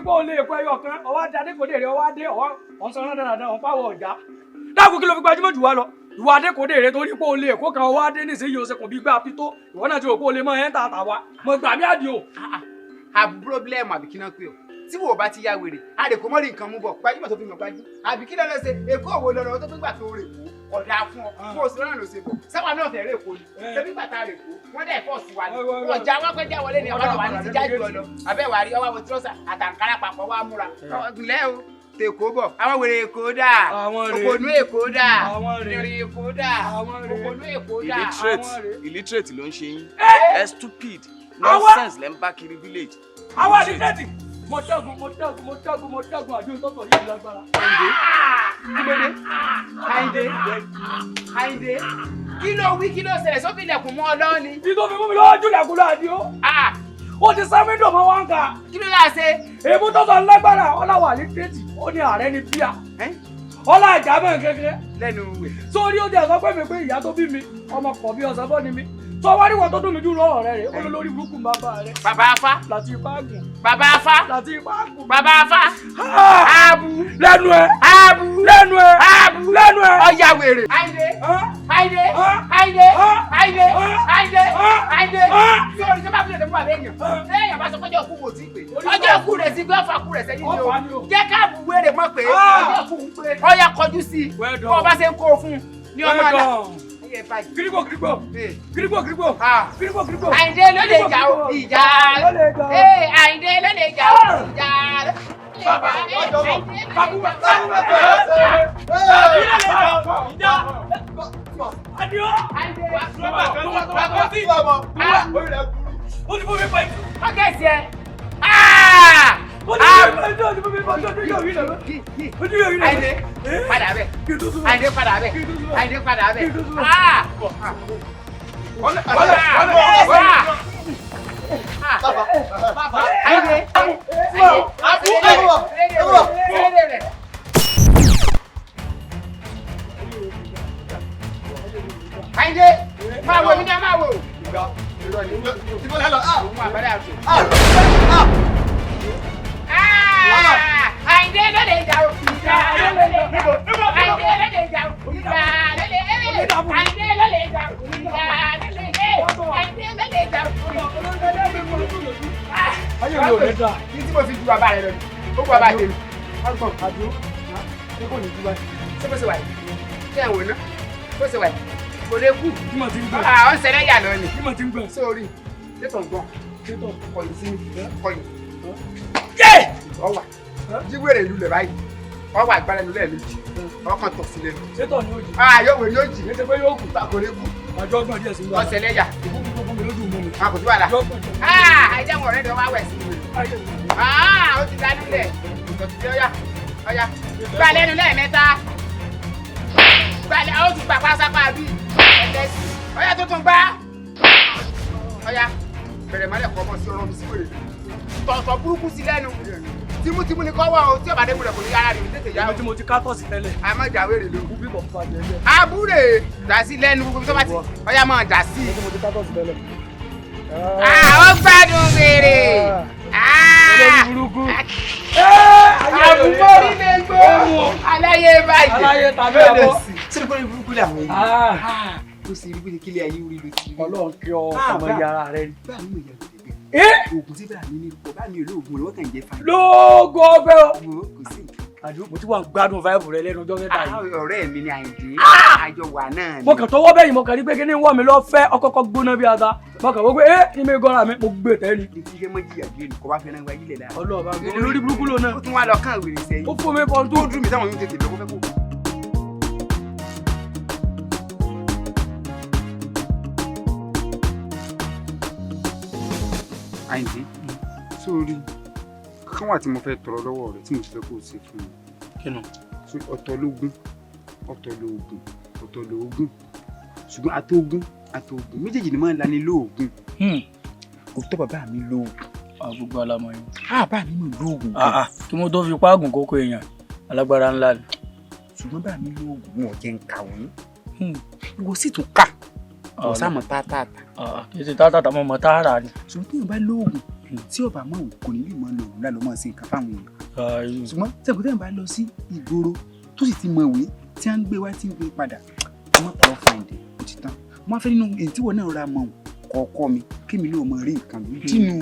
kó lè kó ẹyọ kan ọwọ́ adé adékòdé rẹ ọwọ́ adé ọ̀sán náà dáadáa ọ̀pá wọ̀ ọ̀já dáàbò kí ló fi gbajúmọ̀ jù wá lọ ìwà adékòdé rẹ torí kó lè kó kan ọwọ́ adé nísìnyí o ṣe kò bí gbà pító ìwọ náà ti rò kó lè mọ ẹ̀ ń tà wá mo gbà mí àdìo. àbú pírọ́blẹ́mù àbí kí náà pé o tí wò bá ti ya wèrè a lè kó mọ́rí nǹkan mú bọ̀ gbajúmọ̀ tó fi mọ̀ gbajú àbí kí lọ́dọ̀ ṣe èkó òwò lọ́rọ̀ tó fi gbà tó rè kó ọ̀dà fún ọ fún oṣù náà ló ṣe bọ̀ sábà náà fẹ́ rè kó ni ṣebí gbàtà rè kó wọ́n dẹ̀ fọ́ sí wa ni ọjà wọn pẹ́ já wọlé ni ọ̀rọ̀ wa ní ti jáde lọ abẹ́wà rí ọwọ́ àwọn tírọ́sà àtàǹkárá papọ̀ wá múra ọ̀gbìnlẹ̀ o tèkó bọ̀ àwọn wèrè èkó dà òpònú èkó dà ìrìn èkó dà òpònú èkó dà. illiterate ló ń ṣe yín ẹ stupid nonsense lẹ́ ń bá kiri village. àwọn illiterate mo dẹ́gun àjọ ìtọ́sọ̀ yìí lágbára. Àyìndé kí ló wí kí ló ṣẹlẹ̀ sófin ilẹ̀kùn mọ́ ọ lọ́ọ́ ni. kí tó fi mú mi lọ́wọ́ jù lẹ́kùn láàdí ó. ó ti sáfíńdò mọ́ wọn kà. kí ló yà ṣe. èébú tọ́sọ̀ lágbára ọláwà illiterate ó ní ààrẹ ní bíà. ọlá àjàmọ̀ kékeré. lẹ́nu wẹ̀. sórí ó jẹ́ sọ pé mi pé ìyá tó bí mi ọmọ kọ̀ bí ọ̀sán bọ́ ni mi. sọ wá níwọ̀n tó dùn mí jù lọ́rọ̀ rẹ̀ rẹ̀ olólórí burúkú bàbá rẹ̀. bàbá afá. láti ipá gùn. bàbá afá. láti ipá gùn. bàbá afá. ààbù. lẹ́nu ẹ̀. ààbù. lẹ́nu ẹ̀. ààbù. lẹ́nu ẹ̀. ọ̀yà wèrè. Àyìndé. Àyìndé. Àyìndé. Àyìndé. Àyìndé. Àyìndé. sọ̀rọ̀ ìjọba àbúrò tẹ̀ fún àbẹ̀ èèyàn. lẹ́yìn àbá sọ pé ọjọ́ òkú kò tí ì pé. ọjọ́ òkú rẹ̀ sí gbé ọ̀fà kú rẹ̀ sẹ́yìn ni o. jẹ́ káàbù wèrè mọ̀ pé ọjọ́ òkú ń pé. ọ̀yà kọjú sí i. kó o bá ṣe ń kó o fún ní ọmọ àlá. Gírígbò. Àyìndé ló lè jà o ìjà. Àyìndé ló lè jà o ìjà. Àyìndé padà bẹ̀. Àyìndé máa wò mí ní a máa wò. Àyìndé ló lè jà o ìjà ló lè jà o Àyìndé ló lè jà o ìjà ló lè Àyìndé ló lè jà o ìjà ló lè Àyìndé ló lè jà o. ayé mi ò lè dà. kí tí mo fi ju bàbá rẹ lọ ó kú bàbá tèmi. àjò ṣé kò ní jú báyìí. ṣé bó ṣe wà yìí ṣé ẹ̀ wò ná bó ṣe wà yìí kò lè kú. bí mo ti ń gbọ́. àwọn ṣẹlẹ̀ yà lọ ni. bí mo ti ń gbọ́. sórí tètò ń gbọ́n tètò kọ̀yìn sí mi kọ̀yìn. ọwà jíwèrè ìlú lẹ̀ báyìí ọwà ìgbàlẹ̀ ìlú lẹ́ẹ̀mejì ọkàn tọ̀ sílẹ̀. sétọ̀ ni ó jì. yóò wèrè yóò jì. ètò pé yóò kù. kò lè kú. àjọ ọgbọ̀n díẹ̀ sí i. ọ̀sẹ̀ lẹ́yà. ìfúnfún mi lójú mú mi. kò sí wàhálà. àìjẹ́ wọn ọ̀rẹ́ rẹ̀ wá wẹ̀ sí i. ó ti dánú lẹ̀ ìtọ́jú tí ó yá ọ̀yá gbà lẹ́nu lẹ́ẹ̀mẹ́ta gbà ó ti gbà pásápá bí ẹ̀lẹ́sì ọ̀yá tó tún gbá ọ̀yá bẹ̀rẹ̀ mọ́lẹ̀ kọ́ ọmọ sí ọ̀rọ̀ mi sí wèrè tọ̀tọ̀ burúkú sí lẹ́nu tímútímú ni kọ́ wá o tí ọ̀bà dé múlẹ̀ kò ní yára rẹ̀ tètè yá o. tí mo ti kátọ̀ sí tẹ́lẹ̀. àmọ́ ìjà wèrè ló kú bíbọ̀ fún adìẹ jẹ. àbúrè dà sí lẹ́nu gbogbo tó bá ti ọ̀yá máa dà sí. tí mo ti kátọ̀ sí tẹ́lẹ̀. ó gbádùn wèrè. olórí burúkú. àbúrò orílẹ̀ gbó aláyé báyìí. aláyé tàbí àbọ̀. sínú kọ́ni burúkú làwọn èèyàn. ó sì rí pé kílé ayé orí ló ti rí. ọlọ́run kí ọ ọmọ yàrá rẹ rí. báà mi ò yàgò débẹ̀. oògùn tí báà mi ní kò bá mi ò lóògùn rẹ̀ wọ́n kàn jẹ́ fáyì. lóògùn ọbẹ̀ o. kò sí. àdúgbò mo ti wà ń gbádùn fáìfù rẹ lẹ́nu ọjọ́ mẹ́ta yìí. ọ̀rẹ́ mi ni Àyìndé àjọ wà náà ni. mo kàn tọwọ́ bẹ́yìn mo kàn rí pé kí ni wọ́n mi lọ fẹ́ ọkọ̀ọ̀kọ̀ gbóná bí ata mo kàn wọ́n pé ní mi gọ́ra mi mo gbé tẹ́lẹ̀. ní kí fẹ́ mọ́ jìyà bí ẹnì kọ́ bá fẹ́ràn wáyé lẹ̀ lára. ọlọ́ọ̀bá olórí burúkú lò náà. ó tún wá lọ kán wèrè sẹ́yìn. ó fún mi kan tó dùn mí táwọn yóò tètè lọ́kọ́ fẹ́ kó. Àyìndé sórí kán wà tí mo fẹ́ tọrọ lọ́wọ́ rẹ̀ tí mo fẹ́ kó o ṣe fún mi. kí ni. ọ̀tọ̀ lógún ọ̀tọ̀ lóògùn ọ̀tọ̀ lóògùn ṣùgbọ́n àtògùn méjèèjì ni máa ń lani lóògùn. òótọ́ bàbá mi lóògùn. gbogbo alamọ yín. bàbá mi mọ̀ lóògùn. kí mo tó fi páàgùn kókó èèyàn alágbára ńlá ni. ṣùgbọ́n bàbá mi lóògùn wọn ò jẹ́ ń kà wọ́n. ìwọ sì tún kà. ọ̀sán mọ̀ tààtà. kì í ṣe tààtà mọ̀ mọ̀ tààrà ni. ṣùgbọ́n tí yóò bá lóògùn tí ọba mọ̀ kò ní lè mọ lò wúlà ló mọ̀ sí nǹkan fáwọn èèyàn ṣùgbọ́n tẹ̀gbọ́n bá lọ sí ìgboro tó sì ti mọ ìwé tí a ń gbé wá tí ń gbé padà ọmọ pàrọ̀ fàǹdẹ̀ ó ti tán wọ́n fẹ́ nínú èyí tí wọ́n náà ra mọ̀ kọ̀ọ̀kọ́ mi kí mi lóò mọ rí nǹkan tínú.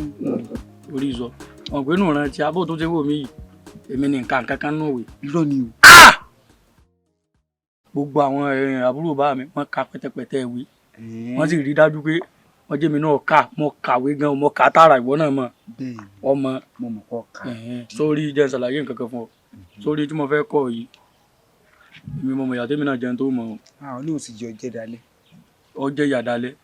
orí sọ ọ̀gbẹ́nu rántí abó tó ti wò mí yìí èmi ní nǹkan kankan náà wè. irọ́ ni o. gbogbo àwọn àbúrò bá mi wọ́n ka pẹ́tẹ́pẹ́tẹ́ ìwé wọ́n sì rí dájú pé wọ́n jẹ́ mi náà kà mo kàwé gan mo kà tààrà ìwọ náà mọ̀ ọmọ mo mọ̀ kọ́ ká. sórí jẹ́ ṣàlàyé nǹkan kan fún ọ sórí tí mo fẹ́ kọ́ yìí èmi mo mọ̀ ìyá tèmi náà jẹun tó mọ̀ ọ́. àwọn ní òsì jẹ ọjẹ́ dalẹ̀. ọjẹ́ ìyá dalẹ̀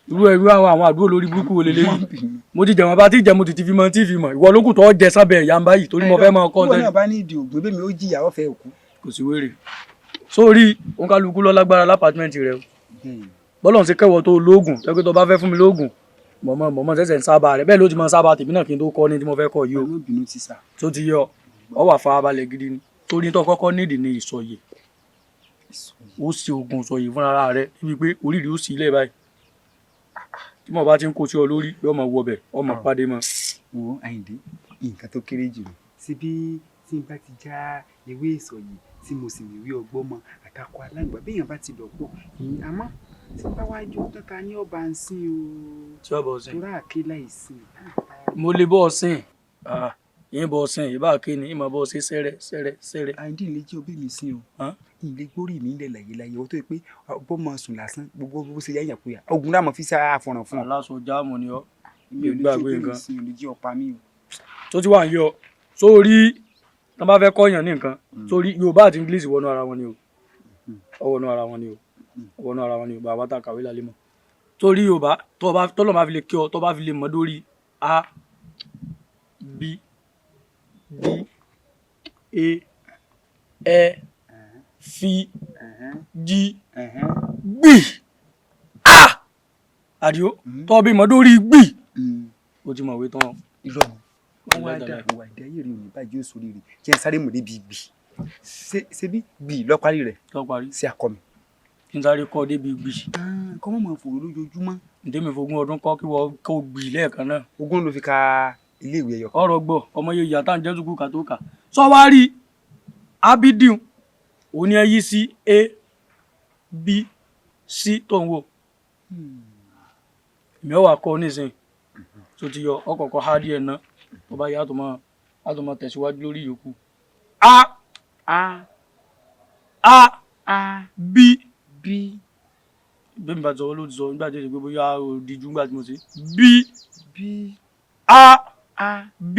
irú àwọn àdúró lórí burúkú wo lélẹ́yìn mo ti jẹun bá ti jẹ mo ti fi mọ tí fi mọ ìwọ lókùn tó jẹ sábẹ́ ìyá ń báyìí torí mo fẹ́ mọ ọkọ tẹ́lẹ̀. ìwọ náà bá ní ìdí ògbé bẹ́ẹ̀ mi ó jìyà ọ̀fẹ́ òkú. kò sí wèrè sórí òǹkálukú lọ lágbára lápàtìmẹ́ǹtì rẹ o bọ́lọ̀ ń ṣe kẹwọ́ tó lóògùn tẹ́gbẹ́ tó bá fẹ́ fún mi lóògùn mọ̀mọ́ sẹ́sẹ̀ ń sábà rẹ̀ bẹ́ẹ̀ ló ti mọ sábà tèmi náà kí n tó kọ́ ní tí mo fẹ́ kọ́ yìí o tó ti yọ ọ wà farabalẹ̀ gidi ni torí tó kọ́kọ́ nídìí ní ìsọyè ó sì oògùn ìsọyè fúnra rẹ̀ níbi pé oríire ó sì ilẹ̀ báyìí tí mo bá ti ń kó sí ọ lórí yóò máa wọ bẹ̀ ọ máa pàdé mọ́. wo Àyìndé nǹkan tó kéré jù síbi tí n bá ti já ewé ìsọyè tí mo sì rí ọgbọ́n mọ àtakọ aláǹgbá béèyàn bá ti lọ pọ̀ àmọ́ tí bá wá jó tán ní ọba ń sìn o. tí ọba ọsìn tó rà ké láìsìn. mo lè bọ́ ọsìn yín bọ́ ọsìn ìbá kéènì ìmọ̀ bọ́ ọsìn sẹ́rẹ́. Àyìndé ilé jẹ́ òbí mi sìn o ilé gbórí mi lẹ̀ láyé ó tó yẹ pé bọ́ mọ sùn lásán gbogbo bó ṣe yáyà pé ogun náà mo fi sára àfọ̀ràn fún ọ. aláṣọ jáàmù ni ọ mi ò lè jẹ́ òbí mi sìn ò lè jẹ́ ọ̀pá mi o. tó ti wà ń yọ sórí tí wọ́n bá fẹ́ kọ́yàn ní nǹkan sórí Yorùbá àti English wọnú ara wọn ni o ọwọ́nú ara wọn ni o ọwọ́nú ara wọn ni o bàbá tá a kàwé lálẹ́ mọ́ torí Yorùbá tọ́lọ́ máa fi lè kí ọ tọ́ bá fi lè mọ́ lórí A B D E F G gbì àdìo tọ́ bí mọ́ lórí gbì o ti mọ̀ wé tán. irọ́ wọ́n wá dá àwọn àdáyé rẹ̀ òní báyìí yóò sórí rẹ̀ kí ẹ sáré mọ̀ débi gbì ṣe bí gbì lọ́parí rẹ̀ sí akọ mi. kí n sáré kọ́ débi gbì. kọ́ mọ̀ mọ̀ fòrò lójoojúmọ́. ǹdẹ́mi fogún ọdún kọ́ kí wọ́n kó gbì lẹ́ẹ̀kan náà. ogún ló fi ka ilé ìwé ẹyọ. ọ̀rọ̀ gbọ́ ọmọ yẹn ìyá tá à ń jẹ́ sùkúù ká tó kà. sọ wá rí Abidin òní ẹ yí sí A B C tó ń wò. èmi ọ̀ wá kọ́ nísìnyí tó ti yọ ọkọ̀ọ̀kọ̀ há díẹ̀ náà tó bá yá á tó máa tẹ̀síwájú lórí ìyókù. A B bẹ́ẹ̀ mi bá sọ ló ti sọ nígbà tí ó ṣe pé bóyá òdìjú nígbà tí mo ṣe B A B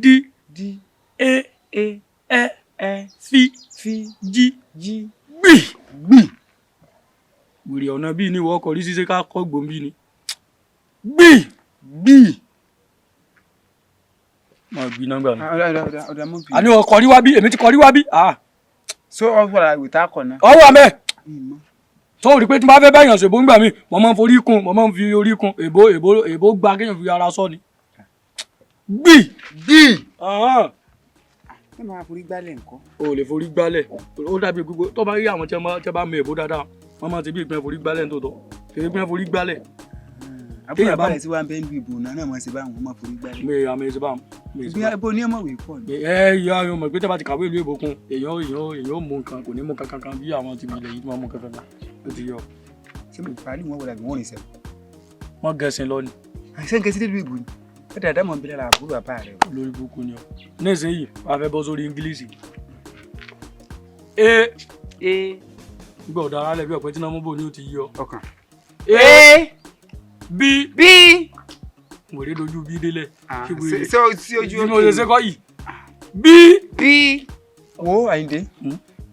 D E F G gbì. wèrè ọ̀nà bíi ní ìwọ ọkọ̀ rí ṣíṣe ká kọ́ gbòǹbì ni gbì. máa gbì náà gbà mí. àní ọkọ̀ rí wá bí èmi ti kọ́ rí wá bí. so ọ̀fọ̀ àwẹ̀ tá a kọ̀ náà. ọwọ́ àmẹ́ tó rí pé tí n bá fẹ́ báyàn ṣèbó ń gbà mí mo máa ń forí kun mo máa ń fi orí kun èbó gba kéèyàn fi ara sọ ni. gbì. ẹ máa forí gbálẹ̀ nǹkan. o ò lè forí gbálẹ̀ ó dàbí gbogbo tó bá rí àwọn tí wọ́n bá mọ èbó dáadáa wọ́n máa ti bí ìpín forí gbálẹ̀ tó tọ́ kèrè ìpín forí gbálẹ̀. àbúrò àbálẹ̀ tí wọ́n bẹ ń lu ìbò náà máa ṣe báwọn máa forí gbálẹ̀. mi àmì ìṣe báwọn. ibo ní ọmọ ìwé pọ̀ ni. ìyá ayọ̀ mọ̀ pé tẹ́ bá ti kàwé ìlú èbó kun èèyàn ó mú nǹkan kò ní mú kankan bí àwọn ti ilẹ̀ yìí tí wọ́n mú kankan ó ti yọ. ṣé mo parí wọn wọlé àbí wọn rìn sẹ́wọ̀n. wọ́n gẹ̀ẹ́sìn lọ ni. àìsàn gẹ̀ẹ́sì dé lu ìbò ni ó dáadáa mọ̀ nbílẹ̀ àbúrò àbá rẹ̀. lórí burúkú ni ọ nísìnyí wàá fẹ́ bọ́ sórí English. gbọ́ ọ̀dà ara lẹ̀ bí ọ̀pẹ tí náà mú bò ní ó ti yí ọ. ọkàn. B wèrè dojú bí délẹ̀. sí ojú òkè. mo ṣe ṣe kọ́ yìí. B. wo Àyìndé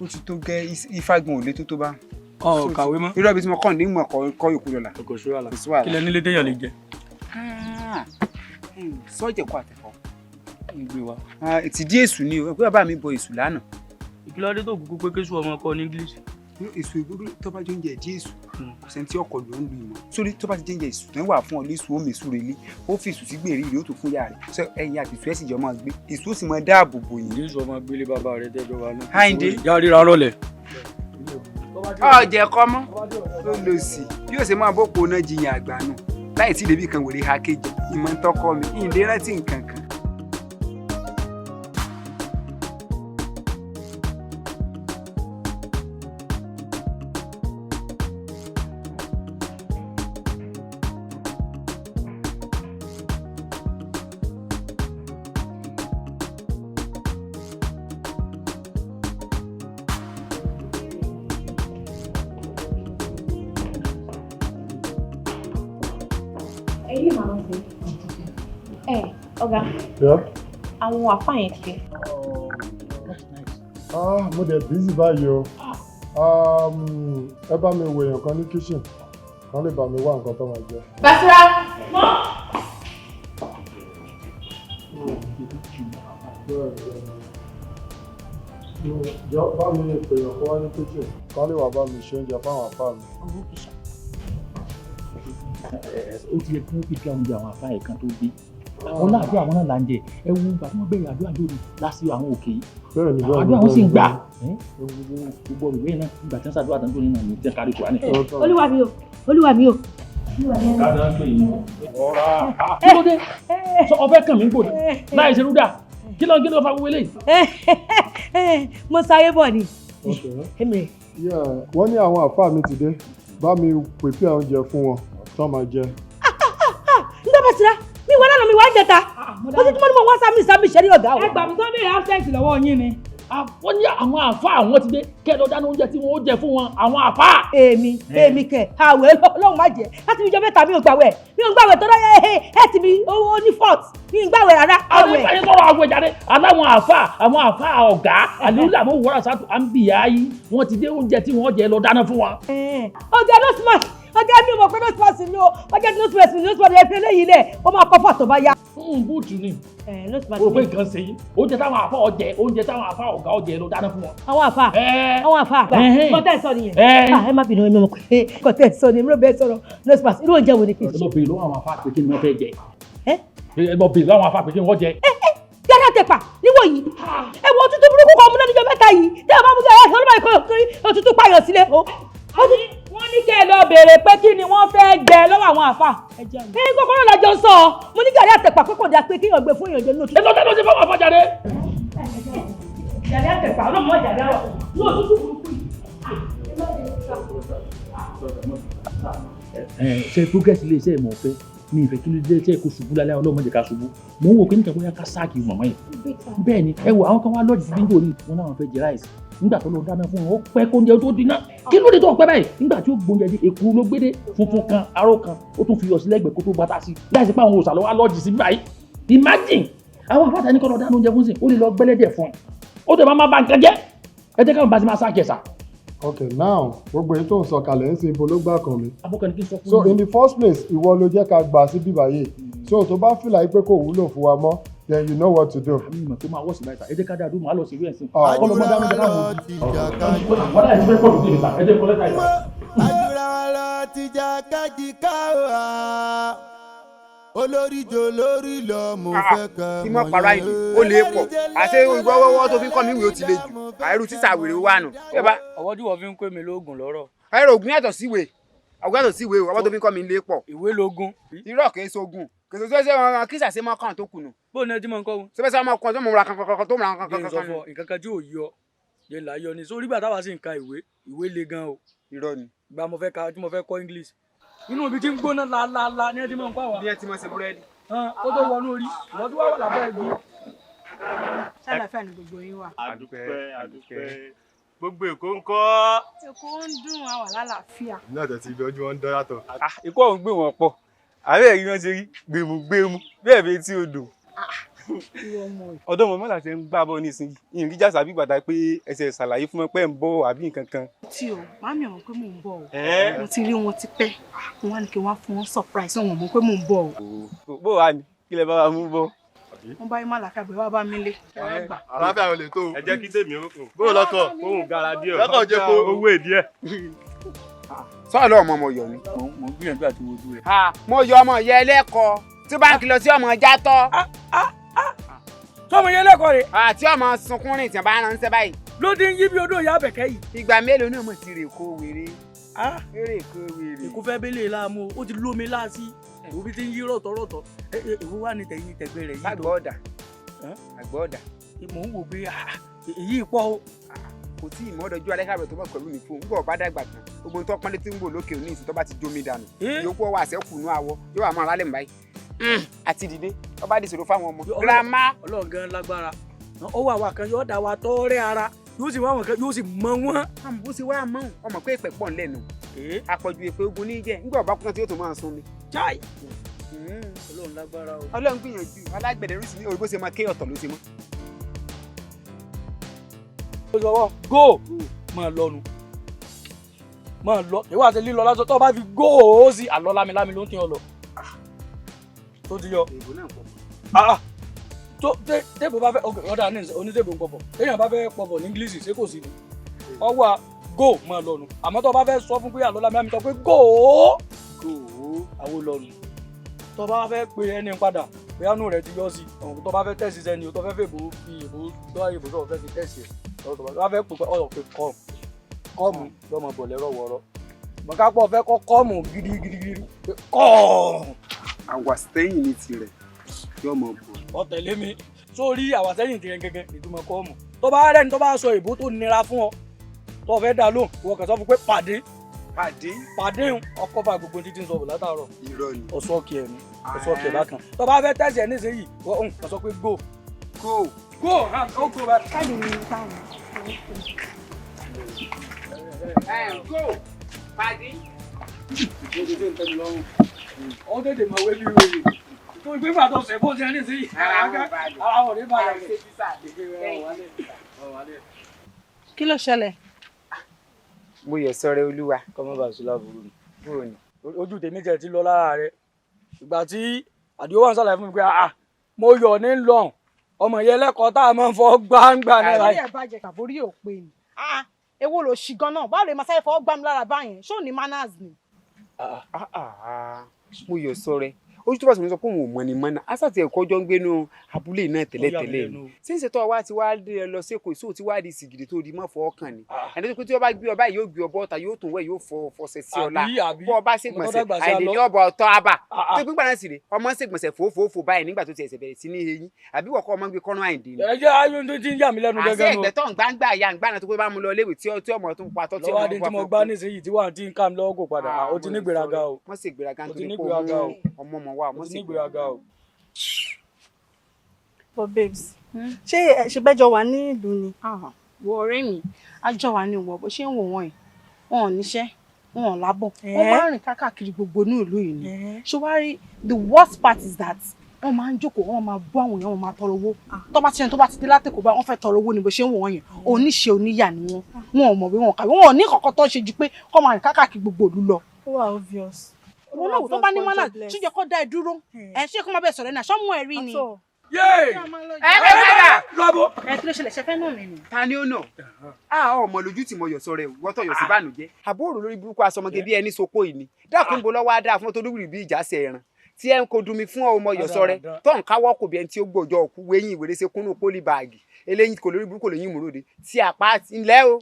ó ti tó gẹ Ifágun ò lé tó bá. ọ kàwé mọ́. irú àbí tí mo kàn ní mọ̀ kọ́ yòókù lọ́la. kò sí wàhálà kílẹ̀ nílé téèyàn lè jẹ. sọ́jẹ̀ kọ́ àtẹ̀kọ́. ìgbé wa. ti dí èṣù ni o pé bàbá mi bọ èṣù lánàá. ìkìlọ́dé tó kúkú pé kéṣù ọmọ kọ́ ní English. èṣù ìgbógbó tó bá jẹ́ oúnjẹ dí èṣù kò sẹ́ni tí ọkọ̀ ló ń lu ìmọ̀ sórí tó bá ti jẹ́ oúnjẹ èṣù tó ń wà fún ọ léṣù ó mèṣù rẹ̀ lé ó fi èṣù sí gbèrè yìí ó tó fún yàrá rẹ̀ sọ ẹ̀yìn àti èṣù ẹ̀ sì jọ máa gbé èṣù ó sì máa dáàbò bò yín. èṣù ọmọ gbélé bàbá rẹ tẹjọ wa náà. Àyìndé ìyá ríra rọlẹ̀. ọ̀jẹ̀ kọ́ mọ́ ló lò sí yóò ṣe máa bó po náà jiyàn àgbà náà. láì tí débi kan wèrè ha kejì ìmọ̀ ń tọ́kọ mi ìdè rántí nǹkan kan. Ọ̀gá. Yeah. Àwọn àfáà yẹn ti. Mo dẹ̀ busy báyìí o. Ẹ bá mi wo èèyàn kan ní kitchen. Wọ́n lè bá mi wá nǹkan tó máa jẹ. Basira! Mọ́! Jọ bá mi pè èèyàn kan wá ní kitchen. Kán lè wá bá mi ṣe oúnjẹ fáwọn àfáà mi. Ó ti yẹ kí wọ́n fi kí oúnjẹ àwọn àfáà yẹn kan tó dé. Àwọn láàbí àwọn náà là ń jẹ ẹ wo ìgbà tí wọ́n bẹ̀rẹ̀ àdúrà lórí láti àwọn òkè yìí. Àdúrà wọn sì ń gbà. Gbogbo ìwé náà ìgbà tí wọ́n ṣàdúrà tán tó nínú àmì tí wọ́n kárí kùránì. Olúwa mi o, Olúwa mi o. Káàdà ń pè yín. Ọ̀rá. Kí ló dé? Sọ ọbẹ̀ kàn mí ń gbòdì. Láì ṣe rúdà. Kí ló fa gbogbo eléyìí? Mo sáré bọ̀ ni. Wọ́n ní àwọn àfáà mi ti dé. Bá mi pèpè oúnjẹ fún wọn tó máa jẹ. Ǹjẹ́ Basira? Mi wá lánàá mi wá ń jẹta. Ó ti túmọ̀ ní mo wá sámi ṣẹ́rí ọ̀gá o. Ẹ gbà mí tó bèrè absent lọ́wọ́ yín ni. Wọ́n ní àwọn àfáà àwọn ti dé kẹ́ lọ dáná oúnjẹ tí wọ́n ó jẹ fún wọn àwọn àfáà. Èmi kẹ̀ àwẹ̀ Ọlọ́run má jẹ́ láti fi jọ mẹ́ta mi ò gbàwẹ̀ tó dáyé ẹ̀ tì mí owó ní fort mi ń gbàwẹ̀ rárá. Àwọn ìfàyè sọ̀rọ̀ àwẹ̀ jáde aláwọn àfáà ọ̀gá àlùlà mọ̀ wọ́rà sátú àǹbìyá yìí wọ́n ti dé oúnjẹ tí wọ́n jẹ lọ dáná fún wọn. Ọ̀gá nọ́ọ̀sìmọ̀sì ọ̀gá mi ò mọ̀ pé nọ́ọ̀sìmọ̀sì ni o ọjà nọ́ọ̀sìmọ̀sì ẹ̀ fi eléyìí lẹ̀ ó máa kọ́ fọ̀tò bá yá. Búùtù ni o pé nǹkan ṣe yín oúnjẹ táwọn àfáà ọ̀gá ọ̀jẹ̀ lọ dáná fún wọn. Àwọn àfáà kọ́tẹ́ sọ nìyẹn. Ẹ má bínú ẹ̀mí ọmọ pé kọ́tẹ́ sọ ni èmi ló bẹ́ẹ̀ sọ̀rọ̀ nọ́ọ̀sìmọ̀sì irú oúnjẹ wo ni kì í ṣe. ẹ lọ bèèrè lọ́wọ́ àwọn àfáà pé kí ni wọ́n fẹ́ jẹ. ẹ lọ bèèrè lọ́wọ́ àwọn àfáà pé kí ni wọ́n jẹ. Yàrá tẹ̀pà níwò yìí ẹ wo òtútù burúkú kan múlẹ̀ níjọ mẹ́ta yìí tẹ́ ẹ bá mú kẹ́rẹ́ ọlọ́mọ ìkọ́ òtútù pààyàn sílẹ̀ o. Wọ́n ní kẹ́ ẹ lọ béèrè pé kí ni wọ́n fẹ́ jẹ lọ́wọ́ àwọn àfà. Ẹyin kọ́kọ́rọ́ la jọ sọ mo ní gàrí àtẹ̀pà pé kò dáa pé kéèyàn gbé fún èèyàn jẹ lóòótọ́. ẹ lọ tẹ́lẹ̀ ṣe fún àwọn àfọ̀jáde. Gàrí àtẹ̀pà ọlọ́mọ ọ̀jàdá rọ̀ ní òtútù burúkú yìí. Ṣe progress ilé iṣẹ́ ìmọ̀ ọ̀fẹ́ mi ìfẹ́ kí ló dé tí ẹ kó ṣubú lálẹ́ ọlọ́mọdé ká ṣubú mò ń wò pé nígbà bóyá ká sáàkì mọ̀mọ́ yìí bẹ́ẹ̀ ni ẹ wo àwọn kan wá lọ́ọ̀dì sí bíngò ní wọn náà fẹ́ jẹ ráìsì nígbà tó lọ dáná fún wọn ó pẹ́ kó oúnjẹ tó dínà kí ló dé tó pẹ́ báyìí nígbà tí ó gbóúnjẹ dé èkuru ló gbédé funfun kan aró kan ó tún fi yọ sí lẹ́gbẹ̀ẹ́ kó tó bàtà sí láìsí pé àwọn òòsà ló wá lọ́ọ̀dì sí báyìí imagine àwọn àfáàtà ní kọ́ lọ dáná oúnjẹ fún sí ó lè lọ gbẹ́lẹ́dẹ̀ fún ó tẹ̀ máa bá nǹkan jẹ́ ẹ jẹ́ káwọn bá ti máa sáàkì ẹ̀sà. Okay, now gbogbo èyí tó ń sọ kalẹ̀ ń sin ibo ló gbà kàn mí. So in the first place ìwọ ló jẹ́ ká gbà sí bíbá yìí so tó bá fìlà yìí pé kò wúlò fún wa mọ́ then you know what to do. àmì ìmọ̀ tó máa wọ̀ sí báyìí ẹ jẹ́ ká dáadọ́ máa lọ sí ìwé ẹ̀sìn. olórí jò lórí lọ mo fẹ́ kàn tí mo pàrọ̀ àyìn ó lè pọ̀ àṣé ìgbọ́wọ́wọ́ tó fi ń kọ́ mi ìwé ó ti le jù àìrù títà wèrè wà nù. ọwọ́ tí wọ́n fi ń pè mí lóògùn lọ́rọ̀. àìrò ògùn yàtọ̀ sí ìwé ọwọ́ yàtọ̀ sí ìwé ọwọ́ tó fi ń kọ́ mi lè pọ̀. ìwé lógún. irọ́ kìí sógun kìí sọ́sẹ́ wọn kí sàṣẹ́ mọ́ kàn tó kùnú. bó ní ẹ ti mọ nǹkan wọn. sọ́sẹ́ mọ́ kàn tó mọ̀ ra kankan tó mọ̀ ra kankan. nǹkan kan tí ò yọ yẹn là yọ ni sórí gbà táwa sì ń ka ìwé le gan o. irọ́ ni. gba mo fẹ́ kọ́ English inú ibi tí ń gbóná la ní ẹ ti mọ nǹkan wa. bí ẹ ti mọ ṣe búrẹ́dì. ó tó wọnú orí ìwọ́n tó wà lábẹ́ ẹgbẹ́. Ṣàlàfíà ni gbogbo yín wà. àdúpẹ́ gbogbo èkó ń kọ́. Èkó ń dùn àwà lálàáfíà. náà tẹ̀sí ibi ojú wọn ń dán yàtọ̀. ikú ọ̀hún gbé wọn pọ̀ àárẹ̀ yìí wọ́n ṣe rí gbèmùgbèmù bẹ́ẹ̀ bíi tí odò. ọ̀dọ́ mọ̀ mọ́lá ṣe ń gbá bọ́ nísìnyí ìrìn jíjà sàbí gbàdá pé ẹsẹ̀ ṣàlàyé fún wọn pé ń bọ̀ àbí nǹkan kan. tí o màmí ọ̀hún pé mò ń bọ̀ o mo ti rí wọn ti pẹ́ wọn wá ní kí wọ́n fún wọn surprise wọn mọ̀ pé mò ń bọ̀ o. bó wà ní kí lè bá wa mú bọ̀. wọ́n bá yín má làkàgbé wá bá mi lé. àlàáfíà ò lè tó o. ẹ jẹ́ kí tèmi ó kù. bó lọ́kọ̀ kóhùn gara díẹ̀ lọ́kọ̀ jẹ́ kó owó èdíẹ̀. sọ́ọ̀lù ọmọ yọ ni. mo ń gbìyànjú àti wojú rẹ̀. mo yọ ọmọ yẹ ẹlẹ́kọ̀ọ́ tí báńkì lọ sí ọmọ játọ́. sọmọ yẹn lẹ́kọ̀ọ́ rẹ̀. àti ọmọ sunkún rìn tí wọ́n bá ránṣẹ́ báyìí. ló ti ń yí bí odò ìyá àbẹ̀kẹ́ yìí. ìgbà mélòó náà mo ti rè kó wèrè. rè kó wèrè. èkó fẹ́ bẹ́lẹ̀ láàmú ó ti lómi láàsì òbí ti ń yí rọ̀tọ̀rọ̀tọ̀ èwo wà ní tẹ̀yìn tẹ̀gbẹ́ rẹ̀ yìí tó. àgbọ̀ ọ̀dà. mò ń wò pé èyí pọ̀ o. kò tí ì mọ́dọ̀jú alẹ́ káàbẹ̀ tó bá pẹ̀lú mi fún un gbọ́ bá dàgbà tán gbogbo tó pọ́nlé tí ń bò lókè òní ìsìn tó bá ti jómi dànù yòókù ọwọ́ àṣẹ́kùnú àwọ̀ yóò wà máa rálẹ̀ mọ́ báyìí àti dìde tó bá dìṣòro fáwọn ọmọ. girama. Ọlọ́run gan lágbára ó wà wà kan yóò dá wa tọ́ọ́rẹ́ ara yóò sì wá wọn kan yóò sì mọ wọn. àmọ́ sì wá mọ́ ọmọ pé ìpẹ́ pọ̀ ńlẹ̀nu àpọ̀jù èpè ogun ní jẹ́ nígbà ọba kúkan tí yóò tó máa sun mi. chai Ọlọ́run lágbára o. Ọlọ́run gbìyànjú alágbẹ̀dẹ rúùsì ní òyìnbó ṣe máa ké ọ̀tọ̀ ló ṣe mọ́. go máa lọnu máa lọ ìwà àti lílọ lásán tó bá fi go sí àlọ́ lámilámi ló ń tẹ́ ọ lọ tó ti yọ. èèbò náà pọ̀. tó tébù bá fẹ́ ọ̀dà ní oníṣègùn pọ̀pọ̀ téèyàn bá fẹ́ pọ̀pọ̀ ní English ṣé kò sí ni ọwọ́ go máa lọnu àmọ́ tó bá fẹ́ sọ fún pé àlọ́ lámilámi tó pé go àwọn lọnu tó bá fẹ́ pe ẹni padà bóyánú rẹ̀ ti yọ sí ọ̀hún tó bá fẹ́ tẹ̀sí sẹ́ni o tó fẹ́ fèbò fi èbò tó èbò tó fẹ́ fi tẹ̀sí ẹ̀ tó bá fẹ́ pè ọ̀rọ̀ pé kọ́ọ̀mù lọ́mọ bọ̀ lẹ́rọ̀ wọ̀rọ̀ mọ̀kápọ̀ fẹ́ kọ́ kọ́ọ̀mù gidigidi pé kọ́ọ̀mù. àwàsẹ́yìn ní tirẹ̀ yóò mọ̀ bọ̀. ọ tẹ̀lé mi sórí àwàsẹ́yìn tirẹ̀ gẹ́gẹ́ ìtumọ̀ kọ́ọ̀mù tó bá rẹ́ni tó bá sọ èbò tó nira fún ọ tó fẹ́ dá lóhùn wọ́n kàn sọ fún pé pàdé ọkọ̀ bá gbogbo títí ń sọ bò látàárọ̀ ọ̀sọ́ọ̀kì ẹ̀ ni ọ̀sọ́ọ̀kì ẹ̀ bákan tó bá fẹ́ tẹ̀sí ẹ̀ nísìnyí wọ́n sọ pé go bá káyọ̀ ní táwọn. go pàdé. ó tètè mọ̀ wé bí wéyè tó gbé bàtà ọ̀sẹ̀ bó ṣe ní sí ara wọn ní bàtà kí ló ṣẹlẹ̀. mo yẹ sọ̀rọ̀ olúwa. kọ́mọ́ bá sí láburú ni ojú tèmi jẹ́ ti lọ lára rẹ̀ ìgbà tí àdìó wà ń sàlàyé fún mi pé mo yọ̀ ní lọ́n ọmọ yẹn lẹ́kọ̀ọ́ tá a máa ń fọ gbangba náà. àìrí ẹ̀ bàjẹ́ kàbórí ò pé ni èwo ló ṣì gan náà báwo lè máa sáré fọwọ́ gbá mi lára báyẹn ṣó ní manners ni. mo yọ sọ̀rọ̀ ojú tó bá sọ pé òun ò mọ ni mọ́nà asàtì ẹ̀kọ́ jọ ń gbénu abúlé náà tẹ́lẹ̀tẹ́lẹ̀ ni sínsè tó wá ti wá dé lọ sẹ́kọ̀ọ́ ìṣó tí wá di sìgìdì tó di mọ́ fọ́ ọkàn ni ẹni tó pé tí wọ́n bá gbé ọba yóò gbé ọbọ̀ ọ̀tà yóò tún wẹ̀ yóò fọṣẹ sí ọ̀la bọ́ ọba ṣègbọ̀nsẹ̀ àìlè ní ọbọ̀ ọ̀tọ̀ àbà tó gbígbà náà sì rè ọmọ ṣègbọ̀nsẹ̀ fòófòófò báyìí nígbà tó ti ẹ̀sẹ̀ bẹ̀rẹ̀ sí ní eyín àbí wọ́kọ́ ọmọ gbé kọ́nà àìdè ni. ẹ jẹ́ ayé tó ti ń yà mí lẹ́nu gẹ́gẹ́ àṣẹ ìgbẹ́tọ̀ ń gbangba ya ń gbàna tó pé bá mu lọ léwu tí ọmọ tó ń pa tọ́ tí ọmọ tí mo gbá nísìnyí tí wà á ti ń ká mi lọ́wọ́ kò padà ó ti ní gbéraga o. wọ́n sì gbéraga nítorí pé ọmọ ọmọ wa wọ́n sì gbéraga o. But babes, ṣé ṣe bẹ́jọ wà ní ìlú ni? Wo ọ̀rẹ́ mi àjọ wà ní ìwọ bó ṣe ń wò wọ́n yìí wọn ò níṣẹ́ wọn ò lábọ̀ wọ́n máa ń rìn káàkiri gbogbo ní ìlú yìí ni ṣé wàá rí the worst part is that wọ́n máa ń jókòó wọ́n máa bọ́ àwọn èèyàn wọ́n máa tọrọ owó tó bá ti ṣe tó bá ti dé látẹ̀kọ̀ bá wọ́n fẹ́ tọrọ owó ni bó ṣe ń wò wọ́n yẹn oníṣẹ́ oníyà ni wọn ò mọ̀ bí wọn kàwé wọn ò ní kọ̀kọ́ tó ṣe ju pé kọ́ máa rìn káàkiri gbogbo ìlú lọ. Ó wà obvious. wọn náà tó bá ní mọ́nà ṣíjọ kó dá ẹ dúró ẹ ṣé kó má bẹ sọ̀rọ̀ ẹ̀ náà ṣọ́mú ẹ̀ rí ni. lọ́bọ̀. ẹ kí ló ṣẹlẹ̀ ṣe fẹ́ náà mi ni. ta ni ó nà ọmọ lójú tí mo yọ sọ rẹ wọ́tọ̀ yọ sí bànújẹ́ àbúrò lórí burúkú asọmọge bí ẹni sopó yìí ni dákun bó lọ́wọ́ á dáa fún tolúwìrì bí ìjà ṣe ẹran tí ẹ ń kó dùn mí fún ọmọ yọ sọ rẹ tó ń káwọ́ kò bí ẹni tí ó gbọ́jọ́ òkú wéyìn ìwéré ṣe kúnnú pólí báàgì eléyìí kò lórí burúkú lóyìn ìmúròde tí àpá ńlẹ́ o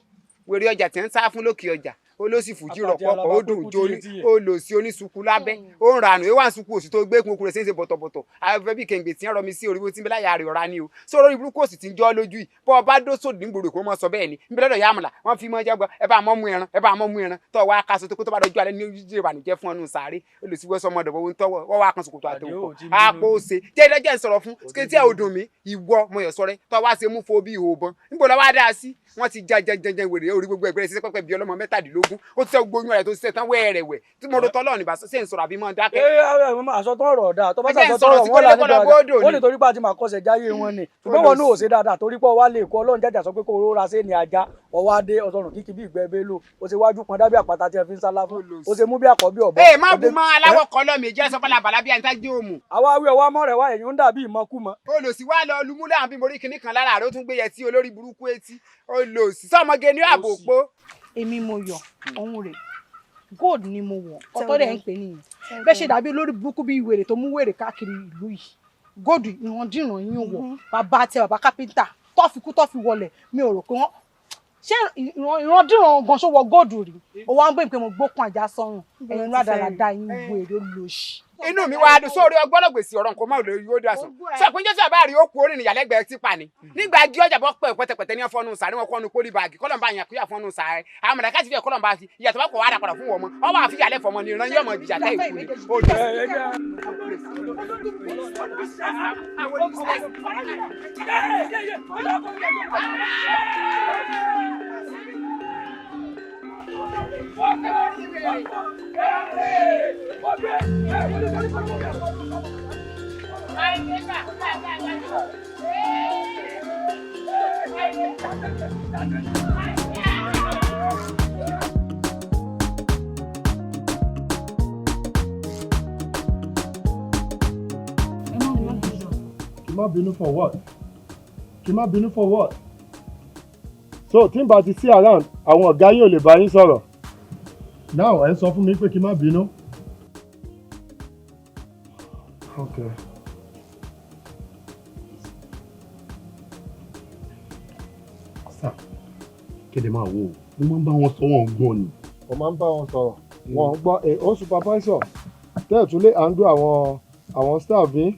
wèrè ọjà tí ń sá fún lókè ọjà olóṣì fújì rọpọpọ ó dùn jó ní olòṣì oníṣukú lábẹ́ ó ń ranù ewa ṣukú òsì tó gbé kun okùnrin ṣe ń ṣe bọ̀tọ̀bọ̀tọ̀ afẹ́fẹ́ bí kẹ̀ǹgbè tí ń rọmi sí orí bó ti ń bẹ láyà rẹ̀ ọ̀rá ni o sọ̀rọ̀ ìburúkú òsì ti ń jọ́ lójú yìí bọ́ ọba dó sódì ní gbòòrò kó mọ̀ sọ bẹ́ẹ̀ ni nbí lọ́dọ̀ yà àmàlà wọ́n fi mọ́ jágbọ́ ẹ bá mọ́ mú ẹran tó wá kaṣọ tó kó tó bá dọjú alẹ́ ní ojú ìbànújẹ́ fún ọnù sáré olùsí wọ́n sọmọdọ̀ bọ́ tọ́wọ́ wọ́n wá kan sòkòtò àtẹ̀wọ̀ àpò ṣe jẹ́ ìdájẹ́ ń sọ̀rọ̀ fún tí ẹ ò dùn mí ìwọ mo yọ̀ sọ́rẹ́ tó wá ṣe mú fo bí ìhò bọ́n níbo lọ́wọ́ á dá sí wọ́n ti jẹjẹjẹjẹ wèrè orí gbogbo ẹgbẹ́ ṣiṣẹ́ pẹ́pẹ́ bí ọlọ́mọ 17 ó ti sẹ́ gbóyún rẹ̀ tó ṣiṣẹ́ tán wẹ́ẹ̀rẹ̀wẹ̀ tí mo ro tọ́lọ́ níbà ṣe ń sọ̀rọ̀ àbí mọ́ dákẹ́. aṣọ tó rọ̀ dáa tó bá ṣàṣọ tó rọ̀ wọ́n là nígbà ó lè torí pé a ti máa kọsẹ̀ jáyé wọn ni ṣùgbọ́n wọn náà ò ṣe dáadáa torí pé wá lè kó ọlọ́run jájà sọ pé kó rọra ṣe ní ajá ọwọ́ adé ọ̀sọ̀rùn kíkì bí ìgbẹ́ bélò ó ṣe wájú pọn dábí àpáta tí ẹ fi ń sálá fún ó ṣe mú bí àkọ́bí ọ̀bọ. ẹ má bu mọ aláwọ̀ kọlọ mi jẹ sọ fọlá bàlábí àti tájú òmù. àwa wí ọwọ́ mọ́ rẹ̀ wá ẹ̀yìn ń dàbí ìmọ̀kúmọ̀. olùsí wa lọ lumúlẹ̀ àbí morí kinní kan lára rẹ̀ ó tún gbé yẹtí olórí burúkú etí olùsí sọmọge ní ààbò pó. èmi mo yọ òun rè gold ni mo wọ ọtọ dẹ ń pè nìyẹn bẹ́ẹ̀ ṣe dàbí olórí burúkú bíi wèrè tó mú wèrè káàkiri ìlú yìí gold ìrandíran yín wọ bàbá àti bàbá kápẹ́ńtà tó fi kú tó fi wọlẹ̀ mi ò rò pé wọ́n ṣé ìrandíran gan ṣó wọ gold rí o wá ń bẹ̀ pé mo gbókun àjà sọ́run ẹ̀yin rádaràda yín wèrè lòṣì inú mi wá dùn sórí ọgbọ́dọ̀ gbèsè ọ̀rọ̀ nǹkan máa lórí yóò dàsùn sọ pé jésù àbáàrí ó kú orin ìyàlẹ́gbẹ̀ẹ́ tí pa ni nígbà gí ọjà bọ́ pẹ̀ pẹ́tẹpẹ́tẹ ní ọ̀fọ́nù sàrí wọn kọ́nu pólí báàgì kọ́lọ̀ bá yàn kúyà fọ́nù sàrí àmọ̀dá káàtì fẹ́ kọ́lọ̀ bá fi ìyàtọ̀ bá kọ̀ wá dàpọ̀dà fún wọn mọ́ ọ máa fi ìyàlẹ́ fọmọ ní ìran yọmọ ìjà táì kú ni ó Kí má bínú for what? Kí má bínú for what? So tí n bá ti sí around àwọn ọ̀gá yín ò lè bá yín sọ̀rọ̀. Now ẹ sọ fún mi pé kí má bínú. Okay. Sir, kéde máa wo mo máa ń bá wọn sọ wọn gbọ́ ni. Mo máa ń bá wọn sọ̀rọ̀. Wọ́n ń gbọ́ ó supervisor. Tẹ́ẹ̀ lè handle àwọn staff yín.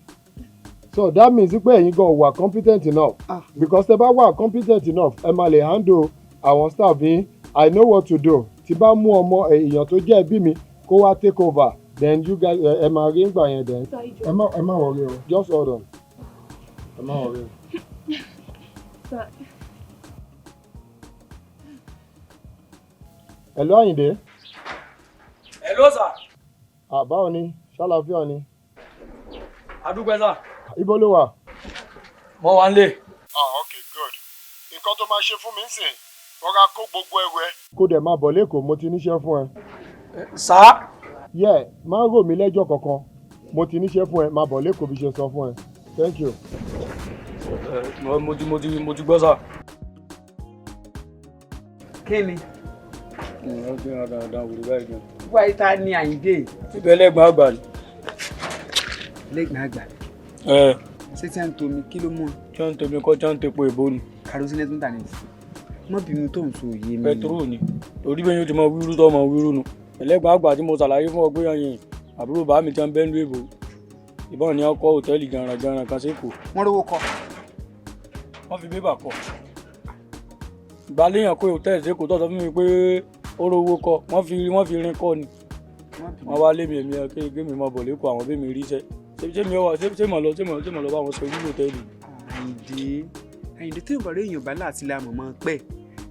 So that means pé ẹ̀yin gan wà competent enough. Because tẹ́ bá wà competent enough ẹ máa lè handle àwọn staff yín. I know what to do. Tí bá mú ọmọ èèyàn tó jẹ́ ẹbí mi kó wá take over then you guys ẹ máa rí ìgbà yẹn then. Ẹ má worry o, just hold on. Ẹ má worry. Hello Àyìndé. Hello sir. Báwo ni? Ṣàlàáfíà ni? Adúpẹ́ sà. Ibo ló wà? Mo wà nílé. Okay, good. Nǹkan tó máa ṣe fún mi nsìn, rọra kó gbogbo ẹrù ẹ. Kó dẹ̀ máa bọ̀ lẹ́kọ̀ọ́, mo ti níṣẹ́ fún ẹ. Sà. Yeah, má rò mí lẹ́jọ́ kankan. Mo ti níṣẹ́ fún ẹ, máa bọ̀ lẹ́kọ̀ọ́ bí ṣe sọ fún ẹ. Thank you. Mo ti gbọ́ sà. kí ni. Wọ́n gbé dáadáa wòlé báyìí gan. wíwá yìí ta ni Àyìndé. Ibẹ̀ lẹ́gbọ̀n àgbà ni. lẹ́gbọ̀n àgbà. ṣé tí a ń tomi kí ló mú ọ. Tí wọ́n ń tomi kọ́ tí wọ́n ń tepo ìbò ni. kerosene tó ń tà ní. mọ́ bínú tó ń so òye mi. Pẹtiró ni. Torí bẹ́ẹ̀ yóò ti mọ wíwúrú tó mọ wíwúrú nu. Ẹlẹ́gbọ̀n àgbà tí mo ṣàlàyé fún ọ pé yẹn àbúrò bá mi ti ń bẹ́ńdú èbò. Ìbọn ni wọ́n kọ́ hòtẹ́ẹ̀lì garangaran kan sí Èkó. wọ́n rówó kọ́. Wọ́n fi bébà kọ́. Ìgbàléyàn kó hòtẹ́ẹ̀lì sí Èkó tó sọ fún mi pé ó rówó kọ́. Wọ́n fi rin kọ́ ni. Wọ́n wá lé mi èmi kéèké mi máa bọ̀ lẹ́kọ̀ọ́ àwọn bẹ́ẹ̀ mi ríṣẹ́. Ṣé mo lọ bá wọn sọ ìlú hòtẹ́ẹ̀lì. Àyìndé tó ìbọ̀rẹ́ èèyàn bá láti la mọ̀mọ́ pẹ́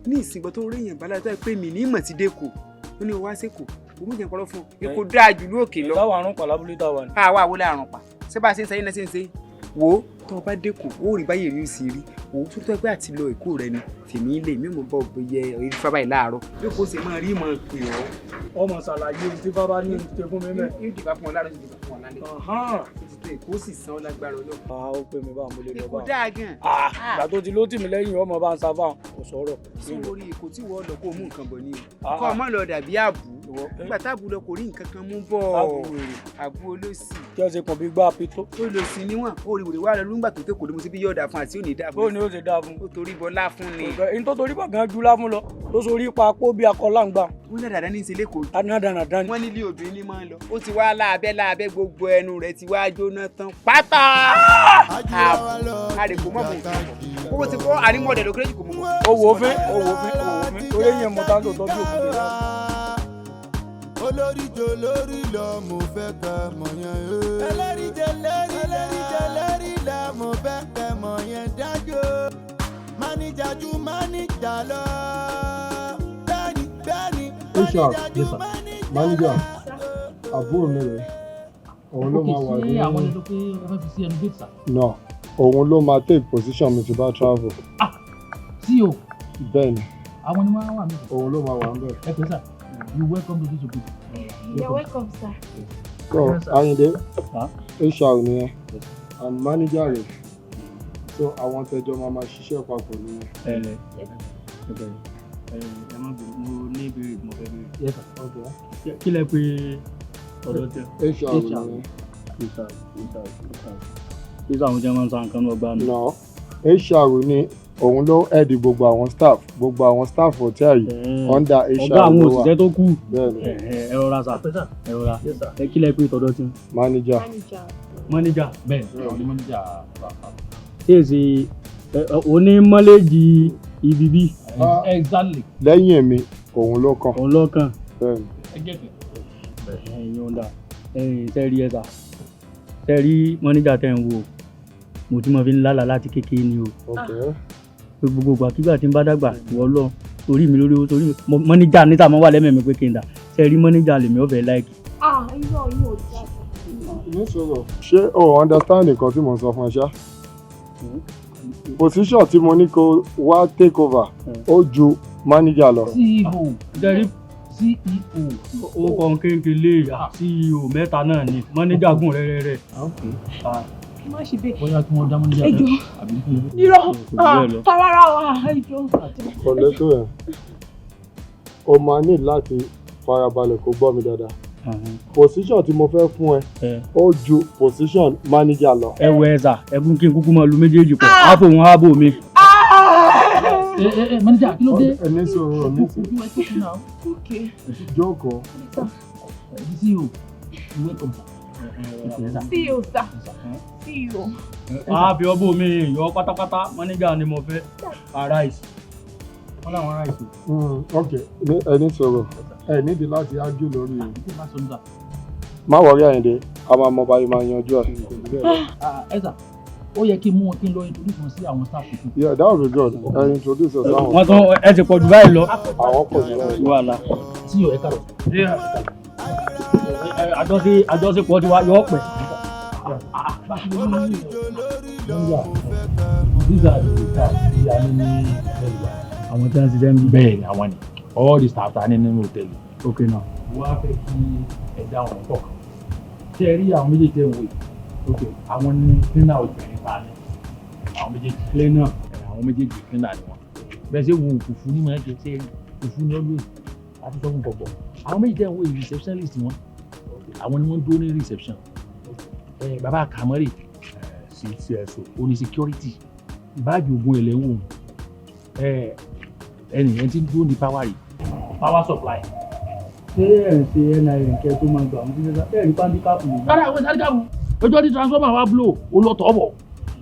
ní ìsìnkú tó rí èèyàn bá láti pé mi ní ìmọ̀ ti dẹ́kù ó ní wá sẹ́kù òun jẹ́ kọ́rọ́ fún Èkó dáa jù lókè lọ. Táwọn àrùn pa lábúlé táwa ni. àwa àwọlé àrùn pa ṣé bá a ṣe ń sẹ́yìn náà ṣe ń ṣe wò ó tó o bá dẹ́kù ó rí báyìí rí sí rí wò ó tó tó ẹgbẹ́ àti lọ Èkó rẹ ni tèmi ilé mi mọ̀ bọ́ bóyá orí fábà yìí láàárọ̀ bí kò ṣe máa rí mọ̀ pé ọ́. Ọmọ ṣàlàyé tí bàbá ní ti fún mi mẹ́. yóò dìbà fún ọ láàárọ̀ yóò dìbà fún ọ lálẹ́. Èkó sì san ọ lágbára Ọlọ́run. Ó pè mí bá mo lè lọ bá. Èkó dáa gan. Ìgbà tó ti ló tì mí lẹ́yìn ọmọ bá ń sá fáwọn kò sọ̀rọ̀. sórí Èkó tí wọ́n lọ kó mú nǹkan bọ̀ ní o kọ́ ọmọ lọ dàbí àbú nígbà táàbù lọ kò rí nǹkan kan mú bọ̀ àbú olóṣì. Kí ọ ṣe kàn bí gbá pitó. ó lọ sí níwọ̀n ó rí wòlé wà lọ nígbà tó tẹ́kọ̀ọ́ ló mú sí bí yọ̀ọ̀dà fún àti òní dà fún. Ó ní ó ṣe dáa fún. ó torí bọlá fún ni. N tó torí bọ̀ gan jù láfún lọ tó sorí pa pó bí akọ́lá ń gbà. wọ́n ní dàda ní ìṣẹ̀lẹ̀ kò. Dánadáná ni. wọ́n nílé obìnrin ní máa ń lọ ó ti wá láàbẹ̀ gbogbo ẹnu rẹ̀ ti wá jóná tán pátá. àrèkò mọ̀ mọ̀ owó ti kọ́ àrímọ̀dẹ̀ lókèrè jù kò mọ̀. owó fín torí yẹn mo tá ń lò tọ́jú òkú rẹ̀. olóríjó lórí lọ mo fẹ́ ká mọ̀ yẹn. ẹlẹ́rìíjẹ lórí lọ mo fẹ́ ká mọ̀ yẹn dájú. mánijájú mánijà lọ. bẹ́ẹ̀ni mánijà àbúrò mi rẹ̀ òun ló máa wà ní. ṣé àwọn ẹni tó pé ẹ fẹ́ fi sí ẹnu gate sà. No, òun ló máa take position mi tí bá travel. Sí o. Bẹ́ẹ̀ni. Àwọn ni wọ́n wà mí. Òun ló máa wà ń bẹ̀. Ẹ pè sà. You welcome to this group. You're welcome, sir. So Àyìndé HR nìyẹn and manager rẹ̀ so àwọn tẹjọ máa ṣiṣẹ́ papọ̀ nìyẹn. Ẹ má bẹ̀rù mo ní ìbéèrè mo fẹ́ béèrè. Yes sir. Kí lẹ pé ọ̀dọ̀ tẹ? HR nìyẹn. Ṣé àwọn jẹ́ máa ń sa nǹkan náà gbá mi? No, HR ni òun ló head gbogbo àwọn staff hotel yìí under HR. ọ̀gá àwọn òṣìṣẹ́ tó kù ẹ rọra sà ẹ rọra ẹ kí lẹ pé tọ̀dọ̀ tí. manager bẹ́ẹ̀ ni manager ṣé èsì onímọ̀lẹ́jì ibi bí. exactly. lẹ́yìn èmi òun ló kàn. bẹ́ẹ̀ ni. ẹ̀yin ọ̀dà sẹ́ẹ̀rí ẹ̀sà sẹ́ẹ̀rí manager tẹ̀ ń wò mo ti mọ̀ fi ń lálàá láti kékeré ni o. gbogbo ìgbàkigbà tí n bá dàgbà ìwọ lọ torí mi lórí torí mi manager níta mọ́ wà lẹ́mẹ̀mí pé kí n dà sẹ́ẹ̀rí manager lèmi ọ̀fẹ́ láìkì. ṣé o understand nǹkan tí mo sọ fún ẹ ṣá position tí mo ní kó wá take over ó ju manager lọ. CEO dẹ́rí CEO ó kàn kékeré CEO mẹ́ta náà ni manager gùn rẹ́rẹ́rẹ́. má ṣe bẹ́ẹ̀. bóyá kí wọ́n dá manager ẹjọ́ irọ́ rárá wa ẹjọ́. kọ̀lẹ́tò ẹ̀ o máa ní láti farabalẹ̀ kó gbọ́ mi dáadáa. position tí mo fẹ́ fún ẹ ó ju position manager lọ. ẹ wọ ẹ̀sà ẹ̀bùn kí n kúkú máa lu méjèèjì pọ̀ àpò òun ààbò mi. manager kí ló dé. ẹni sọ̀rọ̀ mi sí. jókòó. CEO sir CEO. àbí ọbọ mi yọ pátápátá manager ni mo fẹ́ arise wọn làwọn arise. ok ẹni sọ̀rọ̀ ẹ nídìí láti ájú lórí rẹ̀. má wọrí Àyìndé a máa mọ báyìí máa yanjú ẹ. ẹ̀sà ó yẹ kí n mú wọn kí n lọ introduce wọn sí àwọn staff tuntun. yeah that would be good ẹ introduce us sáwọn. wọ́n tún ẹ ti pọ̀ jù báyìí lọ. àwọn pọ̀ jù báyìí lọ. wàhálà. tí yóò ẹ kàrọ̀. àjọṣepọ̀ ti wá yọ ọ̀pẹ̀. àwọn tí wọ́n ti dẹ́ ń bí. bẹ́ẹ̀ ni àwọn ni all the staff ta ní nínú hòtẹ́ẹ̀lì. ok náà. wọ́n á fẹ́ kí ẹ̀dá ọ̀rọ̀ pọ̀ kan. ṣé ẹ rí àwọn méjèèjì tẹ̀ ń wò yìí? ok àwọn ní cleaner obìnrin ta ni àwọn méjèèjì cleaner àwọn méjèèjì cleaner ni wọn. bẹ́ẹ̀ ṣe wo òfurufú ní máa jẹ ṣé òfurufú ní ọdún yìí àti sọ́kùn pọ̀pọ̀. àwọn méjèèjì tẹ̀ ń wò yìí receptionist wọn àwọn ni wọ́n dúró ní reception. bàbá Kamari CSO ó ní security báàgì ogun ẹlẹ́wọ̀n ẹni tí ń dúró ní power supply. ṣé ẹ̀ ń ṣe NIN kẹ́ tó máa gbà wọ́n sí ṣẹ́ṣá bẹ́ẹ̀ ní pàǹdíkàpù nìyí. rárá àwọn ìdáríkàpù ọjọ́ tí transformer wa blow ó lọ tọ́ bọ̀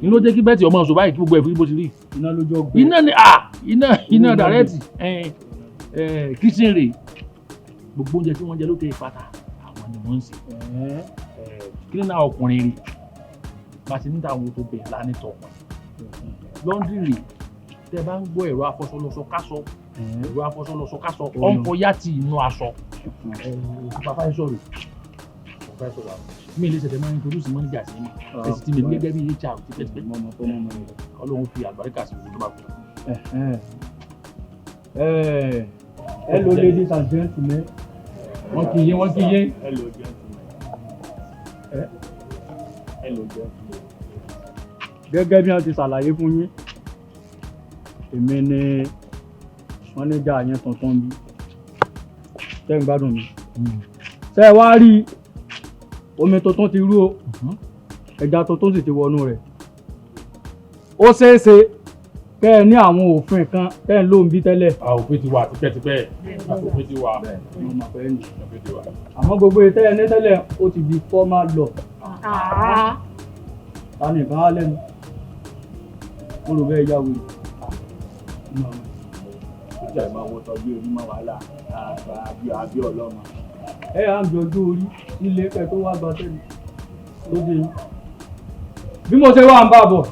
ní ló jẹ́ kí bẹ́ẹ̀tì ọmọ ọ̀ṣọ́ báyìí kí gbogbo ẹ̀ fi bó ti rí. iná lójú ọgbẹ́. iná ni iná dàrẹ́tì kitchen rè gbogbo oúnjẹ tí wọ́n jẹ lókè ìpàtà àwọn ni wọ́n ń sè. cleaner ọkùnrin rè bá ti níta àwọn tó bẹ̀rẹ̀ lánìí tọ̀ laundry rè tẹ bá ń gbọ́ ẹ̀rọ afọṣọlọṣọ kásọ ẹ̀rọ afọṣọlọṣọ kásọ ọ̀npọ̀ yá ti inú aṣọ bàbá ẹ̀ sọ̀rọ̀ mi lè ṣẹ̀dẹ̀ máa ń introduce manager sí mi ẹ̀sì tí mi gẹ́gẹ́ bí HR ti pẹ́ẹ́pẹ́ ọlọ́run fi àgbàríkà sí gbogbo tó bá kú. hello ladies and gentlemen. wọ́n kì í yé hello gentlemen. hello gentlemen. gẹ́gẹ́ bí wọ́n ti ṣàlàyé fún yín èmi ni manager yẹn tuntun bí tẹ́ ń gbádùn mi. ṣé ẹ wá rí omi tuntun ti rú o ẹja tuntun sì ti wọnú rẹ̀ ó ṣeéṣe kẹ́ ẹ ní àwọn òfin kan kẹ́ ẹ ló ń bí tẹ́lẹ̀. òfin ti wà tipẹ́tipẹ́ òfin ti wà. àmọ́ gbogbo ètò ẹ̀ ní tẹ́lẹ̀ ó ti di formal law. ta ni ìbá lẹ́nu mo rò bẹ́ẹ̀ yá wèrè. ìjà ìmọ̀ owó tọ́jú onímọ̀ wàhálà àbí ọlọ́mọ. ẹ à ń jọjú orí ilé ẹ tó wá gba tẹ́lẹ̀ lóde yìí bí mo ṣe wá ń bá bọ̀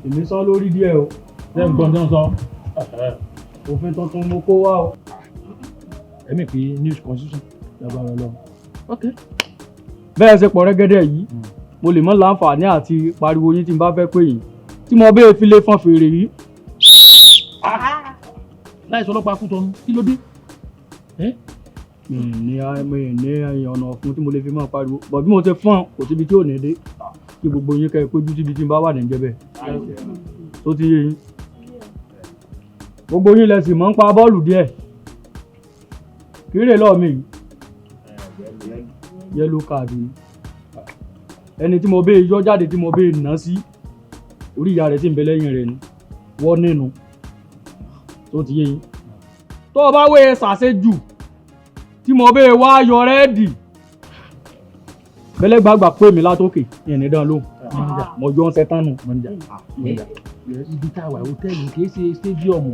èmi sọ lórí díẹ̀ o. ṣé ń gbọ́n tó ń sọ. òfin tuntun mo kó wá o. ẹ̀mí pé news constitution lágbára lọ. bẹ́ẹ̀ ṣe pọ̀ rẹ́gẹ́dẹ́ yìí mo lè mọ́ láǹfààní àti pariwo yín tí n bá fẹ́ pè yín tí mo bẹ́ẹ̀ fi lè fọ́n fèrè yìí. láìsọ ọlọ́pàá kú tọ́nu kí ló dé. mi ní ọ̀nà ọ̀fun tí mo lè fi máa pariwo bọ̀ bí mo ṣe fọ́n kò síbi tí ò ní dé kí gbogbo yín kẹ́ ẹ péjú síbi tí n bá wà ní jẹ́bẹ̀ tó ti yé yín gbogbo yín lẹ sì mọ̀ ń pa bọ́ọ̀lù díẹ̀ kéré lọ́ọ̀ mi yẹ́lò káàdì ẹni tí mo bẹ́ẹ̀ yọ jáde tí mo bẹ́ẹ̀ ná sí orí ìyá rẹ̀ sì ń bẹ lẹ́yìn rẹ̀ ni wọ́n nínú tó ti yé yín tó o bá wé ṣàṣejù tí mo bẹ́ẹ̀ wá yọ rẹ́ẹ̀dì bẹ́lẹ́gbàgbà pé mi látòkè ìyẹn dán lóhùn mo yọ ọ́n sẹ́tánù ibi tá a wà hòtẹ́ẹ̀lì kì í ṣe stadium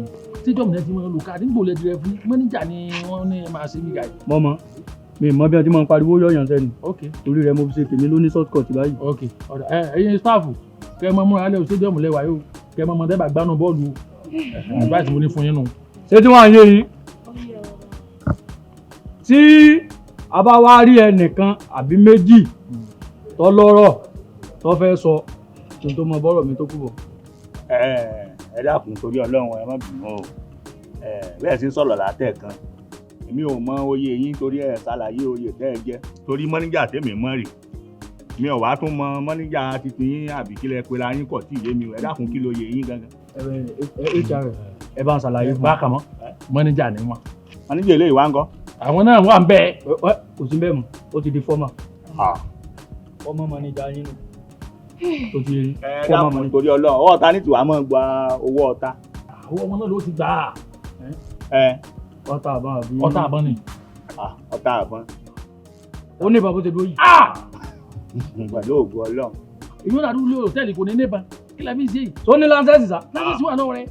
náà ti máa ń lò ká nígbò lẹ́dí rẹ fún mọ́níjà ni wọ́n ní máa ṣe nígbà yìí. mọ́mọ́ mi mọ bí wọ́n ti máa ń pariwo yọ̀yàn sẹ́ni torí rẹ̀ mo fi ṣe tèmi lóní short cut báyìí. ẹ̀yin staff kẹ́ ẹ máa múra lẹ́wọ̀ stadium lẹ́wà yóò kẹ́ ẹ máa mọ tẹ́bà gbánú bọ́ọ̀lù advice mo ní fún yín nù. ṣé tí wọ́n á yé yín tí a bá wá rí ẹnìkan àbí méjì tó lọ́rọ̀ tó fẹ́ sọ kí n tó mọ bọ́rọ̀ mi tó kú bọ̀. ẹ dákun torí Ọlọ́run ẹ má bínú o bẹ́ẹ̀ sì ń sọ̀rọ̀ látẹ̀kan èmi ò mọ oyè yín torí ẹ ṣàlàyé oyè tẹ́ ẹ jẹ́ torí mọ́níjà tèmi mọ́ rè mi ò wá tún mọ mọ́níjà titi yín àbí kílẹ̀ pé la yín kọ̀ tí ìyé mi ẹ dákun kí lóye yín gangan. ẹ bá ń ṣàlàyé fún bákan mọ́ mọ́níjà ni wọ́n. mọ́níjà eléyìí wá ń kọ́. àwọn náà wà ń bẹ́ẹ̀. kò sí bẹ́ẹ̀ mọ́ ó ti di fọ́mà fọ́mà mọ́níjà yín nù. ẹ dákun torí Ọlọ́run ọwọ́ ọ̀tá ní tiwa máa gba owó ọ̀tá. owó ọmọ náà ló ti gbà á. ọ̀tá àbọ̀n àbí. ọ̀tá àbọ̀n ni. ọ̀tá àbọ̀n. ó ní ìbọn bó ṣe dúró yìí. pẹ̀lú ògùn Ọlọ́run. èyí ó dàdú lé hòtẹ́ẹ̀lì kò ní níbọn kí la fi ṣe yìí. tó ní lancers sá. lancers wà náà rẹ.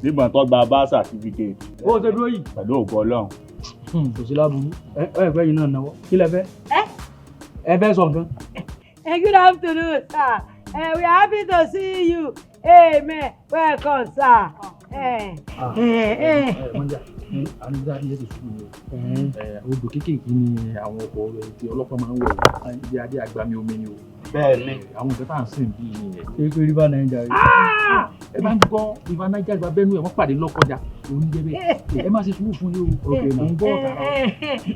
nígbà tó gba bá certificate. bó ṣe dúró yìí. pẹ̀lú ògùn Ọlọ́run. kò sí láburú ẹgbẹ́ yìí náà náwó kí lẹ fẹ́. ẹ fẹ́ sọ nǹkan. Good afternoon, sir. We are happy to see you. Amen. Welcome, sir. Odò kéékèèké ni àwọn ọkọ̀ tí ọlọ́pàá máa ń wọ̀ ibi adé agbami omi ni o. Bẹ́ẹ̀ni. Àwọn nǹkan tá à ń sìn bí nìyẹn. ṣé pé river Niger rí. ẹ bá ń gbọ́ river Niger gba bẹ́ẹ̀ nù ẹ̀ wọ́n pàdé lọ́kọjà òun jẹ́ bẹ́ẹ̀ ẹ má ṣe sùúrù fún yín o.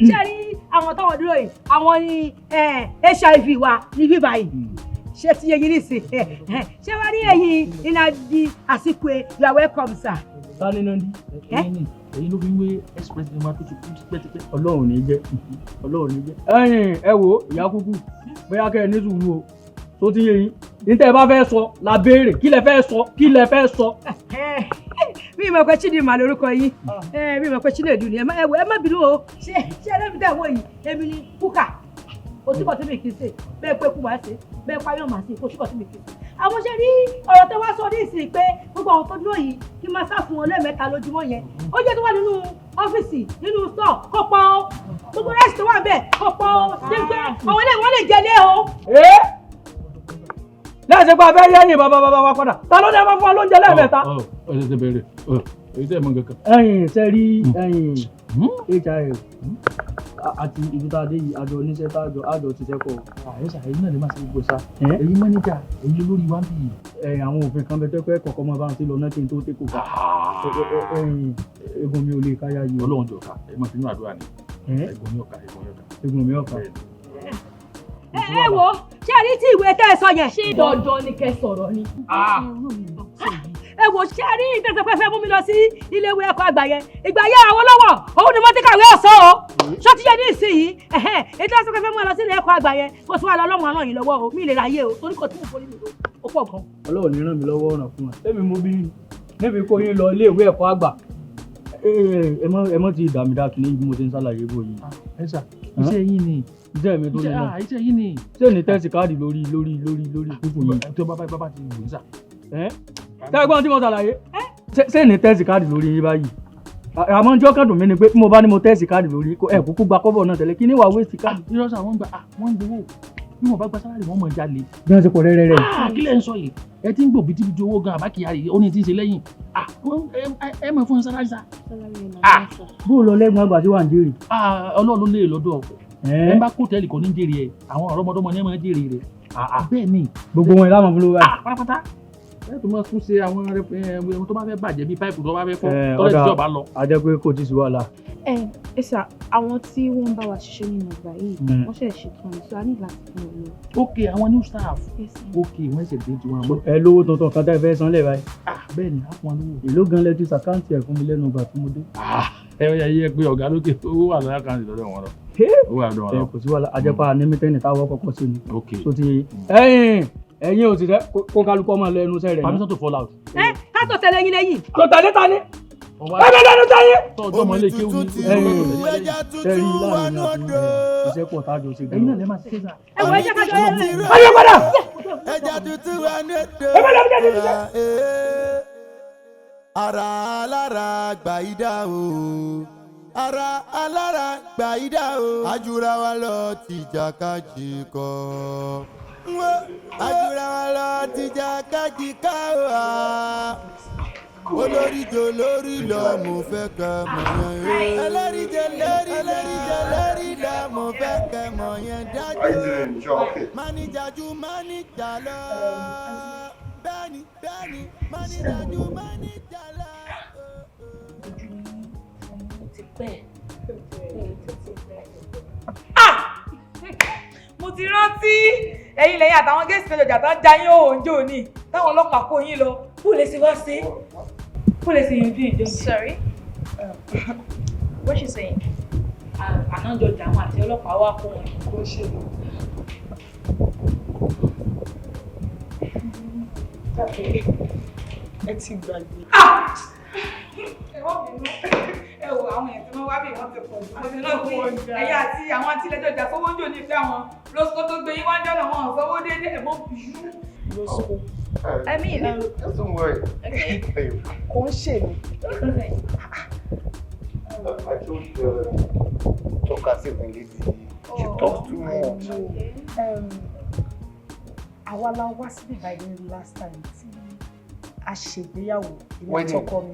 Ṣé rí àwọn táwọn dúró yìí àwọn ni HIV wa ní bíbá yìí ṣé ti yẹ yín nísìn ṣé wàá rí ẹ̀yin iná di àsìkò you are welcome sir. sani náà di. èyí ló fi ń wé express ní wa tó ti kú pẹ́tipẹ́. Ọlọ́run ní jẹ́ Ọlọ́run ní jẹ́. ẹ wo ìyá kúkú bóyá kẹ́ ẹ ní sùúrù o tó ti yé yín níta ẹ bá fẹ́ sọ la béèrè kí lẹ fẹ́ sọ kí lẹ fẹ́ sọ. mi mọ̀ pé Chidinma lórúkọ yìí mi mọ̀ pé Chinedu ni ẹ má bínú o ṣé ẹlẹ́mi tẹ̀ wọ̀ yìí èmi ni kúkà òsibọ̀ tí mi kì í ṣe bẹ́ẹ̀ pé kú máa ṣe bẹ́ẹ̀ pa yóò máa ṣe òsibọ̀ tí mi kì í ṣe. àwọn ṣe rí ọ̀rọ̀ tó wá sọ ní ìsìn pé gbogbo àwọn tó dúró yìí kí n máa sá fún wọn lẹ́ẹ̀mẹ́ta lójúmọ́ yẹn ó jẹ́ tó wà nínú ọ́fíìsì nínú stọ̀ kọ́pọ́ gbogbo rẹ́sì tó wà bẹ́ẹ̀ kọ́pọ́ dégbé àwọn ilé wọn lè jẹlé o. lẹ́sẹ̀ pé abẹ́ yẹ́yìn bàbá wa padà ta ló ní ẹ máa fún wa lóúnjẹ lẹ́ẹ̀mẹ́ta. ẹ ṣe bẹ̀rẹ̀ èyí tẹ́ ẹ mọ̀ kankan. sẹ́rí HIF àti ibi tá a dé yìí àjọ oníṣẹ́ tá àjọ ti ṣẹ́kọ̀. àyẹ̀sà èyí náà lè má ṣe gbogbo ṣá èyí mọ́níjà èyí lórí wá ń bì í. àwọn òfin kan bẹ tẹ́kọ̀ ẹ̀kọ́ máa bá ń ti lọ náà kí n tó tẹ́kọ̀ ká. egun mi ò lè káyà yìí. Ọlọ́run jọ̀ka ẹ máa fi inú àdúrà ni egun mi ọ̀ka. egun mi ọ̀ka. ẹ wo ṣé ẹ rí tí ìwé tẹ́ ẹ sọ yẹn. ṣé dandan ni kẹ́ sọ̀rọ̀ ni. ẹ wò ṣé ẹ rí ìtẹ̀sẹ̀ fẹ́ mú mi lọ sí ilé ìwé ẹ̀kọ́ àgbà yẹn ìgbà yẹn àwọn lọ́wọ́ òun ni mo ti kàwé ọ̀sán o ṣó ti yẹ ní ìsinyìí ìtẹ̀sẹ̀ fẹ́ mú mi lọ sí ilé ẹ̀kọ́ àgbà yẹn kó sì wà lọ́wọ́ àrùn yìí lọ́wọ́ o mi lè ráyè o torí kò tí mo forí mi lọ ó pọ̀ gan. Ọlọ́run ní ràn mí lọ́wọ́ ọ̀ràn fún wa tẹ́mi mo bí níbi kó yín lọ ilé ìwé ẹ̀kọ́ àgbà ẹ mọ́ ti dàmí dá kí ní ibi mo ti ń ṣàlàyé bò yìí. ẹ ṣá iṣẹ́ yín ni iṣẹ́ mi tó ní náà iṣẹ́ yín ni. ṣé ní tẹ́sí káàdì lórí kúkú yìí. tí ó bá ti wù ní sà. tẹ́gbọ́n tí mo ṣàlàyé ṣé ní tẹ́sí káàdì lórí yín báyìí àmọ́ ọjọ́ kan dùn mí ni pé bí mo bá ní mo tẹ́sí káàdì lórí ẹ̀ kúkú gba kọ́bọ̀ náà tẹ́lẹ̀ kí ní wàá wéṣì káàdì. ìrọsà wọ́n ń gbowó bí wọ́n bá gba sálárì wọ́n mọ̀ jalè. bí wọ́n ti pọ̀ rẹ́rẹ́. kí lẹ́ ń sọ yìí ẹ ti ń gbò bìtìbìtì owó gan àbákíyarì ó ní ti ń ṣe lẹ́yìn ẹ mọ̀ fún sálárì sá. bó o lọ lẹ́gbọ̀n àgbà tí wà ń jèrè. Ọlọ́run ló lè lọ́dọ̀ ẹ bá kó tẹ́lì kò ní jèrè ẹ àwọn ọ̀rọ̀mọdọ́mọ ní ẹ máa jèrè rẹ. bẹ́ẹ̀ ni gbogbo wọn ìlànà fún lóra. pátápátá ẹ tó máa tún ṣe àwọn ẹmu tó bá fẹ́ bàjẹ́ bíi páìpù tó bá fẹ́ fọ́ tọ́lẹ̀ tí ọba lọ. a jẹ́ pé kò tí ì sí wàhálà. ẹ sà àwọn tí wọ́n ń bá wa ṣiṣẹ́ nínú ọgbà yìí wọ́n ṣẹ̀ ṣetán ní sọ a ní láti fún wọn lọ. ok àwọn new staff ok wọ́n ṣẹ̀ dé tiwọn. ẹ lówó tuntun kan tá ẹ fẹ́ san lẹ̀ báyìí. bẹ́ẹ̀ ni a fún wọn lówó. èló gan lẹ ti sàkáǹtì ẹ̀ fún mi lẹ́nu ìgbà tí mo dé. ẹ yẹ pé ọ̀gá lókè owó wà lọ́yà kan lọ́dọ̀ wọn lọ. owó wà lọ́dọ̀ wọn lọ. kò sí wàhálà a jẹ́ pé a ní mítẹ́nì táwọn kọ́kọ́ sí ni. ok tó ti ẹ̀yìn ẹ̀yin òṣìṣẹ́ kó kálukọ́ máa lọ ẹnu iṣẹ́ rẹ̀. permission to fall out. ká tó tẹ̀lé yín lẹ́yìn. tó tẹ̀lé ta ni. ẹgbẹ́ lẹ́nu táyé. tọ́jú ọmọ ilé kéwù ní ẹ̀rí láàrin àti iṣẹ́ pọ̀ tájọ ṣe gan. ẹ̀yin náà lè máa ṣe sá. ẹ wọ ẹjẹ kájọ ẹ lẹ. ayé padà. ẹja tuntun wà ní ètò. ẹgbẹ́ lẹ́nu jáde níṣẹ́. ara alára gbàyídá o ara alára gbàyídá o ajura wa lọ tìjàkadì kọ ajura wa lọ tìjàkadì ká o olórí jò lórí lọ mo fẹ́ kẹ́ mọ̀ yẹn ẹlẹ́rìí jẹ lórí lọ mo fẹ́ kẹ́ mọ̀ yẹn dájú máníjà ju máníjà lọ bẹ́ẹ̀ni máníjà ju máníjà lọ. mo ti rántí ẹ̀yin lẹ́yìn àtàwọn gẹ̀ẹ́sì mẹ́jọjà tó ń ja yín òòjò ní táwọn ọlọ́pàá kó yín lọ kó lè ṣe wá sí kó lè ṣe yanjú ìjọ. Sorry, what you saying? àná jọjà àwọn àti ọlọ́pàá wá kó wọn kó ṣe lọ. ẹ ti gbàgbé. ẹ wọ́n bínú ẹ wo àwọn èèyàn tí wọ́n wá bí wọ́n ti pọ̀ jù. mo ti náà pé ẹ̀yà àti àwọn àtìlẹ́jọjà sówó ń jò ní ìfẹ́ àwọn lóṣù tó gbé yín wá ń jọ́nà wọn ò sanwó déédéé ẹ̀ mọ́ bínú. lóṣù. I mean, don't worry. Okay. Kò ń ṣe mí. I told talk as if I'm lazy. You talk too much. Àwa la wá síbí báyìí last time tí a ṣègbéyàwó ìwé tọkọ mi.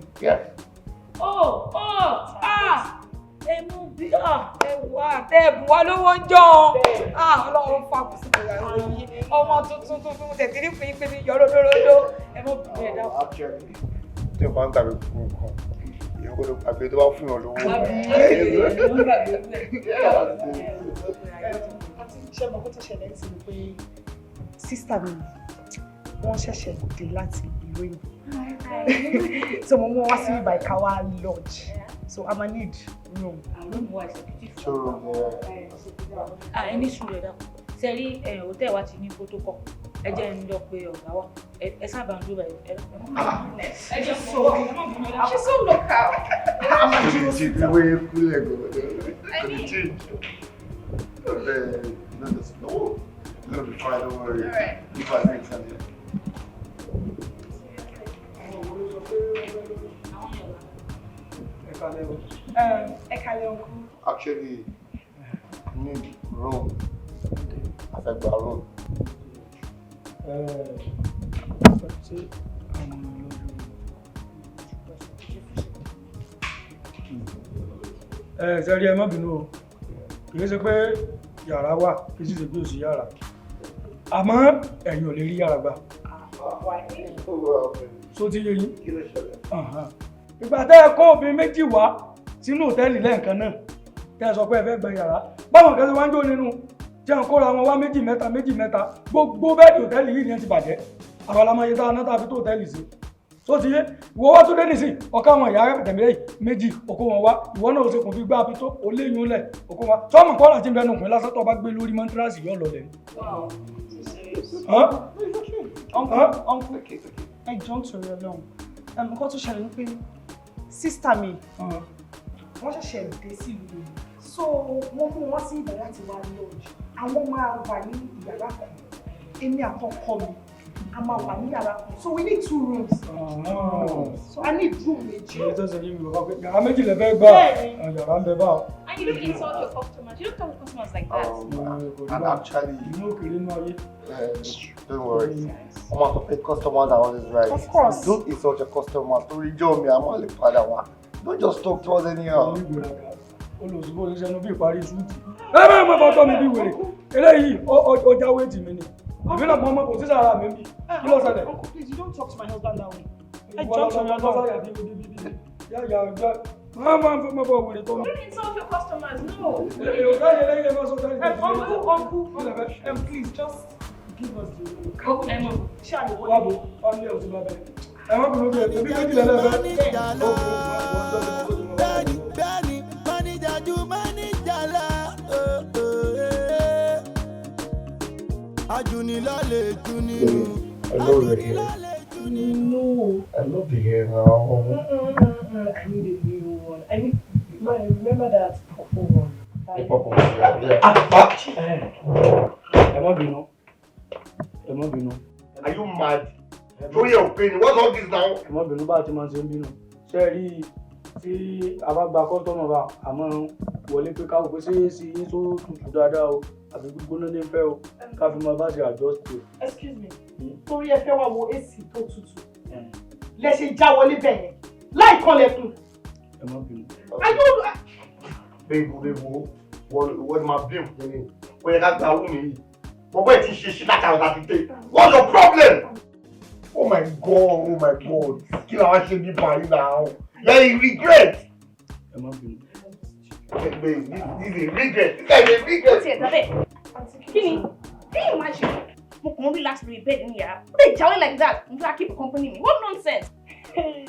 Ẹmu bí ẹwà àtẹ̀bùn wa lówó ń jọ ọlọ́run fàkùn sí ìyàwó yìí ọmọ tuntun tẹ̀sí rí fún yín pé ní yọ̀rọ̀dọ̀rọ̀dọ̀ ẹmu bí ẹ̀dá. Tí o bá ń gbàgbé gbogbo nǹkan, ìyẹn kò ló gbàgbé tó bá fún yàn lówó. Ṣé mo kó tó ṣẹlẹ̀ ń sinmi pé sísítà mi wọ́n ṣẹ̀ṣẹ̀ dé láti ìlú òyìnbó. So mo mú wá sí ibà ìkáwá lodge. So I'm gonna need room. Room wa executive. Sure. Ẹni sùúrù ẹ̀dá kù. Ṣé rí hòtẹ́ẹ̀lì wa ti ní protocol? Ẹ jẹ́ ń lọ pé ọ̀gá wa. Ẹ sábà ń dúró ẹ jẹ́ sọ she's so local. The way you feel like gonna change. No, it'll be fine. Don't worry. Alright. You guys make sense. Actually, need room. I said, got room. Sẹ́rí ẹ má bínú o, kìí ṣe pé yàrá wà, kìí sì ṣe pé òsì yàrá. Àmọ́ ẹ̀yin ò lè rí yàrá gbà. So ti yé yín. Ìgbà tẹ́ ẹ kó obìnrin méjì wá sínú hòtẹ́ẹ̀lì lẹ́ẹ̀kan náà, tẹ́ ẹ sọ pé ẹ fẹ́ gba yàrá. Báwọn kan ṣe wá ń jó nínú, jẹ́ ń kóra wọn wá méjì mẹ́ta, gbogbo bẹ́ẹ̀dì hòtẹ́ẹ̀lì yìí ni ẹ ti bàjẹ́. Àwọn alámọ̀ye tá a náà tàbí tó hòtẹ́ẹ̀lì sí. So ti yé, ìwọ wá tó dé nìsín, ọ̀ká àwọn ìyá tẹ̀mílẹ̀ méjì òkú wọn wá, ìwọ náà ó ṣe kùn fi gbá apitó, ó léyìn lẹ̀ òkú wọn. Sọ́mù kọ́ra tí ń bẹnu òkùnrin lásán tó bá gbé lórí mọ́ntírásì yóò lọ lẹ̀. Uncle, ẹ jọ̀ọ́ nítorí Ọlọ́run. Nǹkan tó ṣẹlẹ̀ ni pé sísítà mi wọ́n ṣẹ̀ṣẹ̀ dé sí ìlú mi. So wọ́n mú wọn sí ibẹ̀ láti wá lodge. Àwọn máa wà ní ìyàrá kan. Èmi àtọkọ mi a máa wà ní yàrá kan. So we need 2 rooms. So I need room méjì. Yàrá méjì lè fẹ́ gbà yàrá ń bẹ bá. And you don't insult your customers. You don't talk to customers like that. And actually, don't worry. I'm not going to pay customers are always right. Of course. Don't insult your customers. To rejoin me, I'm only father one. Don't just talk to us anyhow. Olùsùnbó ṣiṣẹ́ nu bí ìparí ṣúùtì. Ẹ bẹ́ẹ̀ mọ̀ bọ́tọ̀ mi bí wèrè. Eléyìí ọjà wéètì mi ni. Ìbí náà mọ̀ kò sí sára mi bí. Kí ló ṣẹlẹ̀? Uncle, please, you don't talk to my husband that way. I Ìwọ jump lọ́wọ́ to your sáyà door. bí. Yáyà ọjọ́. Máa mọ̀ bọ̀ wèrè tó mi. You don't insult your customers. No. Ọ̀gá yẹn lẹ́yìn ẹ̀ máa sọ sẹ́yìn. Uncle, please just give us the room. Wábo, family ẹ̀ ò ti bá bẹ̀rẹ̀. Ẹ má bínú bí ẹ bí méjì lẹ́lẹ́fẹ́. Bẹ́ẹ̀ni, máníjà ju máníjà lọ. Ajunilale juni. I love the hair. No. I love the hair now. I need a new one. I need. Remember that purple one. The purple one. Yeah. Ẹ má bínú. Are you mad? Show your opinion. What's all this now? Ẹ má bínú bá a ti máa ṣe ń bínú. Ṣé ẹ rí tí a bá gba kọ́tọ́mọ̀ bá àmọ́ wọlé pé káwọ́ pé ṣé sí yín tó tutù dáadáa o àbí gbígbóná ní fẹ́ o ká fi máa bá ṣe adjust o. Excuse me. Torí ẹ fẹ́ wá wo AC tó tutù. Lẹ ṣe já wọlé bẹ̀ yẹn. Láì kanlẹ̀kùn. Ẹ má bínú. Babe, wọ́n máa blame fún mi. Ó yẹ ká gba owó mi yìí. Bọ́bọ́ ẹ̀ ti ṣe ṣe láti àwọn láti dé. What's your problem? Oh my God. Kí ló wá ṣe bí báyìí náà? Then you regret. Ẹ má bínú. Babe, this is a regret. This is a regret. Kini, can you imagine? Mo kàn relax lórí bed ní yàrá. Ó lè jáwé like that. Mo fẹ́ keep company me. What nonsense?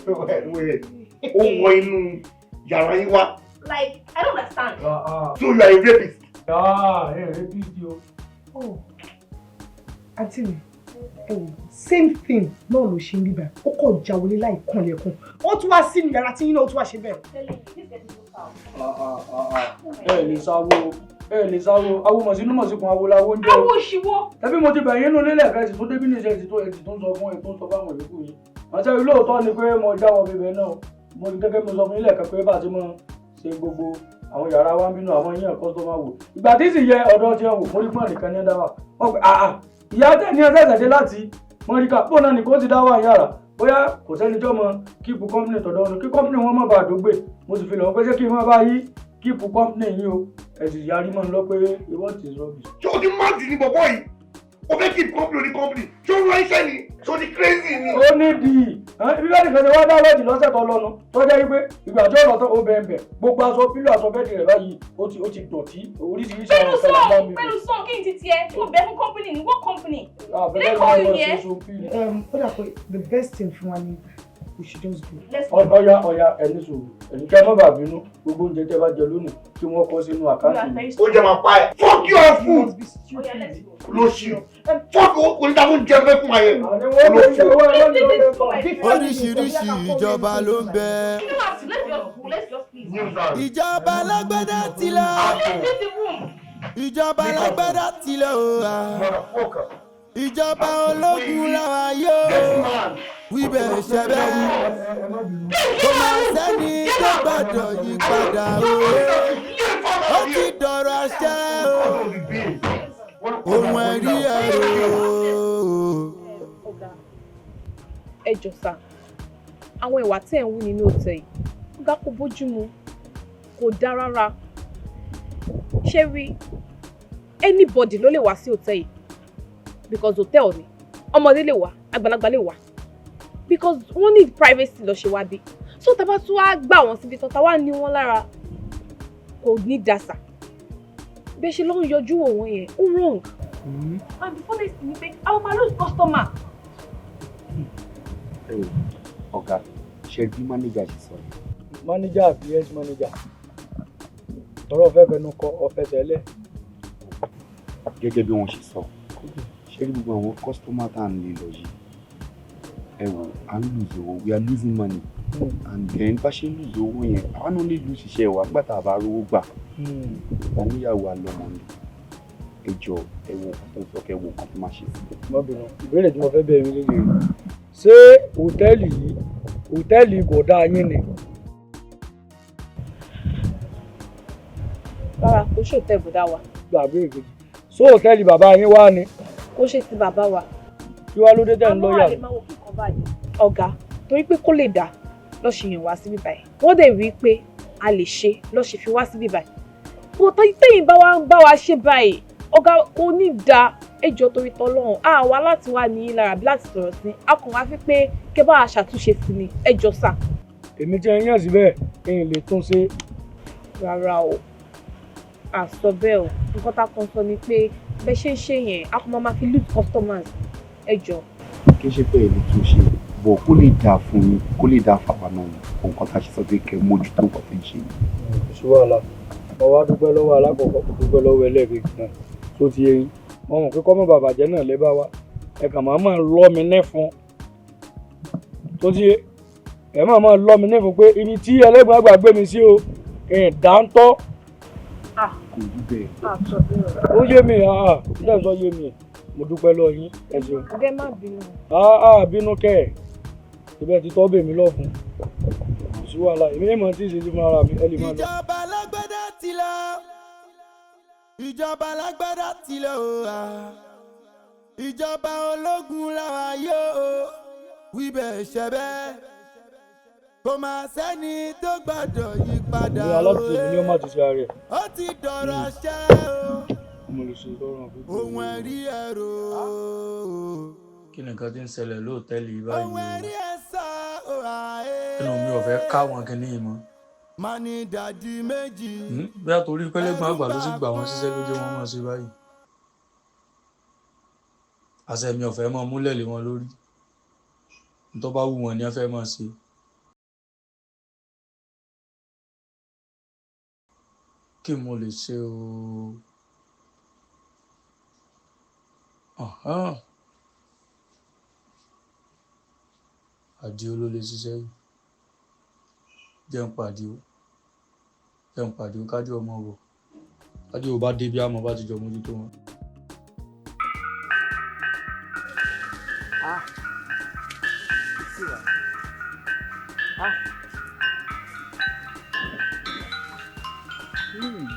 Wait. Ó wọ inú yàrá yín wá. Like, I don't understand. So you are a rapist? Rapist yo. Oh, àǹtí mi, same thing náà ló ṣe ń bíbá. Ó kọ̀ já wọlé láì kanlẹ̀kùn. Wọ́n tún wá sínú yàrá tí yín náà ó tún wá ṣe bẹ́ẹ̀. Ẹ lè sáwó. Awo mọ̀sínú awo láwó ń jẹ́ o. Awo òṣìwọ́. Ẹbí mo ti bẹ̀yìn inú nílẹ̀ ẹ̀ka ẹ̀sìn tó débí ní iṣẹ́ tó ń sọ fún ẹ̀ tó ń sọ fáwọn ìlú yìí. Àti ẹ̀rí lóòótọ́ ni pé mo jáwọ́ bíbẹ̀ náà. Mo ti gẹ́gẹ́ mo sọ fún ilé ẹ̀ka pé bá a ti mọ̀ ṣe gbogbo àwọn yàrá wa ń bínú àwọn yíyan kọ́sítọ́mà wò. Ìgbà tí sì yẹ ọ̀dọ́ ti ẹ̀wò mórí pọ́n nìkan ní dáwà. Wọ́n pe ìyá tẹ̀ ní ẹsẹ̀ dé láti mọ́ríkà pọ̀ náà nìkan ti dáwà yàrá. Bóyá kò sẹ́ni tó mọ kíìpù kọ́mpìnì tọ̀dọ̀ ọ̀nà kí kọ́mpìnì wọn má bàa dógbè. Mo sì fi lọ́wọ́ pé ṣé kí n má bá yí kíìpù kọ́mpìnì yìí o. Ẹ̀sìn yarí mọ́ ń lọ pé ìwọ́n ti rọ́bì. Ṣé o ti máa dì ní bọ̀bọ̀ yìí? O fẹ́ keep company company. Ṣé o rán iṣẹ́ ni? Ṣé o ti crazy ni? Ó ní di ibi bẹ́ẹ̀ nìkan ṣe wá dá lọ́ọ̀dì lọ́sẹ̀ tó lọ́nu tó jẹ́ wípé ìgbà tí ó lọ tó o bẹ̀ ń bẹ̀ gbogbo aṣọ pílò aṣọ bẹ́ẹ̀dì rẹ̀ báyìí ó ti dọ̀tí oríṣiríṣi àwọn ọ̀sẹ̀ làbá mi. Pẹ̀lú sọ kí n ti tiẹ̀ tó bẹ̀ fún company ni what company? Bẹ́ẹ̀ call you ni here? Ó dà pé the best thing fún wa ni we should just go. Ọya ẹni sòrò ẹni kẹ́ ẹ má bàa bínú gbogbo oúnjẹ tẹ́ bá jẹ lónìí kí wọ́n kọ sínú àkáǹtì mi. Ó jẹ́ máa pa ẹ̀. Fuck your food. Lóṣù. Fuck onídàbọ̀ jẹ́ fẹ́ fún ayé. Oríṣiríṣi ìjọba ló ń bẹ. Ìjọba alágbádá ti lọ. Ìjọba alágbádá ti lọ. Ìjọba ológun làwa yóò wíbẹ̀ ṣẹbẹ̀. Kò máa sẹ́ni tó gbọ́dọ̀ yí padà o. Ó ti dọ̀rọ̀ àṣẹ o. Ohun ẹ̀rí ẹ̀rọ. Ẹ jọ̀ọ́ sà, àwọn ìwà tẹ́ ẹ̀ ń wú nínú òtẹ́ yìí, ọ̀gá kò bójú mu, kò dáa rárá. Ṣé rí anybody ló lè wá sí òtẹ́ yìí? Because hotel ni ọmọdé lè wá àgbàlagbà lè wá because wọ́n need privacy lọ ṣe wá bí so tàbá tún wá gbà wọ́n síbi tán táwa ní wọ́n lára kò ní dasa bí ẹ ṣe lọ ń yọjú wò wọ́n yẹn ó wrong and before this ni pé àwọn máa lose customer. Ọ̀gá ṣe bí manager ṣe sọ. Manager àbí ex manager tọrọ fẹ́ fẹnu kọ ọ̀fẹ́ tẹ́lẹ̀. Gẹ́gẹ́ bí wọ́n ṣe sọ ṣé gbogbo àwọn customer tá à ń lè lọ yìí ẹ wò à ń lose owó we are losing money and then bá ṣe lose owó yẹn àwa náà lè lose iṣẹ́ wa gbàtà àbá rówó gbà wọn níyàwó àlọ́mọ ni ẹ jọ ẹ wo nǹkan tó ń sọ kẹ wo nǹkan tó máa ṣe sílẹ̀. Mọ́bìnrin ìbéèrè tí mo fẹ́ bẹ̀rẹ̀ mi lè ṣé hòtẹ́ẹ̀lì yìí hòtẹ́ẹ̀lì bọ̀dá yín ni. Rárá kò ṣe hòtẹ́ẹ̀lì bọ̀dá wa. Gbàgbé ìkejì so hòtẹ́ẹ̀lì bàbá yín wá ni. Kò ṣe ti bàbá wa. Kí wá ló dé tẹ̀ ń lọ́ọ̀yà? Ọ̀gá torí pé kó lè dà lọ́ ṣe yàn wá síbí báyìí wọ́n dẹ̀ rí i pé a lè ṣe lọ́ ṣe fi wá síbí báyìí bó tẹ́yìn bá wa ṣe báyìí ọ̀gá kò ní da ẹjọ́ torí tọ́lọ́run àwa láti wá ní lára bí láti sọ̀rọ̀ sí a kàn wá fi pé kẹ́ bá a ṣàtúnṣe sí ni ẹjọ́ sà. Èmi tí ẹ yàn síbẹ̀ èyí lè tún ṣe. Rárá o àsọ bẹ́ẹ̀ o nǹkan tá a kan sọ ni pé bẹ́ẹ̀ ṣe ń ṣe yẹn a kò máa fi lose customers ẹjọ́. Kí ṣe pé èlé tún ṣe bọ̀ kó lè dáa fún yín kó lè dáa fáwa náà nǹkan tá a ṣe sọ pé kẹ́ mójútó nǹkan tó ń ṣe. Ṣé wàhálà mo wá dúpẹ́ lọ́wọ́ alákọ̀ọ́kọ́ dúpẹ́ lọ́wọ́ ẹlẹ́ẹ̀kejì náà tó ti yẹn mo mọ̀ pé kọ́mọ bàbà jẹ́ náà lẹ́ bá wa ẹ kàn máa lọ́ mi nẹ́fun tó ti ẹ máa lọ́ mi nẹ́fun pé ibi tí ẹlẹ́gbọ̀n àgbà gbé mi sí o dáńtọ́. kò rí bẹ́ẹ̀. ó yé mi nígbà tó yé mi mo dúpẹ́ lọ yín ẹ ṣeun. ọ̀gá má bínú. bínú kẹ́ ẹ̀ ibẹ̀ ti tọ́ bèmí lọ́fun kò sí wàhálà èmi ẹ̀ mọ̀ tí ì ṣe sí fún ara mi ẹ lè máa lọ. ìjọba alágbádá ti lọ ìjọba alágbádá ti lọ ìjọba ológun làwa yóò wíbẹ̀ ṣẹ̀bẹ̀ kò máa sẹ́ni tó gbọ́dọ̀ yí padà ní alátìsẹ́ ní ọmọ àti ṣe ààrẹ. ó ti dọ̀rọ̀ ṣẹ́ mo lè ṣe lọ́rùn àbúkù. ohun ẹ̀rí ẹ̀rọ. kí ni nǹkan tí ń ṣẹlẹ̀ lóòtẹ́ẹ̀lì báyìí ohun ẹ̀rí ẹ̀sà inú mi ò fẹ́ káwọn kìíní yìí mọ́. máa ní dàdí méjì. bí a torí pẹ́lẹ́gbọ̀n àgbà ló sì gbà wọ́n ṣiṣẹ́ lójú wọn mọ̀ sí báyìí. àṣẹ mi ò fẹ́ mọ́ múlẹ̀ lé wọn lórí tó bá wù wọ́n ni wọ́n fẹ́ mọ̀ sí. kí mo lè ṣe o. Àdìó ló lè ṣiṣẹ́ yìí jẹun pàdé ó kájú ọmọ wò kájú ò bá dé bí àmọ́ bá ti jọ mójútó wọn.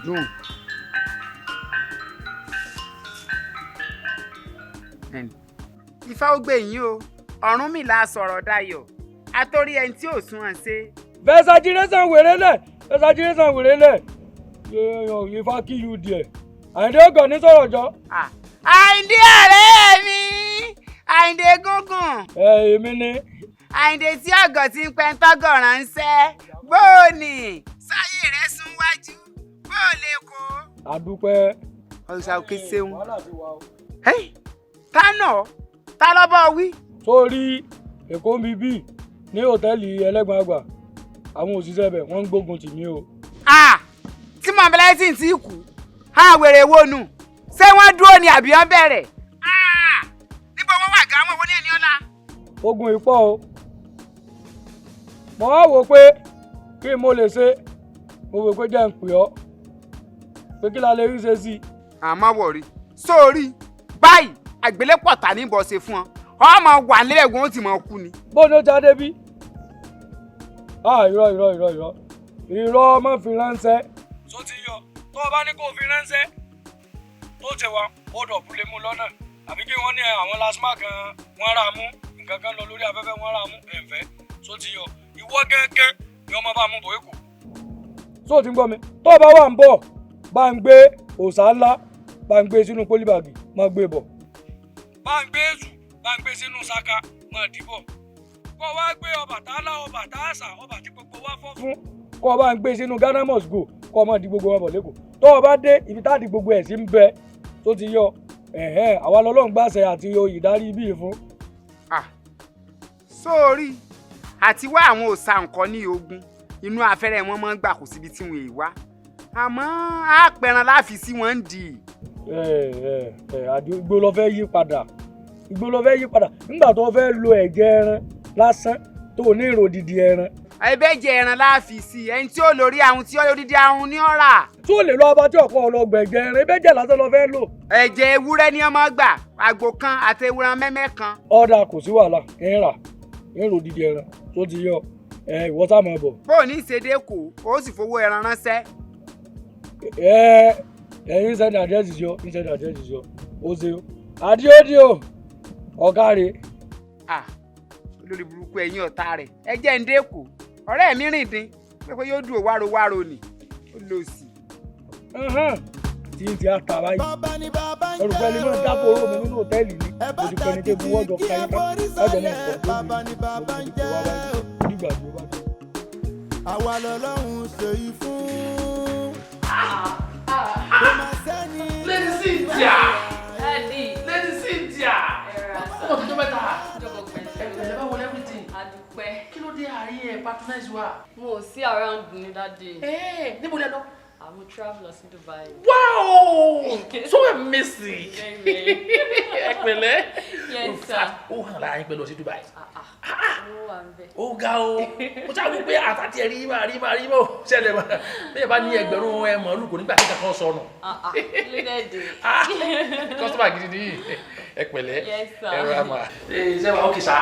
dùn. Ifá ó gbé yín o Ọ̀rúnmìlà sọ̀rọ̀ dayọ̀ àtòrí ẹni tí ò sún hàn ṣe. fẹsàjírẹsàn wèrè lẹ Ifá kí yú díẹ̀ Àyìndé ọgàn ní sọ̀rọ̀ jọ. Àyìndé ọ̀rẹ́ mi Àyìndé gúngùn. Èmi ni. Àyìndé tí ọ̀gọ̀ ti ń pẹ́ tọ́gọ̀ ránṣẹ́ bóòní sáyé rẹ̀ sún wájú bóò lè kó. Àdúpẹ́. ọ̀sà òkè ṣeun. tánà tá ló bá wí. sórí Èkó ń bíbí ní hòtẹ́ẹ̀lì ẹlẹ́gbọ̀n àgbà àwọn òṣìṣẹ́ bẹ̀ wọ́n ń gbógun tì mí o. tí mọ̀mílẹ́ sì ti kú wèrè wo nù ṣé wọ́n dúró ni àbí wọ́n bẹ̀rẹ̀. níbo wọ́n wà gan-an wọ́n ní ẹni ọ̀la. ogun ìpọ̀ o mo wá wò pé kí mo lè ṣe mo wò pé jẹ́ ń pè ọ́ pé kí la lè rí ṣe sí i. àmọ́ wọ̀rí sórí báyìí àgbélépọ̀ tà ní bọ̀ ṣe fún ọ ọmọ wà nílẹ̀gùn ó ti mọ̀ kú ni. bó ni ó jáde bí. irọ́ má fi ránṣẹ́. tó ti yọ tó o bá ní kó o fi ránṣẹ́ tó ti wá ó dọ̀bù lè mú lọ́nà àbí kí wọ́n ní àwọn lasma kan wọ́n rà mú nǹkan kan lọ lórí afẹ́fẹ́ wọ́n rà mú ẹ̀fẹ́ tó ti yọ ìwọ gẹ́gẹ́ ni ọmọ bá mú bò èkó. tó ti ń gbọ́ mi tó o bá wà ń bọ̀ bá ń gbé òòṣà ńlá bá ń gbé sínú pólíbàgì má gbé bọ̀. bá ń gbé èṣù bá ń gbé sínú ṣáká má dìbọ̀. kó wá gbé Ọbàtálá Ọbàtásà ọba tí gbogbo wa fọ́ fún kó o bá ń gbé sínú Ghana must go kó o má di gbogbo wọn bọ̀ lẹ́kọ̀ọ́ tó o bá dé ibi tá a di gbogbo ẹ̀ sí ń bẹ tó ti yọ àwa lọ́lọ́run gbàṣẹ àti ìdarí bíi fún. sórí àti wá àwọn òòṣà nǹkan ní ogun inú afẹ́rẹ́ wọn máa ń gbà kó síbi tí wọn èè wá àmọ́ àpẹran láfi sí wọn ń dì í. igbó ló fẹ́ yí padà nígbà tó fẹ́ lo ẹ̀jẹ̀ ẹran lásán tó ní ìròdìdì ẹran. ẹbẹ jẹ ẹran láàfin sí ẹni tí ó lórí àwọn tí ó lórí dídí àrùn ní ọ̀rà. tí ó lè lọ ọba tí ọ̀pọ̀ ọlọgbà ẹ̀jẹ̀ ẹran ẹbẹ jẹ lásán lọ fẹ́ lò. ẹ̀jẹ̀ ewúrẹ́ ni ọmọ gbà àgbò kan àti ewúrẹ́ mẹ́mẹ́ kan. ọ̀dà kò sí wàhálà ìròdìdì ẹran tó ti yọ ìwọ sá máa bọ̀. bó o ní ìṣèdè kù ó sì fowó ẹran ránṣẹ́. ìṣẹ̀dá àdírẹ́sì yọ ó ṣe àdíódìó ọ̀gá rẹ̀. olórí burúkú ẹ̀yin ọ̀tá rẹ̀ ẹ jẹ́ ń dẹ́kù ọ̀rẹ́ mi rìn dín pé yóò dùn wárowáro ni ó lọ sí. tí n ti àtà báyìí olùkọ́ ẹni náà dábò oró mi nínú hòtẹ́ẹ̀lì ni mo ti pẹ́ni tẹ́ bu wọ́jọ káyíká lájọ náà pọ̀ tó mi mo ti pè wá báyìí nígbà tí ó bá dé. àwa lọ́lọ́run ṣe yí fún. kò má sẹ́ni. Lady Cynthia. Lady Cynthia. ọmọ tó mẹ́ta. ẹ bá wọlé everything. Adúpẹ́. kí ló dé àárín ẹ patronize wa. Mo ò sí around ní dáadé. Níbo lẹ lọ? I'm a traveler in Dubai. Wow! So amazing. Pẹ̀lẹ́. Yes, sir. Ó hàn lára yín pé lọ sí Dubai. Oh, I'm very. Ó ga o. Ó ṣáà wí pé àtàtì ẹ̀rí máa ṣẹlẹ̀ mọ́. Bí ẹ bá ní ẹgbẹ̀rún màálù kò nígbà tí kankan sọnù. Kọ́sítọ́mà gidi ni ẹ pẹ̀lẹ́. Yes, sir. Ẹ rà mà. Ṣé wàá ókè sá?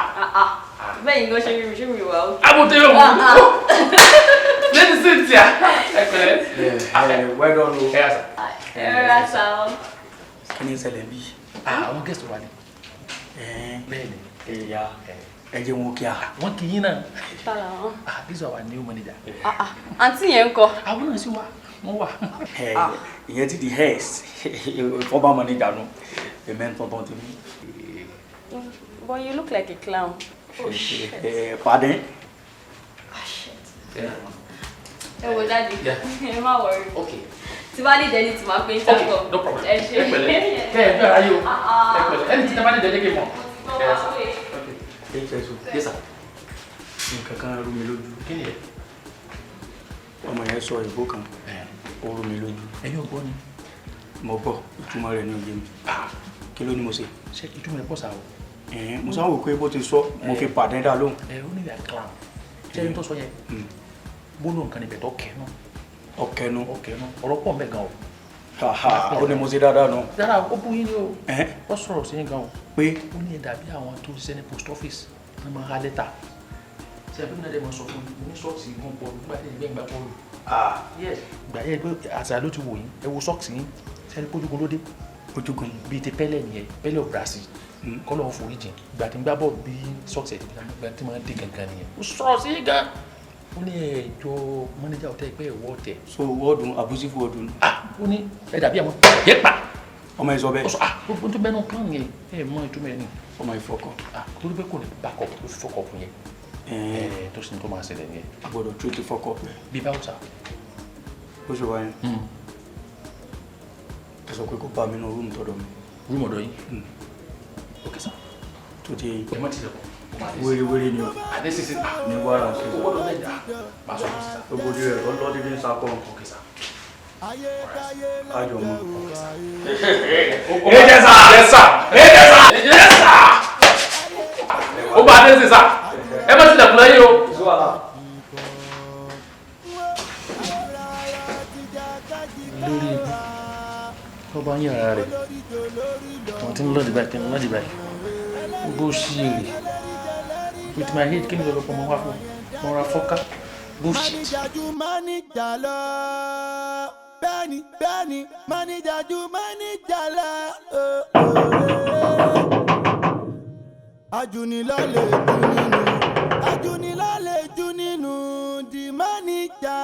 Bẹ́ẹ̀ ni ó ṣe mi wà ó. Abúté yóò mú. Lẹ́yìn Cynthia. Ẹ pẹ̀lẹ́. Well done o. Ẹ rà sá. Kí ni ìṣẹ̀lẹ̀ bí? Àwọn gẹ̀ẹ́sì wà ní. Bẹ́ẹ̀ni. Ẹ̀yà ẹ jẹ́ wọn kí a. Wọ́n kì í náà. Tala wọn. This is our new manager. Àǹtí yẹn ń kọ́. Àwọn náà sì wà. Wọ́n wà. Ìyẹn ti di hẹ́ẹ̀sì. Fọ́bà manager nù. Èmi ń tọ́tọ́ ti mí. But you look like a clown. Oh shit. Pardon? Ah shit. Ẹ wo daddy. Ẹ má worry. Okay. Tí bá ní dẹ́ni tí máa pé ń sábọ̀. No problem. Ẹ ṣe. Ẹ pẹ̀lẹ́. Kẹ́ ẹ bí ara yóò. Ẹ pẹ̀lẹ́. Ẹni tí tẹ́ bá ní dẹ́jẹ́ kí n mọ̀. Yes sir. Nǹkan kan rú mi lójú. Kí ni ẹ? Ọmọ yẹn sọ ìbò kan. Ó rú mi lójú. Ẹ̀yin ò gbọ́ ni. Mo gbọ́ ìtumọ̀ rẹ̀ ní òye mi. Kí ló ní mo ṣe? Ṣé ìtumọ̀ rẹ̀ pọ̀ sáà o? Mo sáà wò pé bó ti sọ mo fi pàdé dá lóhùn. Ó ní ìyá clown. Ṣé ẹni tó sọ yẹn? Gbólóhùn kan níbẹ̀ tó kẹ́nu. Ọ̀kẹ́nu. Ọ̀rọ̀ pọ̀ mẹ́ gan o. Ó ní mo ṣe dáadáa nù. Dára ó bú yín ni o. Ó sọ̀rọ̀ sí yín gan o. Pé ó ní ẹ̀dà bí àwọn tó ń ṣiṣẹ́ ní post office ní máa ha lẹ́tà. Ṣé ẹbí mi náà dẹ̀ máa sọ fún mi ní sọ́ọ̀sì gún pọ̀ nígbà tí ìgbẹ́ ìgbà pọ̀lù. Yes. Ìgbà yẹn pé àṣà ló ti wò yín ẹ wo sọ́ọ̀sì yín sẹ́ni pójúgun ló dé. Pójúgun. Bíi ti pẹ́lẹ̀ nìyẹn pẹ́lẹ̀ ò Brazil. Kọ́ lọ́wọ́ forí jìn. Ìgbà tí ń gbá bọ́ọ̀lù bí sọ́ọ̀sì ẹ̀ tí máa ń dé gangan nìyẹn. Ó sọ̀rọ̀ sí gan. Ó ní ẹjọ́ mọ́nẹ́jà ọ̀tẹ̀ pé ẹ̀wọ́ ọ̀tẹ̀. So wọ́ọ̀dùn abusive wọ́ọ̀dùn. Ó ní ẹ̀dà bí àwọn yẹ pa. Ọmọ ẹ sọ bẹ́ẹ̀. Ó sọ gbogbo tó bẹ́ẹ̀ náà kàn yẹn ẹ mọ ìtumọ̀ ẹ̀ ní. Ọmọ ìfọkàn. Torí pé kò ní backup ló fi fọkọ̀ fún yẹn. Tó sì ní tó máa ṣẹlẹ̀ nìyẹn. A gbọ́dọ̀ tó ti fọkọ̀ pẹ̀. Bí báwo sá? Ó ṣe wáyé. Ẹ sọ pé kó bá mi nù rúùmù tọ̀dọ̀ mi. Rúùmù ọ̀dọ̀ yín? Ok sá. Tó ti. Ẹ má ti lẹ̀kọ̀. Wéré ni o. Adé sísè. Ní wàrà sí. Ó gbọ́dọ̀ mẹ́ta. Máa sọ fún sísá. Gbogbo ojú rẹ̀ lọ́dún dídí ń sakọ̀. Ok sá. Kájọ mọ́. Yes sir. Ó bá Adé sísá. Ẹ má ti lẹ̀kọ̀ lẹ́yìn o. Lórí ọba ń yàrá rẹ̀ wọ́n ti ń lọ́dì báyìí bó ṣí èrè with my head kí ni lọ́lọ́pọ̀ mọ́ wá fún mọ́ ra fọ́ká bó ṣí. Mánìjà lọ bẹ́ẹ̀ni mánìjà ju mánìjà lọ. Ajunilọ́lẹ̀ jù nínú di mánìjà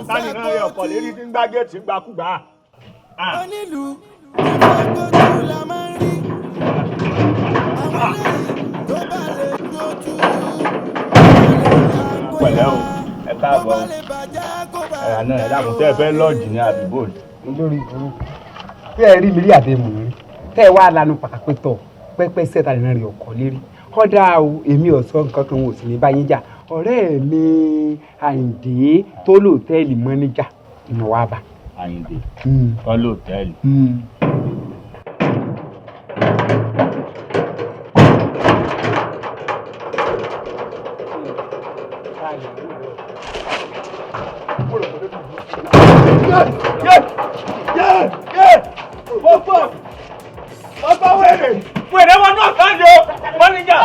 Tani náà yọ ọkọ̀ lérí tí ń gbá géètì gbakúgbà. Onílù ìfọ̀gbọ́jú la máa ń rí. Àwọn lẹ́yìn tó bá lè dojú. Pẹ̀lẹ́ o, ẹ káàbọ̀. Ẹ̀yà náà ẹ dákun tẹ́ ẹ fẹ́ lọ́ọ̀jì ní àdúgbò. Olórí ìfowó. Tẹ́ ẹ rí mi rí àdéhùn rí. Tẹ́ ẹ wá lanu pàtàkìtọ̀ pẹ́pẹ́ sẹ́ta nínú rẹ̀ ọkọ̀ lérí. Kọ́dà o, èmi ò sọ nǹkan kan ò sì ní báyìí jà. Ọ̀rẹ́ mi Àyìndé tó lòtẹ́ẹ̀lì mọ́níjà ìmọ̀ wa bá. Àyìndé tó lòtẹ́ẹ̀lì. Ọba wẹ̀rẹ̀ wọn náà sáájú mọ́níjà.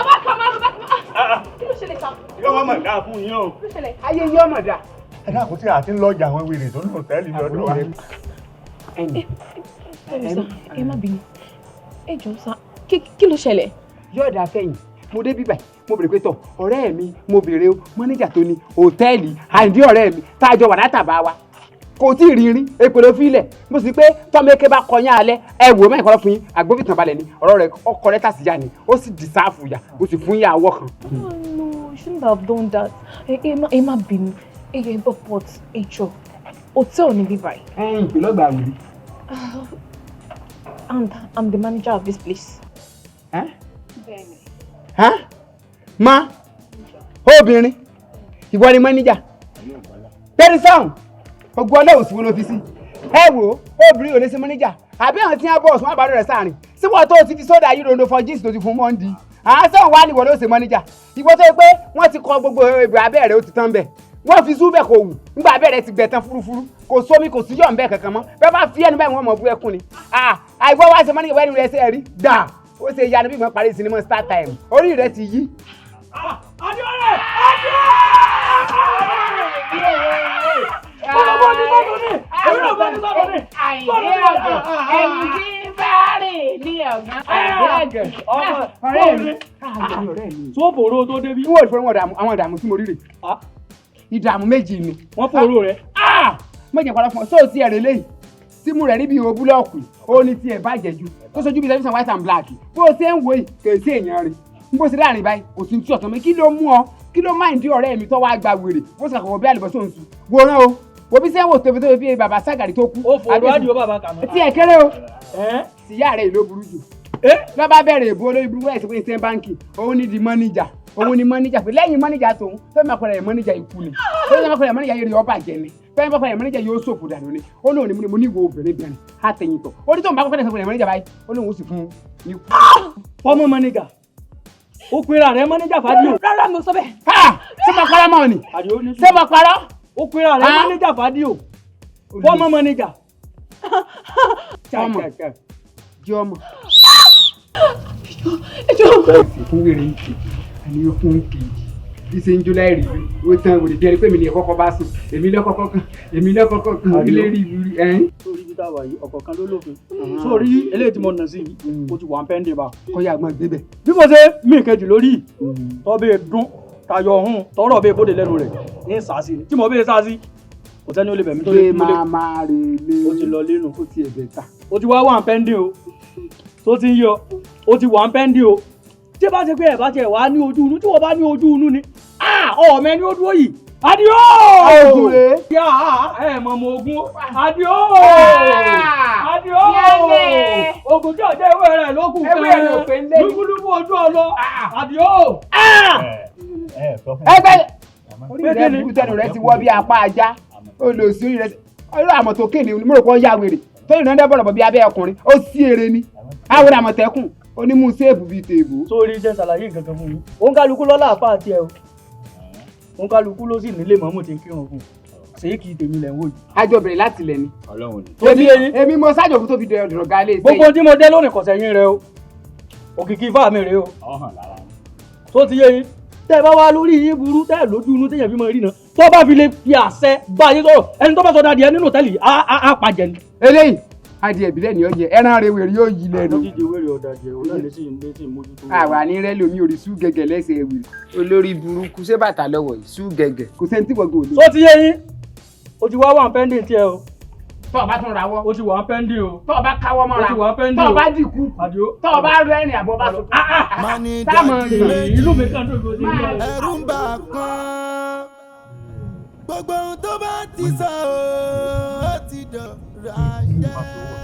Kí ló ṣẹlẹ̀ sá? Yóò mọ̀ dáa fún yín o. Kí ló ṣẹlẹ̀? Ayé yín ọmọ dà. Ẹ dákun tí a ti ń lọ́jà àwọn wèrè tó lò tẹ́lẹ̀ lọ́dún wa. Ẹ má bínú. Ẹ jọ̀ọ́ sá, kí ló ṣẹlẹ̀? Yóò dáa fẹ́yìn. Mo dé bíbà mo bèrè pé tọ̀ ọ̀rẹ́ mi mo bèrè o mọ́níjà tó ní hòtẹ́ẹ̀lì Àyìndé ọ̀rẹ́ mi tá a jọ wà látàbá wa. Kò tí ì rí èpè ló fi ilẹ̀ mo sì pé tọ́mẹ́kẹ́ bá kọyán alẹ́ ẹ wò mẹ́rin kọ́lọ́ fún yín àgbófìtàn balẹ̀ ni ọ̀rọ̀ rẹ̀ ọkọ̀ rẹ̀ tàṣíjà ni ó sì dìsáàfù yà ó sì fún yà àwọ̀ kan. No, you shouldn't have done that. Ẹ má bínú. Ẹ yẹ but ẹ jọ̀ọ́ hotel ni bíbá yìí. Ẹyin ìpè lọ́gbà wìrì. And I'm the manager of this place. Ma obìnrin ìwọ ni mọ́níjà bẹ́ẹ̀ni sáhùn ogun ọlọ́wọ́ sí wọn ló fi sí ẹ wò obìnrin ò lè ṣe mọ́níjà àbí àwọn tí wọ́n bọ̀ ọ̀sùn wọn bá rẹ̀ sáàrin sí wọ́n tó ti fi sódà yìí rondo for jíìsì tó ti fún mọ́ndì àwọn sẹ́wọ̀n wá níwọ̀n ló ṣe mọ́níjà ìwọ tó yẹ pé wọ́n ti kọ gbogbo ebè abẹ́rẹ́ ó ti tán bẹ̀ wọ́n fi sú bẹ̀ kò wù nígbà abẹ́rẹ́ ti gbẹ̀ tán fúrufúru kò sómi kò sí yọ̀ ń bẹ̀ kankan mọ́ bẹ́ẹ̀ bá fi ẹnu báyìí wọ́n mọ̀ bú ẹkún ni àìgbọ́ wá ṣe mọ́níjà wẹ́n ní rẹ̀ ṣe rí dà ó ṣe yanu bí mo parí sinimá start time orí rẹ̀ ti yí. tó fòrò tó débi. wọ́n fòrò àwọn ìdààmú tí mo rí rè ìdààmú méjì ni. wọ́n fòrò rẹ̀. méjì padà fún ọ sóòtì ẹ̀rẹ̀ lẹ́yìn tí mo rẹ̀ rí bí o búlọ́ọ̀kù ó ní tiẹ̀ bàjẹ́ ju tó sojú bí tẹlifíṣàn white and black bó o ṣe ń wo yìí kò sí èèyàn rẹ̀ n bó ṣe láàrin báyìí kò sí tí ọ̀tọ̀ mi kí ló mú ọ kí ló máa ń di ọ̀rẹ́ mi tó wá gba wèrè bó ṣe àkọ́kọ́ bí àlùbọ́sọ̀ ń sùn wòran o wo bí sẹ́wọ̀n tóbi tóbi bí bàbá Ságàrí tó kú. ó fò olùwádìí ó bàbá kàmú. tí ẹ kéré o síyá rẹ̀ ló burú jù lọ́ba bẹ̀rẹ̀ èbó olórí burúkú ẹ̀sìn pé ṣe báńkì òun ní di mọ́níjà òun ni mọ́níjà pé lẹ́yìn mọ́níjà tòun fẹ́ẹ́ máa pẹ̀lẹ́ mọ́níjà ikú ni fẹ́ẹ́ máa pẹ̀lẹ́ mọ́níjà yẹn rí ọba jẹ ni fẹ́ẹ́ máa pẹ̀lẹ́ mọ́níjà yóò ṣòfò dànù ni ó lóun ni mo ní ìwò obìnrin bẹ̀rẹ̀ á tẹ̀yìn tọ̀ ó ní tóun bá kọ́kọ́ tẹ̀sán pẹ̀lẹ́ mọ́níjà báyìí ó lóun ó sì fún ikú. fọmọ mọ́níjà ó pera rẹ̀ mọ́níjà Fàdíò. rárá mi ò sọ bẹ́ẹ̀. ṣé mo parọ́ mọ́ ni ṣé mo parọ́. ó pera rẹ̀ mọ́níjà Fàdíò fọmọ mọ́níjà. ọmọ jẹ́ ọmọ. ẹjọ́ fún wèrè ìkè àní okun ìkè bí ṣe ń jó láì rí ó tán òde bí ẹni pé mi ní ẹ̀kọ́kọ́ bá sùn èmi lọ́kọ́kọ́ kan ilé rí ìlú rí ẹ̀yìn. sórí ibi táwa yìí ọ̀kọ̀ọ̀kan ló lófin sórí eléyìí tí mo nà sí yìí o ti wà ń pẹ́ndé bá. kọ́yà gbọ́n gbé bẹ̀. bí mo ṣe mí kejì lórí tọ́bẹ̀ dún tayọ ọ̀hún tọrọ bẹ́ẹ̀ bóde lẹ́nu rẹ̀ ní sàásì ni tí mo bẹ́ẹ̀ sàásì kò sẹ́ni ó lè bẹ̀mí tó lè kú lé. máa rè lé o ti lọ lẹ́nu ó ti ẹ̀bẹ̀ ta. o ti wá wà ń pẹ́ndé o tó ti ń yọ o ti wà ń pẹ́ndé o tí bá ṣe pé ẹ̀ bá tiẹ̀ wá ní ojú inú tí wọ́n bá ní ojú inú ni ọmọ ẹni ó dúró yìí Àdìó ẹ mọ̀ mọ̀ ogun Àdìó ogun tí ọjọ́ ewé rẹ̀ ló kù kan lúkúlúkú ojú ọlọ Àdìó. ẹgbẹ́ orí rẹ̀ burú tẹnu rẹ̀ ti wọ́ bí apá ajá olùsí orí rẹ̀ orí àmọ̀ tó kéde mo rò pé ó yá wèrè tó ìrìnà dẹ́ bọ̀rọ̀ bọ̀ bí abẹ́ ọkùnrin ó sí èrè ni àwọn àmọ̀tẹ́kùn onímú séèbù bíi tèèbù. sórí jẹ́ ṣàlàyé nǹkan kan fún mi òun kálukú lọ́la àfa àti ẹ̀ o òun kálukú ló sì nílé mọ́mú tí ń kírun fún un ṣèyí kì í tèmi lẹ̀ ń wò yìí. àjọ bẹ̀rẹ̀ láti lẹ̀ ni. Ọlọ́run ni. èmi mo ṣáàjò fún tó fi dọ̀rọ̀ ga ilé iṣẹ́ gbogbo tí mo dé lónìí kọ̀sẹ̀ yín rẹ o òkìkí ifá mi rẹ o tó ti yé yín tẹ́ ẹ bá wá lórí yín burú tẹ́ ẹ lójú inú téèyàn fi mọ rí náà tó bá fi lè fi àṣẹ bá yín sọ̀rọ̀ ẹni tó bá sọ dáadé ẹ nínú tẹ́lẹ̀ á pàjẹ́ ni. eléyìí adìẹ ìbílẹ̀ ni ó jẹ ẹran rẹ wèrè yóò yí lẹ́nu. dídì wèrè ọ̀dàjẹ́ òun náà lè sì ń lé sí mójútó. àwa ní rẹ lomi orí sú gẹ́gẹ́ lẹ́sẹ̀ wèrè olórí burúkú ṣé bàtà lọ́wọ́ yìí sú gẹ́gẹ́ kò sẹ́ni tí wọ́n gbọ́ òde. tó ti yé yín o ti wá wà ń pẹ́ndé tiẹ̀ o. tọ́ ọ bá tún rawọ́. o ti wà ń pẹ́ndé o. tọ́ ọ bá káwọ́ mọ́ra. o ti wà ń pẹ́ndé o. tọ́ ọ bá dìkú. tọ́ ọ bá rẹ́rìn àbọ̀ bá sọ. táàmù ìlú mi kan tó gbòdì. ẹ̀rù ń bà kán gbogbo ohun tó bá ti sọ ó ti dọ̀rọ̀ àṣẹ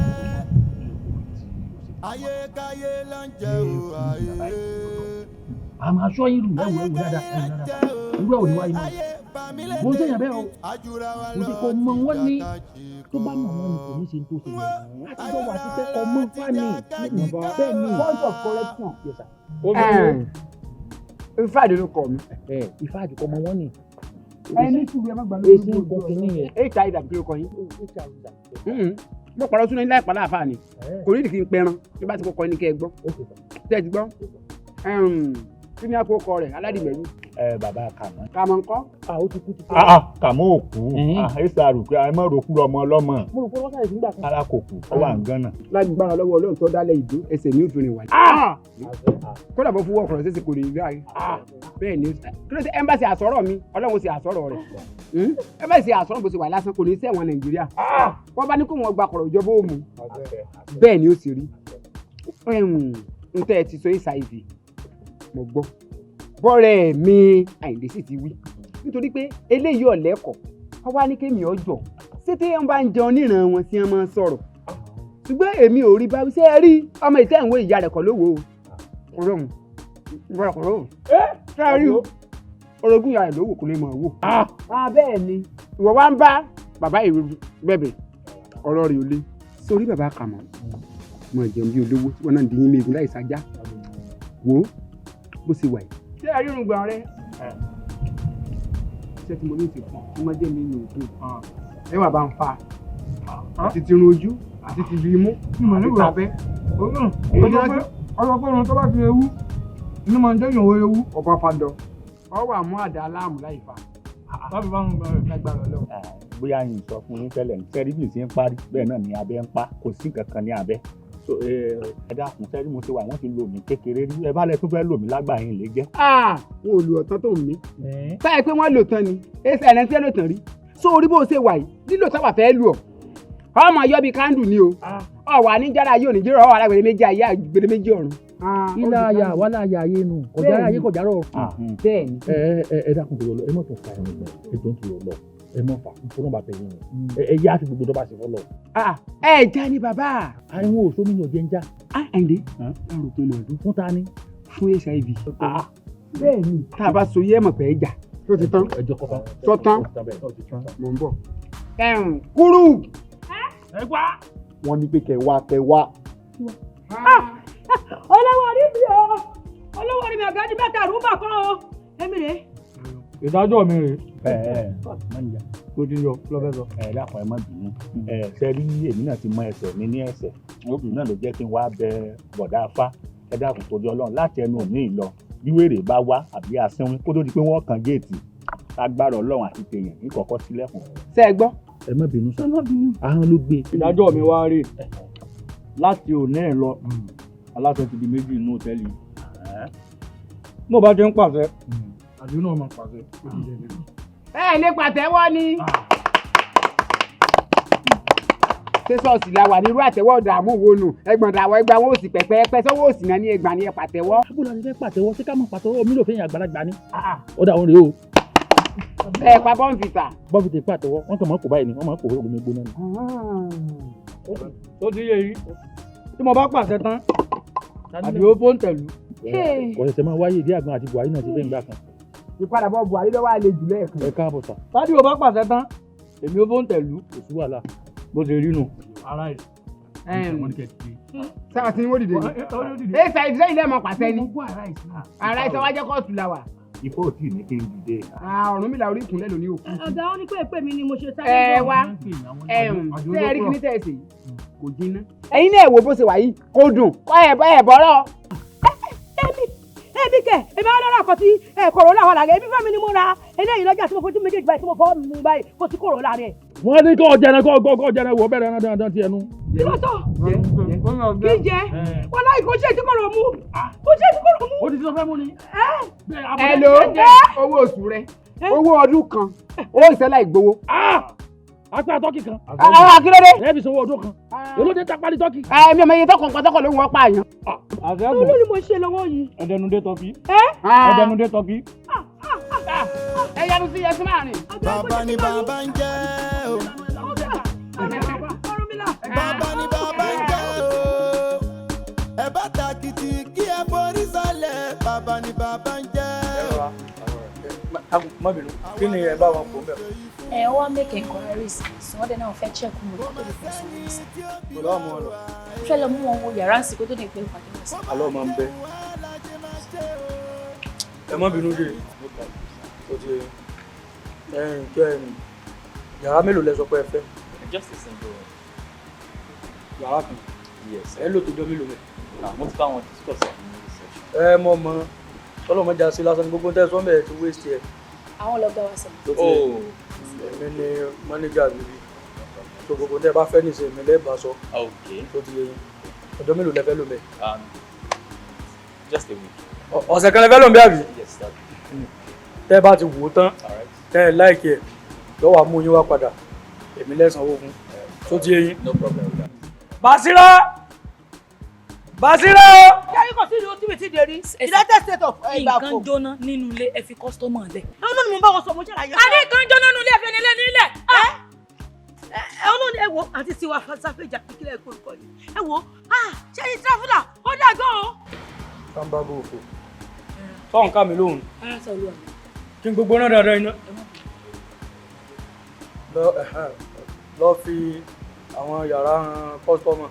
ayékáyé ló ń jẹ o ayé. a máa sọ irú ẹwù ẹwù dáadáa irú ẹwù ni wáyé náà mo ń sẹ́yìn bẹ́ẹ̀ o mo ti kọ́ ọmọ wọn ní tó bá mọ̀ wọn ni kò ní ṣe tó ṣe yẹn àtijọ́ wà sí pé ọmọ fani bẹ́ẹ̀ ni point of correction. Ifáàdì ló kọ mi. Ifáàdì kọ ọmọ wọn ni. ẹni tí ìwé ẹgbàá lórí èsì nǹkan kìíní yẹn. hiv àbí kí ló kọ yín. mo pàrọ̀ sún ní láì pàdé àfáà ni kò ní ìdí kí n pẹran bí bá ti kọ́kọ́ ní kẹ́ ẹ gbọ́ tẹ́ ẹ ti gbọ́ kí ni àkókò rẹ̀ aládìmẹ́lú. bàbá Kàmọ́. Kàmọ́ ńkọ́. ó ti kú ti kú. Kàmọ́ ò kú ẹ̀sà rò pé àìmọ́ ròkú ọmọ ọlọ́mọ. mo rò pé wọ́n sáré nígbà kan. ara kò kú ó wà ń gánà. lágbára lọ́wọ́ Ọlọ́run tó dálẹ̀ ìdó ẹsẹ̀ ní òfin wà. kódà bó fún wọ́n kọ̀rọ̀ sẹ́sẹ̀ kò ní rí àyè. bẹ́ẹ̀ ni kí ló ṣe ẹmbàsì àsọ̀rọ̀ mi Ọlọ́run sì àsọ̀rọ̀ rẹ̀ ẹmbàsì àsọ̀rọ̀ bó ṣe wà lásán kò ní sẹ́wọ̀n Nàìjíríà wọ́n bá ní kó wọn gba kọ̀rọ̀ ìjọba òmù bẹ́ẹ̀ ni ó sì rí n tẹ́ ẹ ti sọ hiv mo gbọ́ bọ́rẹ̀ mi Àyìndé sì ti wí nítorí pé eléyìí ọ̀lẹ́kọ̀ọ́ wọ́n wá ní kémi ọjọ́ ṣé tí wọ́n bá ń jẹun níran wọn tí wọ́n máa ń sọ̀rọ̀ ṣùgbọ́n èmi ò rí báwí ṣé ẹ rí ọmọ ìtẹ́ ìwé ìyá rẹ̀ kọ́ lówó o kọ̀rọ̀mù kọ̀rọ̀mù ṣé ẹ rí o orogún ìyá rẹ̀ ló wò kó lè mọ̀ wò. Bẹ́ẹ̀ ni ìwọ wá ń bá bàbá ìwé bẹ̀bẹ̀ ọ̀rọ̀ rẹ̀ ò le sórí bàbá kàmọ́ mọ̀ jẹun bí olówó tí wọ́n náà ń dín yín mégun láì sájá wò ó bó ṣe wà yìí. ṣé ẹ rí irùngbọ̀n rẹ iṣẹ́ tí mo ní ti fún un má jẹ́ mi ní òkú ẹ wà bá ń fa àti ti run ojú àti ti bí imú àti tàbẹ́. ọjọ́ pé irun tó bá fi ewu inú máa ń jẹ́ ìyàwó ewu. ọba fadọ ọ wà mú àdá aláàmù láì fa. láti bá ń bẹ̀rẹ̀ lágbára Ọlọ́run. bóyá yín sọ fún yín tẹ́lẹ̀ ní sẹ́rí bí ìsìn ń parí bẹ́ẹ̀ náà ni abẹ́ ń pa kò sí nǹkan kan ní abẹ́ ẹ dákun sẹ́rí mo ti wà wọ́n ti lò mí kékeré rí ẹ bá lẹ tún fẹ́ lò mí lágbà yín lè jẹ́. wọn ò lu ọ̀tán tó ń mí. báyìí pé wọ́n lò tán ni èsì ẹ̀rẹ́ tí ẹ lò tán rí sórí bó ṣe wà yìí lílò táwà fẹ́ lù ọ́ ọmọ ayọ́ bíi kándù ni o ọ̀wà níjára yóò ní jẹ́rọ̀ ọ̀wà alágbèrè méjì ayé àgbèrè méjì ọ̀run. ilé ayé wàhálà ayé ayé nu kọjá ayé kọjá rọ. bẹ́ẹ̀ni. ẹ dákun tó lọ ẹ mọ̀ tó fa ẹ̀rọ ìgbà ẹ tó ń tó lọ ẹ mọ̀ fà fún ọba tẹ̀yìn ni ẹ yá fi gbogbo tó bá ṣe fọlọ. ẹ já ni bàbá. àwọn òṣó mi yàn jẹ́ ń já. ẹ̀ǹdẹ́ láàrú tó mọ̀ ọdún. fún ta ni. fún HIV. bẹ́ẹ̀ni tá a bá so yẹ́ mọ̀ pé ẹ jà tó ti tán. ẹjọ kọta. tó tán mò ń bọ̀. kúrú. ẹ gbá. wọ́n ní pé kẹ wá. olówó orí mi o olówó orí mi àgájú bẹ́ẹ̀ tà rúbà kan o èmi rè. ìdájọ́ mi rè. kó dín yọ lọ́fẹ́ sọ. ẹ dákun ẹ má bínú ṣe rí èmi náà ti mọ ẹsẹ̀ mi ní ẹsẹ̀ obìnrin náà ló jẹ́ kí n wá bẹ bọ̀dá afá ẹ dákun torí Ọlọ́run láti ẹnu òní ìlọ bí wèrè bá wá àbí asínwín kó tó di pé wọ́n kan géètì agbára Ọlọ́run àti tèèyàn ní kọ̀ọ̀kan sílẹ̀kùn. ṣé ẹ gbọ́. ẹ má bínú sọ ahọ́n ló gbé. ìdájọ́ mi wá rí láti òní ẹ̀ lọ aláṣẹ ti di méjì inú hòtẹ́ẹ̀lì mo bá ti ń pàṣẹ àdúgbò náà máa pàṣẹ. ẹ lè pàtẹ́wọ́ ni ṣé ṣọ́ọ̀ṣì la wà nírú àtẹ́wọ́ ìdààmú wo nù ẹgbọ̀n dàwọ̀ ẹgbà wọn ò sì pẹ̀pẹ́ pẹ́ sọ́wọ́ òsì náà ní ẹgbà ní ẹ pàtẹ́wọ́. abúlé ni fẹ́ pàtẹ́wọ́ sí ká máa pàtẹ́wọ́ mi ló fẹ́ yàn àgbàlagbà ni. ó dà wọn rèé o. ẹ pa bọ́ǹfìtà. bọ́ǹfìtà pàtẹ́wọ́ wọ́n kàn máa kó báyìí ni wọ́n máa kó omi gbóná ni. ó ti yé yìí tí mo bá pàṣẹ tán àbí ó fóun tẹ̀lú. kò ṣẹ̀ṣẹ̀ máa wáyé ìdí àgbọn àti Buhari náà ti fẹ́ gbà kan. ìpadàbọ̀ Buhari lọ́wọ́ àlè jù lẹ́ẹ̀kan. ẹ káàbọ̀ sà. tádì ó bá pàṣẹ tán èmi ó fóun tẹ̀lú. kò sí wàhálà. bó ṣe rí nù. ara ẹ̀ sáà tí wọ́n dìde ni. ẹ ṣe ìdílé ilé ọmọ pàṣẹ ni. ara ìṣe wájẹ́ kóòtù la wà. ifo tí ní kí n dìde. ọ̀run mi làwọn orí ìkúnlẹ̀ lóní òkú. ọ̀gá ó ní pé èpè mi ni mo ṣe sáré. ẹ wá ṣé ẹ rí kí ní tẹ̀sí kò jiná. ẹ̀yin náà wò bó ṣe wà yìí kò dùn kọ́ ẹ̀ bọ́rọ̀. èmi kẹ èmi á lọ́rọ̀ àkọ́tí kòrónà wà lára èmi fẹ́ mi ni mo ra eléyìí lọ́jà tí mo fojú méjèèjì báyìí tí mo fọwọ́ mi báyìí kò sí kòrónà rẹ̀. wọ́n ní kó jẹrẹ kó jẹrẹ wọ bẹ́ẹ̀ dandan ti ẹnu. kí ló sọ kí jẹ wọn láì kó ṣe tí kò rò mú kó ṣe tí kò rò mú. ó ti sọ fẹ́ mú ni. ẹ ló owó oṣù rẹ owó ọdún kan owó ìṣẹ́lá ìgbowó. apá tọ́kì kan. akérèdé. ẹ fi sanwó ọdún kan. èló ti tapá ní tọ́kì. mi ò mọ iye tọkàn pàtàkì ló ń wọ́n pààyàn. àfẹ́gùn olú ni mo ṣe lọ́wọ́ yìí. ẹ̀dẹ̀nudé tọ́kì. ẹ̀dẹ̀nudé tọ́kì. ẹ yanu sí yẹsùn láàrin. bàbá ni bàbá ń jẹ́ o. bàbá ni bàbá ń jẹ́ o. ẹ bá tàkìtì kí ẹ forí sálẹ̀ bàbá ni bàbá ń jẹ́ o. má bínú kí ni ẹ bá wọn kó bẹ́ẹ̀. wọ́n make inquiries so wọ́n dẹ̀ náà fẹ́ check mú kó tó lè fẹ́ sọ wọ́n sí. kò lọ́wọ́ mọ́ ọ lọ. mo fẹ́ lọ mú wọn wo yàrá ń sìn kó tó lè pé ìpàdé wọn sí. alọ́ máa ń bẹ. ẹ má bínú dé o ti kí yàrá mélòó lẹ sọ pé ẹ fẹ́. just a single room. yàrá kan. yes. ẹ lò tó jọ mélòó bẹ. mo ti bá wọn discuss ẹ̀ ní reception. ẹ mọ ọlọmọjà sí lásán gbogbo tẹ sọmọ ẹ ti waste ẹ. àwọn lọgá wa sọ. èmi ni manager bíbí so gbogbo tẹ bá fẹ́ nìṣe mi lẹ́ẹ̀bà sọ. tó ti yẹ yín ọjọ́ mélòó lẹ fẹ́ lò bẹ. just a week. ọ̀sẹ̀ kan lẹ fẹ́ lò bẹ àbí. yes that. tẹ bá ti wò ó tán tẹ ẹ láìkí ẹ lọ́wọ́ àmú yín wá padà èmi lẹ́sàn-án fún tó ti yẹ yín. no problem with that. Basira! Basira! Kẹ́rí kò sí ìlú tí mi ti dé rí. United States of Ìgbàfọ̀. Nǹkan jóná nínú ilé ẹ fi kọ́sítọ́mà lẹ̀. Ẹ̀wọ̀n ni mo bá wọn sọ mo ṣàlàyé. A ní nǹkan jóná nínú ilé ẹ̀fẹ̀ nílé nílẹ̀. Ẹ̀wọ̀n ni ẹ wo àti tiwa sáfẹ́jà kíkílẹ̀ èkó nǹkan ni. Ẹ wo ṣé ní tráfúlà ó dà gan o. Sáńbà bò fò. Sọ̀n ká mi lóhùn. Ara sọ olúwa mi. kí n gbogbo náà dáadáa iná. lọ fi àwọn yàrá hàn kọ́sítọ́mà.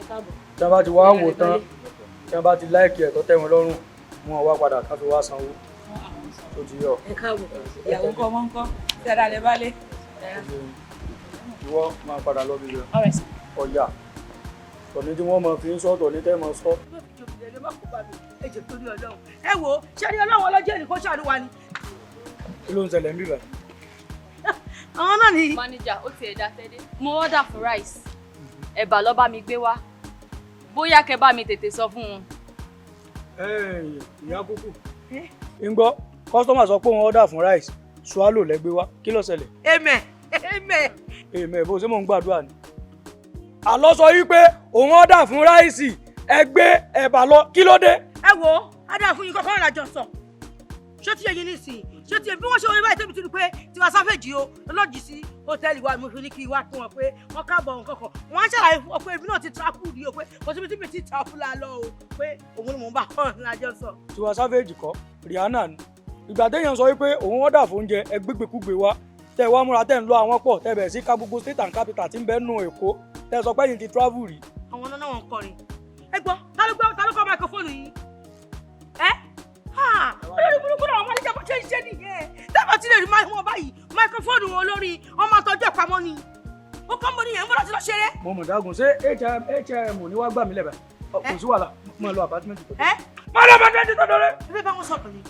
ẹ káàbọ̀. tí wọ́n bá ti wá wò tán tí wọ́n bá ti láìkì ẹ̀ tó tẹ́ wọn lọ́rùn wọn wá padà ká fi wá sanwó. tó ti yọ. ẹ káàbọ̀ ìyàwó kọ́ mọ́ ń kọ́ tẹ́ra lẹ bá lé. ìwọ máa padà lọ bí rẹ. ọ̀yà tọ̀ní tí wọ́n máa fi ń sọ tọ̀ní tẹ́ máa sọ. ẹ wo ṣé ní ọlọ́run ọlọ́jọ́ ènìyàn kó ṣàánú wa ni. kí ló ń ṣẹlẹ̀ ń bíbẹ̀? àwọn náà ni. manager ó ti ẹ̀dá tẹ́lẹ̀ mo order for rice ẹ̀bà ló bá mi gbé wá bóyá kẹ́ bá mi tètè sọ fún wọn. ìyá kúkú ń gbọ́ kọ́sítọ́mà sọ pé òun order fún rice swallow lẹ́gbẹ́ wá kí ló ṣẹlẹ̀? èmẹ̀ bó ṣe mò ń gbàdúrà ni. àlọ́ sọ yí pé òun order fún ráìsì ẹgbẹ́ ẹ̀bà lọ kí ló dé? ẹ wo adá fún yín kọ́kọ́ rìn àjọ sọ ṣé tí eyín nísìnyí ṣé tí bí wọ́n ṣe wọlé báyìí tẹ́bi tí ni pé Tiwa Savage o lọ́jì sí hòtẹ́ẹ̀lì wa mo fi ní kí wá fún wọn pé wọ́n káàbọ̀ nǹkan kan wọ́n á ṣàlàyé fún ọ pé èmi náà ti travel rí o pé kò síbi tí mi ti travel la lọ o pé òun ni mò ń bá wọn ní àjọ sọ. Tiwa Savage kọ́ Rihanna ni ìgbà téèyàn sọ wípé òun order fún oúnjẹ ẹgbẹ́gbẹ́kúgbé wa tẹ́ wá múra tẹ́ ń lọ àwọn pọ̀ tẹ́ bẹ̀rẹ̀ sí ká gbogbo state and capital tí ń bẹ nù Èkó tẹ́ sọ pé yìí ti travel rí. àwọn náà wọn kọrin ẹ gbọ́ ta ló kọ́ microphone yìí ẹ olórí burúkú náà wọn ní jẹ́ bó ṣe ń ṣe nìyẹn dábàá tí lè rí wọn báyìí microphone wọn lórí ọmọ àtọ́jú ìpamọ́ ni ó kọ́ mọ́ nìyẹn ń bọ́ láti lọ ṣeré. mo mọ̀ dágùn ṣé hm ní wàá gbà mí lẹ́bàá kò sí wàhálà mo lọ apartment tó dé. mo lọ apartment tó dé. ẹ bá wọn sọ̀rọ̀ ni.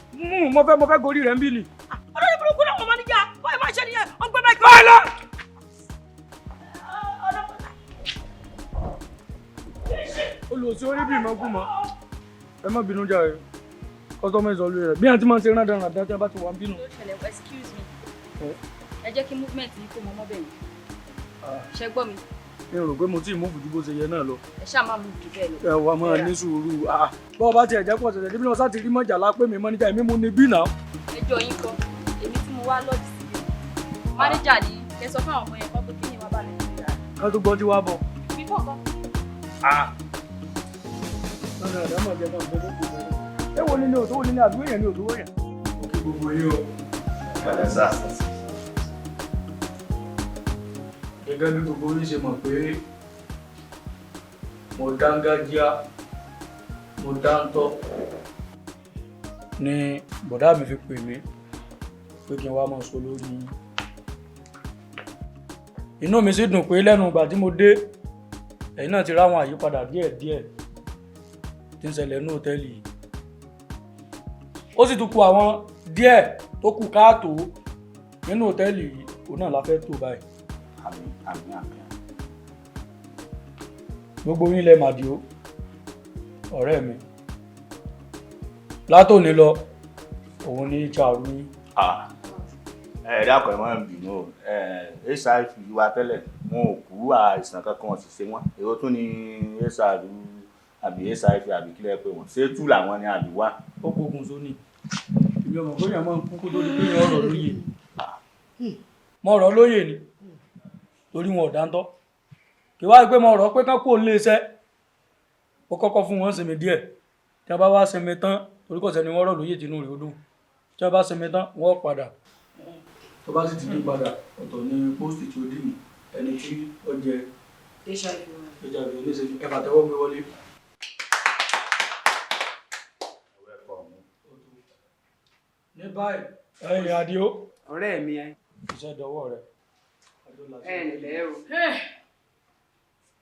mo fẹ́ gorí rẹ̀ ń bí ni. olórí burúkú náà wọn máa ní jà wọ́n ẹ máa ṣe nìyẹn ó ń gbé microphone. olùsí orí bí ìmọ̀kú mọ́ ẹ má bínú jà ẹ kọ́sọ́mọ́ ìsọ̀lú rẹ̀ bí àti máa ń ṣe rán dáná dáná tí a bá ti wà ń bínú. excuse me ẹ jẹ́ kí movement yìí kó mọ ọmọ bẹ́ẹ̀ ni ṣe gbọ́ mi. mi rò pé mo tí ì mú fùjú bó ṣe yẹ náà lọ. ẹ ṣáà máa mú jù bẹ́ẹ̀ lọ. ẹ wà máa ní sùúrù bọ́ọ̀ bá tiẹ̀ jẹ́ pọ̀ ṣẹ̀ṣẹ̀ débi náà sá ti rí mọ́jà lápé mi mọ́níjà èmi mú ni bí náà. ẹjọ́ yín kọ́ èmi tí mo wá lọ́ọ̀dì sí i mánéjà ni kẹ sọ fún àwọn ọmọ yẹn kọ́ pé kí ni wọ́n bá lè rí ra. ká tó gbọ́ tí wàá bọ̀. bí bọ̀ kọ́. lọ́nà àdámọ̀ jẹ́ náà gbogbo gbogbo ẹ wo ni òtówó ni àdúgbò yẹn ni òtówó yẹn. ó kí gbogbo yín o. padà sá. gẹ́gẹ́ bí gbogbo yín ṣe mọ̀ pé mo dángájíá mo dáńtọ́ ni bọ̀dá mi fi pè mí pé kí n wá máa sọ lórí yín. inú mi sì dùn pé lẹ́nu ìgbà tí mo dé ẹ̀yin náà ti ráwọn àyípadà díẹ̀díẹ̀ tí ń ṣẹlẹ̀ ní hòtẹ́ẹ̀lì yìí ó sì tún kù àwọn díẹ̀ tó kù káàtó nínú hòtẹ́ẹ̀lì yìí òun náà la fẹ́ tó báyìí. àmín. gbogbo yín lẹ màdìó ọ̀rẹ́ mi látòní lọ òun ní ìjàrú yín. ẹ dákọ̀ ẹ máa ń bínú o hiv wa tẹ́lẹ̀ wọn ò kú àìsàn kankan wọn sì ṣe wọn èrò tún ní hiv àbí hiv àbí kílẹ̀ pé wọ́n ṣé tú làwọn ni àbí wá. ó kókun sóní ìbí ọmọ bóyá máa ń kú kó tó di pé yẹn ọ̀rọ̀ lóye ni mo ọ̀rọ̀ lóye ni torí wọn ò dáńtọ́ kí wá pé mo ọ̀rọ̀ pé kán kó lé iṣẹ́ ó kọ́kọ́ fún wọn sinmi díẹ̀ tí wọ́n bá wá sinmi tán torí kò sẹ́ni wọ́n rọ̀ lóye tínú rẹ̀ ó dùn tí wọ́n bá sinmi tán wọ́n padà tó bá sì ti dé padà ọ̀tọ̀ ní pósìtì tí ó dì mí ẹni tí ó jẹ hiv oníṣẹ́jú ẹ̀fà tẹ́wọ́ gbé wọlé. ní báyìí ẹ̀yìn Àdìó ọ̀rẹ́ mi ẹ iṣẹ́ dọwọ́ rẹ̀. ẹ ǹlẹ́ o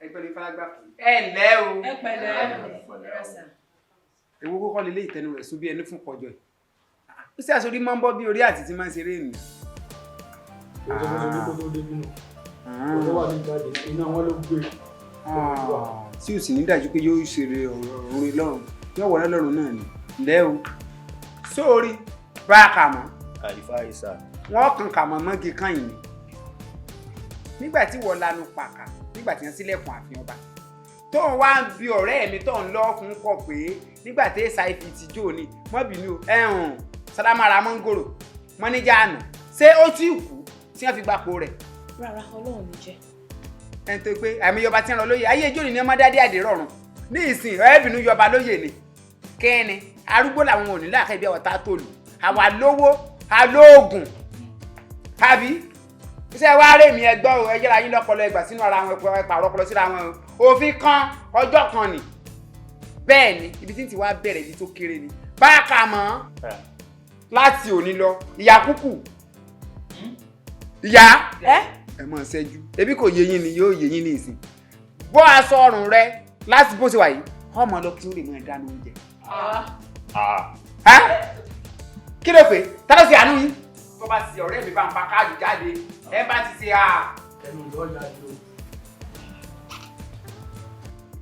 ẹgbẹ́ ní fárágbá ẹ ǹlẹ́ o ẹ pẹ̀lẹ́ ewu kọ́kọ́ lélé ìtẹnu rẹ̀ sún bí ẹni fún kọjọ ẹ̀ ó sì àsorí máa ń bọ́ bí orí àti tí máa ń ṣeré nì. tí o sì ní dájú pé yóò ṣeré ọ̀run lọ́rùn yóò wọlé lọ́rùn náà ni ǹlẹ́ o sórí bá a kà mọ́ kàlífà ìsà wọ́n kàn kà mọ́ mọ́gi kan yìí nígbà tí wọ́n lanu pàkà nígbà tí wọ́n sílẹ̀kùn ààfin ọba tó ń wá ń bi ọ̀rẹ́ mi tó ń lọ́ fún kọ pé nígbà tí hiv ti jó ni mọ́ bínú ẹ̀hún sálámàrà mọ́ngòrò mọ́níjà àná ṣé ó tí ì kú tí wọ́n fi gbapò rẹ̀. rárá Ọlọ́run ní jẹ́. ẹni tó pé àmì yọba tí ń rọ lóye ayé ijó ni ọmọ dádé àdé rọrùn ní ìsìn ọ̀ẹ́bìnú yọba lóye ni kẹ́ni arúgbó làwọn ò ní láàkẹ́ bí ọ̀tá tó lù àwa lówó alóògùn àbí iṣẹ́ wa rèmi ẹgbọ́ o ẹ jẹ́ra yín lọ́pọlọ ẹgbà sínú ara wọn ẹ̀pàrọ̀ ọpọlọ síra wọn o òfin kan ọjọ́ kan ni bẹ́ẹ̀ ni ibi tí ń ti wá bẹ̀rẹ̀ ibi tó kéré ni báàkà mọ́ láti òní lọ ìyá kúkú ìyá ẹ mọ̀ ṣẹ́jú ebi kò yé yín ni yóò yé yín ní ìsìn bọ́ aṣọ ọrùn rẹ láti bó ṣe wà yìí ọmọ lọ kí ó lè mọ ìdáná oúnjẹ. kí ló pé tá ló ṣe àánú yín tó bá ti ọ̀rẹ́ mi bá ń pa káàdì jáde ẹ bá ti ṣe ẹnu ìlọ́ọ̀yà yìí o.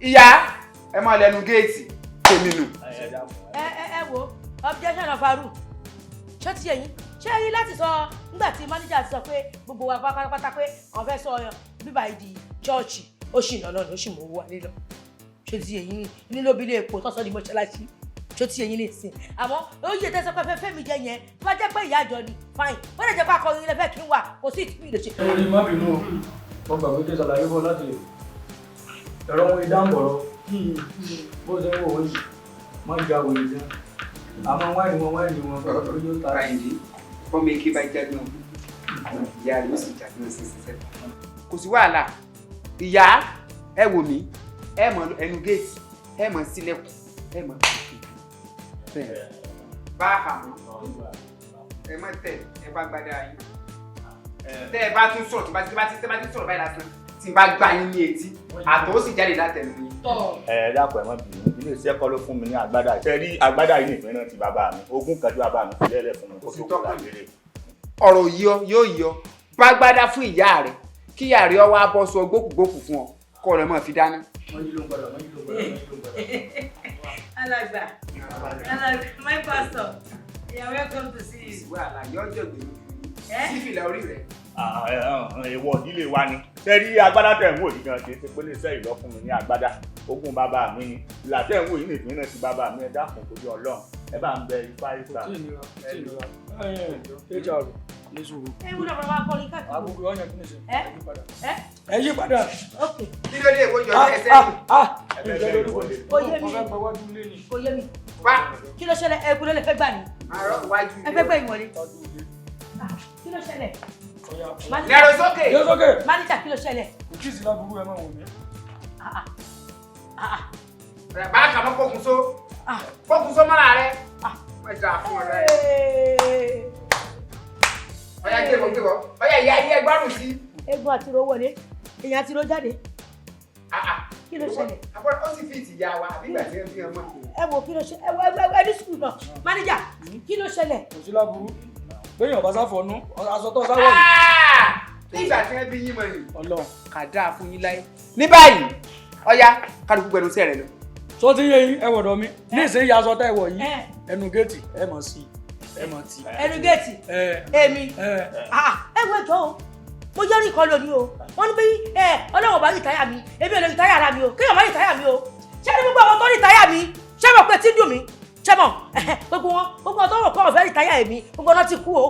ìyá ẹ máa lẹnu géètì tèmi nù. ẹ wo objection of aru ṣé ti yẹyin ṣé rí láti sọ nígbà tí manager sọ pé gbogbo wa pátápátá pé àwọn fẹ́ sọ bíbá ìdí chọ́ọ̀chì ó sì nà lọ́nà ó sì mọ̀ owó wa nílọ ṣé ti yẹyin nílòbí ilé epo tọ́sọ́ di mọ́ṣáláṣí ṣó ti yẹyin lè sìn àmọ́ oyè tẹ́sán pé fẹ́fẹ́ mi jẹ yẹn tó bá jẹ́ pé ìyá àjọ ni fine wọ́n lè jẹ́ pé akọrin ilé fẹ́ kí n wà kò sí ìtìpín ìlè ṣe. ẹ ní má bínú mo gbà pé kí ṣàlàyé bọ́ láti ẹ̀rọ wọn ìdáǹbọ̀rọ̀ bó ṣe ń wò wọ́n yìí má ga wòye jẹ́ àmọ́ wáìnì wọn lórí yóò ta. báyìí fọ́ọ̀mù èké bá jáde náà ìyá rẹ̀ ó sì jáde náà sí sísẹ́. kò sí wàhálà ìyá ẹ wò mí ẹ mọ ẹnu géètì ẹ mọ sílẹ̀kùn ẹ mọ bá a mọ ẹ mọ tẹ ẹ bá gbádá yín tẹ ẹ bá tún sọ̀rọ̀ tí bá ti sọ̀rọ̀ báyìí lásán tí n bá gbá yín ní etí àtọ̀ ó sì jáde látẹnu yín. ẹ dákun ẹ má bínú ilé iṣẹ́ kọ́ ló fún mi ní agbádá ṣe rí agbádá yìí nìpín náà ti bàbá mi ogún kan tí bàbá mi fi lẹ́lẹ̀ fún mi kó tó kó lágbèrè. ọ̀rọ̀ yóò yọ bá gbádá fún ìyá rẹ̀ kí ìyá rẹ̀ wá bọ́ sọ gbókùgbókù fún ọ kọ́ ọ lọ mọ́ fi dáná. Alàgbà, my pastor, you are welcome to see you. Wàhálà yóò jọ gbèrú sí fìlà orí rẹ̀. Èèwọ̀ ìdílé wa ni ṣe rí agbádá tẹ̀ ń wò yìí gan kì í ṣe pé lè ṣe ìlọ fún mi ní agbádá ogún bàbá mi ni ìlà tẹ̀ ń wò yìí nìpín náà ti bàbá mi ẹ dákun torí Ọlọ́run ẹ bá ń bẹ ifá ìsà. ní sùúrù. ẹ wúlò bàbá akọrin káàkiri. àbúrò ọyàn kí ni ṣe. ẹ yí padà. ok. kí ló dé ìwọ́jọ ẹsẹ̀ mi. kò yé mi kò yé mi. kí ló ṣẹlẹ̀ ẹ kúlẹ̀ lè fẹ́ gbà ní. ẹ fẹ́ gbà ìwọlé. kí ló ṣẹlẹ̀. Nẹ̀rọ sókè. Nẹ̀rọ sókè. Mánìjà kí ló ṣẹlẹ̀. kò kí ìsìlá burú ẹ máa wò mí. bá a kà mọ́ fókun só mọ́ra rẹ̀ wọ́n jà fún ọ rẹ̀. ọ̀yà gbẹ̀bọ̀ ọ̀yà ìyá ayé ẹgbàrún sí. egun àti ro wọlé èèyàn àti ro jáde. kí ló ṣẹlẹ̀. ó sì fi ìtìyà wa nígbà tí ẹ fi hàn mọ́. ẹ wo kí ló ṣe ẹ ní sùkúl náà mánìjà kí ló ṣẹlẹ̀. kò sí láburú lóyún ọba sáfọnú aṣọ tó sáwọ yìí. nígbà tí ẹ bí yín mọ yìí Ọlọ́run kà dáa fún yín láyé. ní báyìí ọ̀yà kálukú gbẹnu sí ẹ̀rẹ̀ lọ. sọ ti yé yín ẹ wọ̀dọ̀ mi ní ìsìn ìyá aṣọ tẹ́ ẹ wọ̀ yìí ẹnu géètì ẹ mọ̀ sí ẹ mọ̀ tí. ẹnu géètì èmi ẹ wo ẹjọ́ o mo yọrí ìkọ lónìí o wọ́n ní bí Ọlọ́run bá rìtáyà mi èmi ò lè rìtáyà ara mi o kéèyàn má rìtáyà mi o ṣé ní gbogbo àwọn tó rìtáyà mi ṣé mo pé tí dùn mí ṣé mo gbogbo wọn tó rò pé wọn fẹ́ rìtáyà èmi gbogbo náà ti kú o.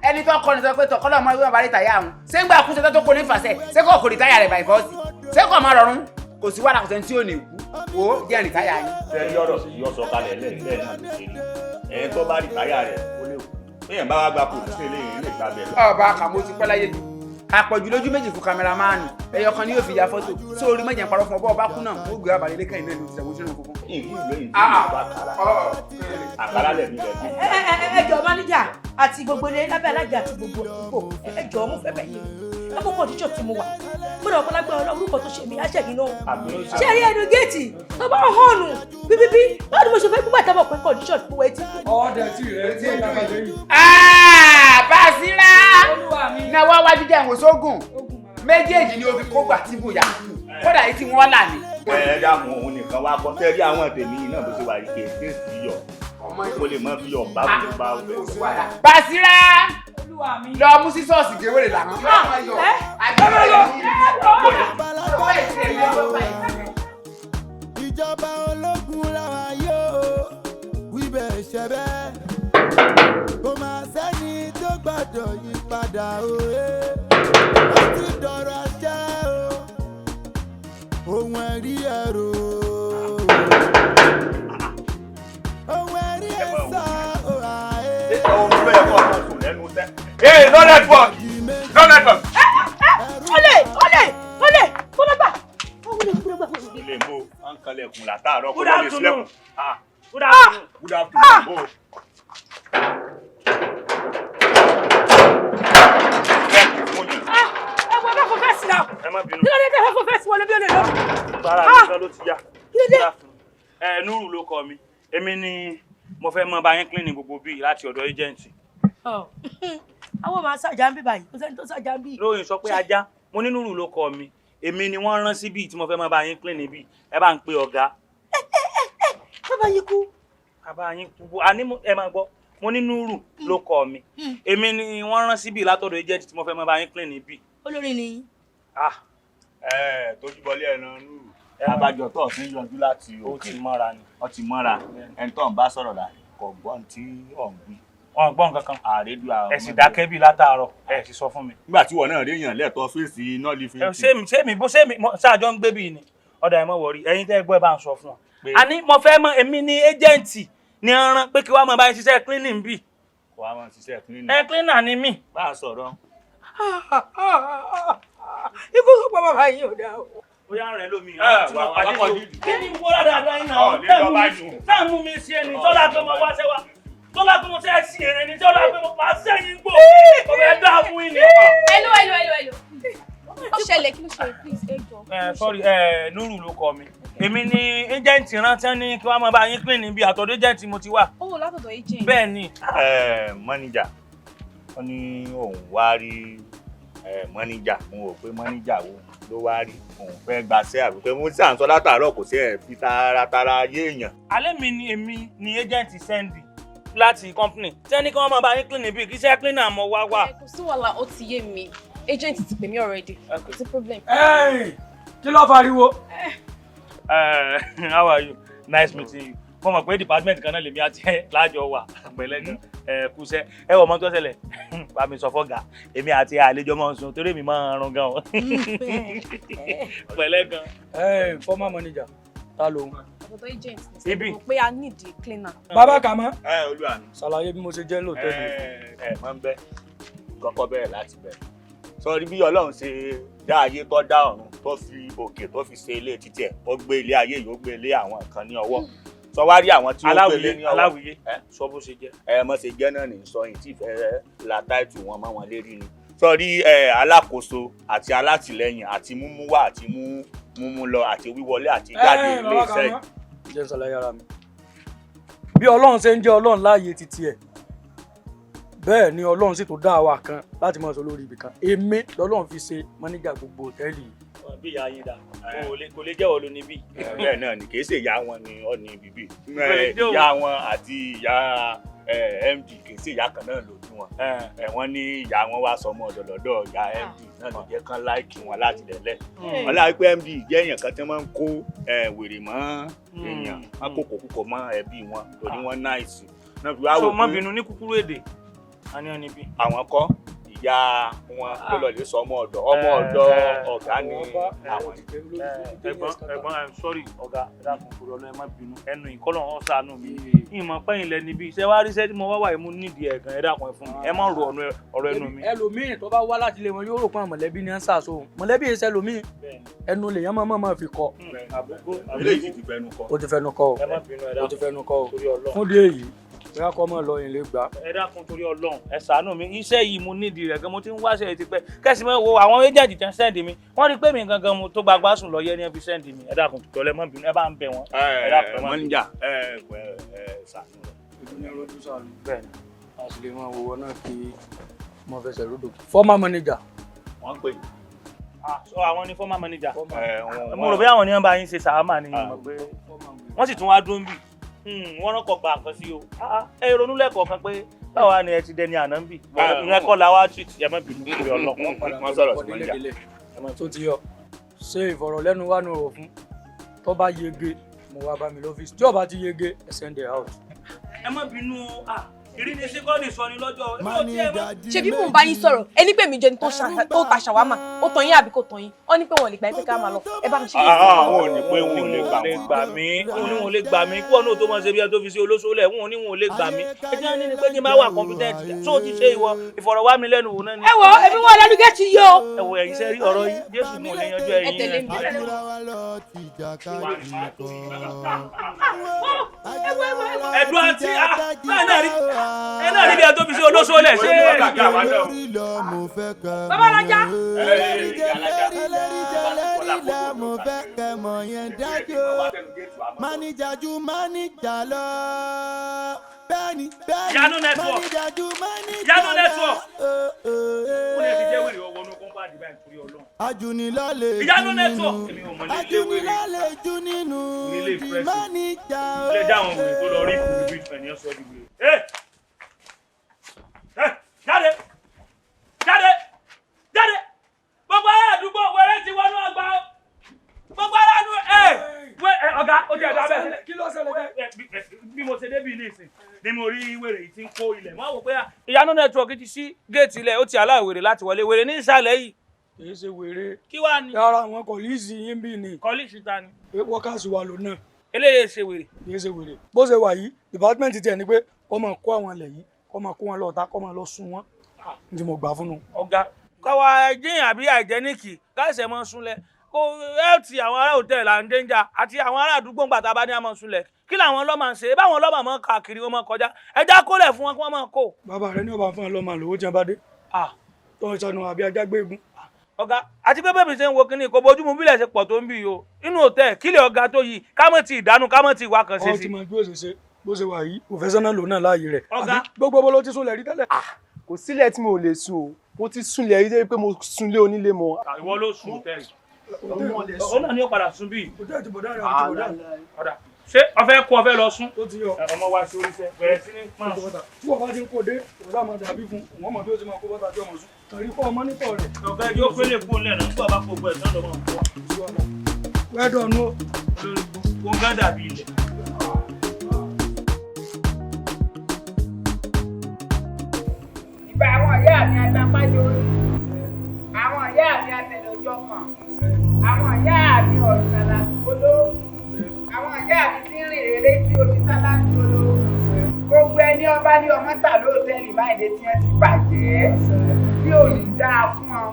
ẹni tó kọ́ni sọ pé tọkọ́lọ́ ọmọ ìwé ọba rìtáyà àwọn ṣé ń gbà kú sẹ́tọ́ tó kó ní fàṣẹ ṣé kò rìtáyà rẹ̀ báyìí fọ́ọ̀sì ṣé kò máa rọrùn kò sí wàhálà kò sẹ́ni tí ò ní kú o jẹ́ rìtáyà yín. sẹ́ni ọ̀rọ̀ sì yọ sọ kalẹ̀ lẹ́yìn náà ló ṣe rí ẹni tó bá rìtáyà rẹ̀ ó léwu bẹ́ẹ̀ bá wá gba pòlíṣẹ́ lẹ́yìn lè gbà bẹ́ẹ̀ lọ. ọba àkàmọ́ ti pẹ́ láyé jù àpọ̀jù lójú méjì fún kámẹ́rámánù ẹyọ kan ni yóò fi ya fọ́tò sórí mẹ́jẹ̀ ń parọ́ fún ọba ọba kú náà ó gbé abalẹ̀ lẹ́kàn iná ìlú ìṣàwọ̀ sínú funfun. àkàrà lẹ̀mí rẹ̀ bí. ẹ jọ̀ọ́ máníjà àti gbogbo ilé lábẹ́ alájà àti gbogbo ìbò ẹ jọ̀ọ́ mo fẹ́ bẹ̀ yín ẹ mọ̀ kọ́ndíṣọ̀ tí mo wà gbọ́dọ̀ ọ̀pọ̀lọpọ̀ ọlọ́run orúkọ tó ṣe mí á ṣẹ̀yìn náà ṣé rí ẹnu géètì tó bá hànù bíbíbí báwo ni mo ṣe fẹ́ gbígbà tábọ̀ pé kọ́ndíṣọ̀ tí mo wẹ̀ tí. ọ̀ọ́dẹ̀ tí rẹ̀ tí ìgbà kan lẹ́yìn. Bàṣírà náwó wájú jẹ́ ìwòsàn ogun méjèèjì ni o fi kó gbà tí bòyá kódà yìí tí wọ́n là ní. ẹ dákun òun nìkan wá kọ́ sẹ́rí àwọn tèmi náà bó ṣe wà yìí kéèké sí yọ mo lè mọ fi yọ bá mi bá o bẹ. Bàṣírà lọ mú sí ṣọ́ọ̀ṣì gèwèrè làwọn. ìjọba ológun làwọn yóò wíbẹ̀ ṣẹ̀bẹ̀ kò máa sẹ́ni tó gbọ́dọ̀ yí padà òye ó ti dọ̀rọ̀ ajẹ́ o ohun ẹ̀rí ẹ̀rọ ohun ẹ̀rí ẹ̀sà òhàyè. lẹ́nu tẹ́. Hey, no network! No network! Olè! Kúlọ́gbà! Ilé mo, à ń kalẹ̀kùn látàárọ̀ kó Good lè afternoon. sílẹ̀kùn. Good afternoon. Good afternoon. Mo. Ẹ wọ ẹgbẹ́ fún fẹ́ẹ̀sì náà. Ẹ má bínú. Kí ló dé tẹ́ fẹ́ fún fẹ́ẹ̀sì wọlé bí ó lè lọ? Bára mi kan ló ti yá. Kí ló dé? Núrù ló kọ mi. Èmi ni mo fẹ́ mọ bá yín clean gbogbo bíi láti ọ̀dọ̀ agent. Àwọn máa ṣàjà ń bí báyìí, kò sẹ́ni tó ṣàjà ń bí. Lóyìn sọ pé ajá, mo ní Núrù ló kọ mi. Èmi ni wọ́n rán síbí tí mo fẹ́ mọ bá yín clean níbí. Ẹ bá ń pe ọ̀gá. Bàbá yín kú. Bàbá yín kú. Àní ẹ máa gbọ́. Mo ní Núrù ló kọ mi. Èmi ni wọ́n rán síbí látọ̀dọ̀ agent tí mo fẹ́ mọ bá yín clean níbí. Olórí ni. Tójú bọlé ẹ̀nà Núrù. Abájọ tó ọ̀sìn yọjú láti òkè. Ó ti mọ́ra ni. Ó ti mọ́ra. Ẹni tó ń bá sọ̀rọ̀ là kò gbọ́n tí ò ń gbé. Wọ́n gbọ́n kankan. Àrédù àwọn ẹ sì dákẹ́ bí látàárọ̀ ẹ sì sọ fún mi. Nígbà tí wọn náà rí èèyàn lẹ́ẹ̀tọ́ fèsì iná lífi. Ṣémi ṣáàjọ ń gbé bí ni ọ̀dà ẹ̀ mọ̀ wọ̀rí ẹ̀yin tẹ́ gbọ́ ẹ bá ń sọ fún wọn. Àní mo fẹ́ mọ èmi ní ẹ́jẹ̀ǹtì ní ọ̀ràn pé kí wàá mọ bá ń ṣiṣẹ́ cleaning bí. Wàá mọ̀ ṣiṣẹ́ cleaning. Cleaner ni mí. Bá a sọ̀rọ̀. Ikú tó pa bàbá yìí ò dáa o. Ó yá rẹ̀ lómi. Kí ni wọ́n dáadáa yín náà? Táà mú mi sí ẹni tọ́lá pé mo wá sẹ́wà. Tọ́lá pé mo ṣe sí ẹ̀rẹ̀ ni tọ́lá pé mo máa sẹ́yìn gbò. Ọ̀rẹ́ dá fún yín ni. Hello. Ó ṣẹlẹ̀ kí ló ṣe please ẹ jọ. Sorry, Núrù ló kọ mi. Èmi ni agent rántí ní kí wọ́n máa bá yín clean níbi àtọ̀dọ̀ agent mo ti wà. Ó látọ̀dọ̀ agent. Bẹ́ẹ̀ ni. Manager. Wọ́n ní òun wá rí manager. Mo rò pé manager wo ló wá rí òun fẹ́ gbaṣẹ́ àbí pé mo ṣàn sọ látàárọ̀ kò sí ẹ̀ fi taratara yé èèyàn. Alẹ́ mi ni èmi ni agent sẹ́ndì láti company. Tẹ́ni kí wọ́n máa bá yín clean níbi kí iṣẹ́ cleaner mọ̀ wá. Kò sí wàhálà ó ti yé mi. Agent ti pè mí already. Kò sí problem. Kí ló fariwo? How are you? Nice meeting you. Mo mọ̀ pé department kan náà lèmi àti lájọ wà pẹ̀lẹ́ gan. Kúṣẹ́ ẹ wọ̀ mọ́ tó ṣẹlẹ̀. Bá mi sọ fọ́gà. Èmi àti àlejò máa ń sun torí èmi máa ń rún gan. Pẹ̀lẹ́ gan. Former manager ta ló ń. Àtọ̀dọ̀ agent Ibi. mo pé a need the cleaner. Bàbá Kàmọ́. Olúwa mi. Ṣàlàyé bí mo ṣe jẹ́ lóòótọ́ Máa ń bẹ́ kọ́kọ́ bẹ̀rẹ̀ láti bẹ̀rẹ̀. Sọ́rí bí Ọlọ́run ṣe dá ayé tó dá ọ̀run tó fi òkè tó fi ṣe ilé títí ẹ̀ ó gbé ilé ayé yìí ó gbé ilé àwọn kan ní ọwọ́. Sọ wá rí àwọn tí ó gbé ilé ní ọwọ́. Aláwìyé sọ bó ṣe jẹ́. Mọ̀ ṣe jẹ́ náà ní sọ yìí tí ìfẹ́ la táìtù wọn mọ́ wọn lérí ni. Sọ́rí alákòóso àti alátìlẹyìn àti múmú wá àti múmú lọ àti wíwọlé àti jáde ilé iṣẹ́ yìí. Jẹ́ ń ṣàlàyé ara mi. Bí Ọlọ́run ṣe ń jẹ́ Ọlọ́run láàyè títí ẹ̀ bẹ́ẹ̀ ni Ọlọ́run sì tó dá àwa kan láti máa sọ lórí ibì kan. Èmi lọ́lọ́run fi ṣe mọ́níjà gbogbo hòtẹ́ẹ̀lì yìí. Bí ìyá yín dà kò lè jẹ́wọ́ ló níbí. Bẹ́ẹ̀ náà ni kì í ṣe ìyá wọn ni ọ ní bíbí. Ìyá wọn àti ìyá MD kì í ṣe ìyá kan náà lójú wọn. Wọ́n ní ìyá wọn wá sọmọ ọ̀dọ̀ lọ́dọ̀ ìyá MD náà ló jẹ́ kán láìkì wọn láti lẹ̀lẹ̀. Wọ́n láì pé MD jẹ́ èèyàn kan tí wọ́n ń kó wèrè mọ́ èèyàn wọ́n kó kòkòkò mọ́ ẹbí wọn torí wọ́n náìsì. So má bínú ní kúkúrú èdè àwọn kọ́ ìyá wọn tó lọ lè sọ ọmọ ọ̀dọ̀ ọ̀gá ni àwọn. Ẹ̀gbọ́n sorry ọ̀gá ẹ̀dàkùn kúrò ọlọ́ ẹ má bínú ẹnu ìkọlọ̀ ọ̀ ṣàánú mi. Ìmọ̀ pẹ́yìn lẹ níbi iṣẹ́ wá ríṣẹ́ tí mo wá wà mú nídìí ẹ̀gàn ẹ̀dàkùn fún mi ẹ má ro ọ̀rọ̀ ẹnu mi. Ẹlòmíì tó bá wá láti ilé wọn yóò rò pé àwọn mọ̀lẹ́bí ni ń ṣàṣọ mọ̀lẹ́bí iṣẹ́ lòmíì ẹnu lèèyàn máa fi kọ. Ó ti fẹnu kọ o fún díẹ̀ yìí bóyá kọ́ mọ́ lọ ilé gbà. Ẹ dákun torí Ọlọ́run ẹ ṣàánú mi iṣẹ́ yìí mo nídìí rẹ̀ gan mo ti ń wáṣẹ́ ti pẹ́ kẹ́sì mọ́ wo àwọn agent tẹ́ ń sẹ́ndì mi wọ́n rí pé mi gangan mo tó gbàgbá sùn lọ yẹ ní ẹ fi sẹ́ndì mi ẹ dákun tọ́lẹ̀ mọ́ bínú ẹ bá ń bẹ̀ wọ́n. Mọ́níjà ṣàánú rẹ̀. Ìdúnyẹ́ lójú sàánú bẹ́ẹ̀ ni a sì lè máa wo náà kí mo fẹsẹ̀ rúdò. Former manager. Wọ́n pè so àwọn ni former manager. Mo rò bí àwọn ni wọ́n bá yín ṣe sàámà ni wọ́n sì tún wá dúró ń bì. Wọ́n rán kọ gba nǹkan sí o ẹ ronú lẹ́kọ̀ọ́ kan pé báwa ni ẹ ti dẹni àná ń bì ìyẹn kọ́ la wá treat ẹ má bínú lórí Ọlọ́run wọ́n sọ̀rọ̀ sí mọ́níjà. Tó ti yọ ṣe ìfọ̀rọ̀lẹ́nuwánu fún tó bá yege mo wá bá mi lọ́fíìsì tí ó bá ti yege ẹ send it out. Ẹ má bínú ìrìnnì sí kọ́ni sọ ni lọ́jọ́. ṣé bí mò ń bá yín sọ̀rọ̀ ẹni pé mi jẹ́ ni tó ta ṣàwámà ó tàn yín àbí kò tàn yín ó ní pé wọn lè gbà yín pé ká máa lọ ẹ bá mi ṣe. àwọn ò ní pé wọn ò lè gbà mí wọn ò lè gbà mí kí wọn náà tó máa ṣe bí ẹ tó fi ṣe olóṣòlẹ̀ wọn ò ní wọn ò lè gbà mí ẹ jẹ́ ní pé kí n bá wà competent tó ti ṣe ìwọ ìfọ̀rọ̀wánilẹ́nuwò náà ni. ẹ wo èmi wọn lẹnu gẹ́ẹ̀tì yìí o. ẹ wo ẹ̀yin sẹ́rí ọ̀rọ̀ yìí Jésù mọ̀ lè yanjú ẹ̀yin yẹn. ẹ̀dùn àti ẹ náà rí bí ẹ tó fi ṣe olóṣòlẹ̀ ṣe é. bàbá alájà. mo fẹ́ kẹ́ mọ̀ yẹn dájú máníjà ju máníjà lọ bẹ́ẹ̀ni Yanu network Yanu network ó lè fi jẹ́ wèrè ọwọ́ ní kọ́ńpáàdì báyìí torí Ọlọ́run. ajunilọ́lẹ̀ Yanu network ajunilọ́lẹ̀ ju nínú máníjà o. ilé dáhùn wèrè tó lọ rí ìkùnú bí ìfẹ̀ ní ọ̀sọ́ di wèrè. Jáde jáde jáde gbogbo ará àdúgbò wẹrẹ ti wọnú ọgbà gbogbo ará àdúgbò ọ̀gá ó ti ẹ̀dá bẹ́ẹ̀ kí ló ṣẹlẹ̀ bẹ́ẹ̀. bí mo ṣe débi ilé ìsìn ni mo rí wèrè yìí tí ń kó ilẹ̀ máa wò pé Ìyanu network ti ṣí géètì ilẹ̀ ó ti aláwọ̀ wèrè láti wọlé wèrè ní ìsàlẹ̀ yìí. kì í ṣe wèrè. kí wàá ní. yàrá àwọn kọ̀líìsì yín bí ni. kọ́líìsì ta ni. wọ́kàsì wà ló náà. eléyìí ṣe wèrè. kì í ṣe wèrè. bó ṣe wà yìí dìpátímẹ́ǹtì tiẹ̀ ni pé kó máa kó àwọn ilẹ̀ yìí kó máa kó wọn lọ́ọ̀ta kó máa lọ sun wọn. ní mo gbà fún un. ọ̀gá káwa jíyàn àbí àìjẹ́nìkì káṣẹ̀ mọ́ súnlẹ̀ kó ẹ́ẹ̀tì àwọn ará hòtẹ́ẹ̀lì à ń dénjà àti àwọn ará àdúgbò ńgbà tá a bá ní àmọ́ súnlẹ̀ kí làwọn ọlọ́mà ń ṣe báwọn ọlọ́mà mọ́ káàkiri wọn mọ́ kọjá ẹja kólẹ̀ fún wọn kí wọ́n mọ́ kó. bàbá rẹ ní ọba fún ọlọ́mà lówó tí wọn bá dé. tó ń sọnù àbí ajá gbé egun. ọ̀gá àti pé bẹ́ẹ̀ mi ṣe ń wo kínní kò bójúmu bílẹ̀ ṣe pọ̀ tó ń bì yìí o inú hòtẹ́ẹ̀ kílẹ̀ ọ̀gá tó yìí kámọ́ ti ìdánù kámọ́ ti ìwà kan ṣe sí. ọ ti mọ bí ó ṣe ṣe bó ṣe wà yìí professional lò náà láàyè rẹ̀. ọ̀gá gbogbo bó ló ti súnlẹ̀ rí tẹ́lẹ̀. kò sílẹ̀ tí mo lè sùn o mo ti súnlẹ̀ rí débi pé mo súnlé onílé mọ́. ìwọ ló sùn tẹ́lẹ̀ ó náà ní ó padà sùn bíi. ṣé ọfẹ kó ọfẹ lọ sún. ọmọ wa sí oríṣẹ bẹ̀rẹ̀ sí ní máa sún. tí wọ́n bá ti ń kó dé ọ̀dà máa dàbí fún wọn mọ̀ bí ó ti máa kó bọ́tà tí ọmọ sún. torí kọ́ ọmọ nítọ̀ rẹ̀. ọ̀gá yóò pélé fún lẹ́nu nígbà bá kó gbọ́ ẹ̀sán lọ́wọ́ nǹkan. wẹ́ẹ̀dọ̀ nù. ó ń gán dàbí ilẹ̀. ìgbà àwọn ìyá mi àtàpájọ orí àwọn ìyá mi àtẹnudọ́ kan àwọn ìyá mi ọ̀sàlà gbóló àwọn ìyá mi ti ń rìn rere tí omi sálá gbóló gbogbo ẹni ọba ní ọmọ tà lóòtẹ́ẹ̀lì máìdé tí wọ́n ti bàjẹ́ bí ò ní dáa fún ọ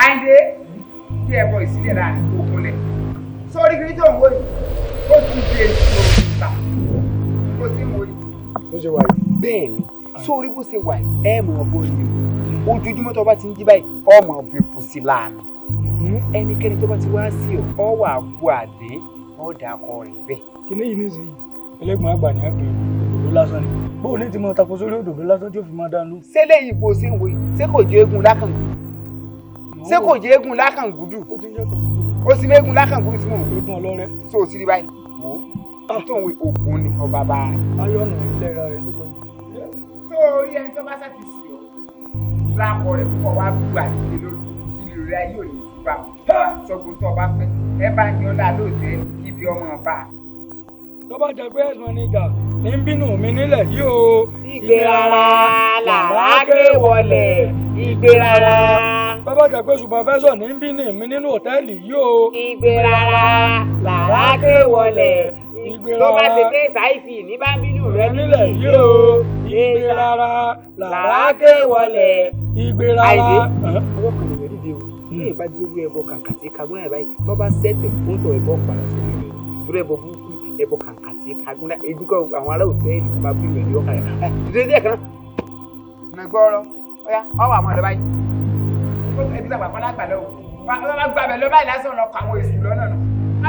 àìdé tí ẹ bọ ìsílẹ̀ láàrin tó kúnlẹ̀ sórí kiri tó ń wò yìí ó ti dé sí òkúta bó ti ń wò yìí. bó ṣe wà yìí. bẹ́ẹ̀ ni sórí bó ṣe wà yìí ẹ mọ̀ ọ́ bó ni ojoojúmọ́ tó bá ti ń jí báyìí ọmọ òfìfò sí láàánú ẹnikẹ́ni tó bá ti wá sí ọ wà bu àdé ọ dà kọ rẹ̀ bẹ́ẹ̀. kíní yìí nísìnyí ẹlẹ́gbọ̀n àgbà ní àgbẹ̀ òdòdó lásán ni bóun ní ti mọ tako sórí òdòdó lásán tí ó fi máa dánú. ṣé lẹ́yìn bó ṣe ń wo ṣé kò jẹ́ eégún lákàngù ṣé kò jẹ́ eégún lákàngùdù ó sì mẹ́gun lákàngùdù sí mọ̀ eégún ọlọ́rẹ́ so ò sí rí báyìí wò ó tó ń wé ògùn ni ọba bá a. ayọ̀nù ìlera rẹ̀ ló kọjú. sórí ẹni tó bá ṣàti sí ọ lákọ rẹ̀ púpọ̀ wá gbà sílé lórí ilé rẹ̀ yóò ní ìfúnpá sọgbọn tó ọba pẹ́ ẹ bá ń yan ọlá lóòótọ́ ibi ọmọ ọba. tó bá jẹ pé ẹ̀sùn níjà ní bínú mi nílẹ̀ yìí o. ìgbé rárá làrá ké wọlé ìgbé rárá. tó bá jẹ pé supervisor ní bínú mi nínú hòtẹ́ẹ̀lì yìí o. ìgbé rárá làrá ké wọlé ìgbé rárá. tó bá ṣe pé sáìfì ní bá bínú rẹ nílẹ̀ yìí o. ìgbé rárá làrá ké wọlé ìgbé rárá. ọwọ́ kan nìyẹn dìde o ní ìbá gbogbo ẹbọ kàkàtì kagbọ́n ẹ̀ báyìí tó bá sẹ́tẹ̀ fún tọ̀ ẹbọ padà sórí rẹ̀ torí ẹbọ burúkú ẹbọ kàkàtì kagbọ́n ẹdúkọ àwọn ará òtẹ́ẹ̀lì bá bí ìrẹ̀lẹ̀ ọkà rẹ̀ dídé díẹ̀ kan. ọ̀nà gbọ́rọ̀ ọ̀yá ọwọ́ àwọn ọ̀dọ́ báyìí ẹbí sàgbà fọlá gbà lọ́wọ́ wọ́n gbà bẹ̀ lọ báyìí lásán lọ kọ àwọn èsì lọ́nà nù.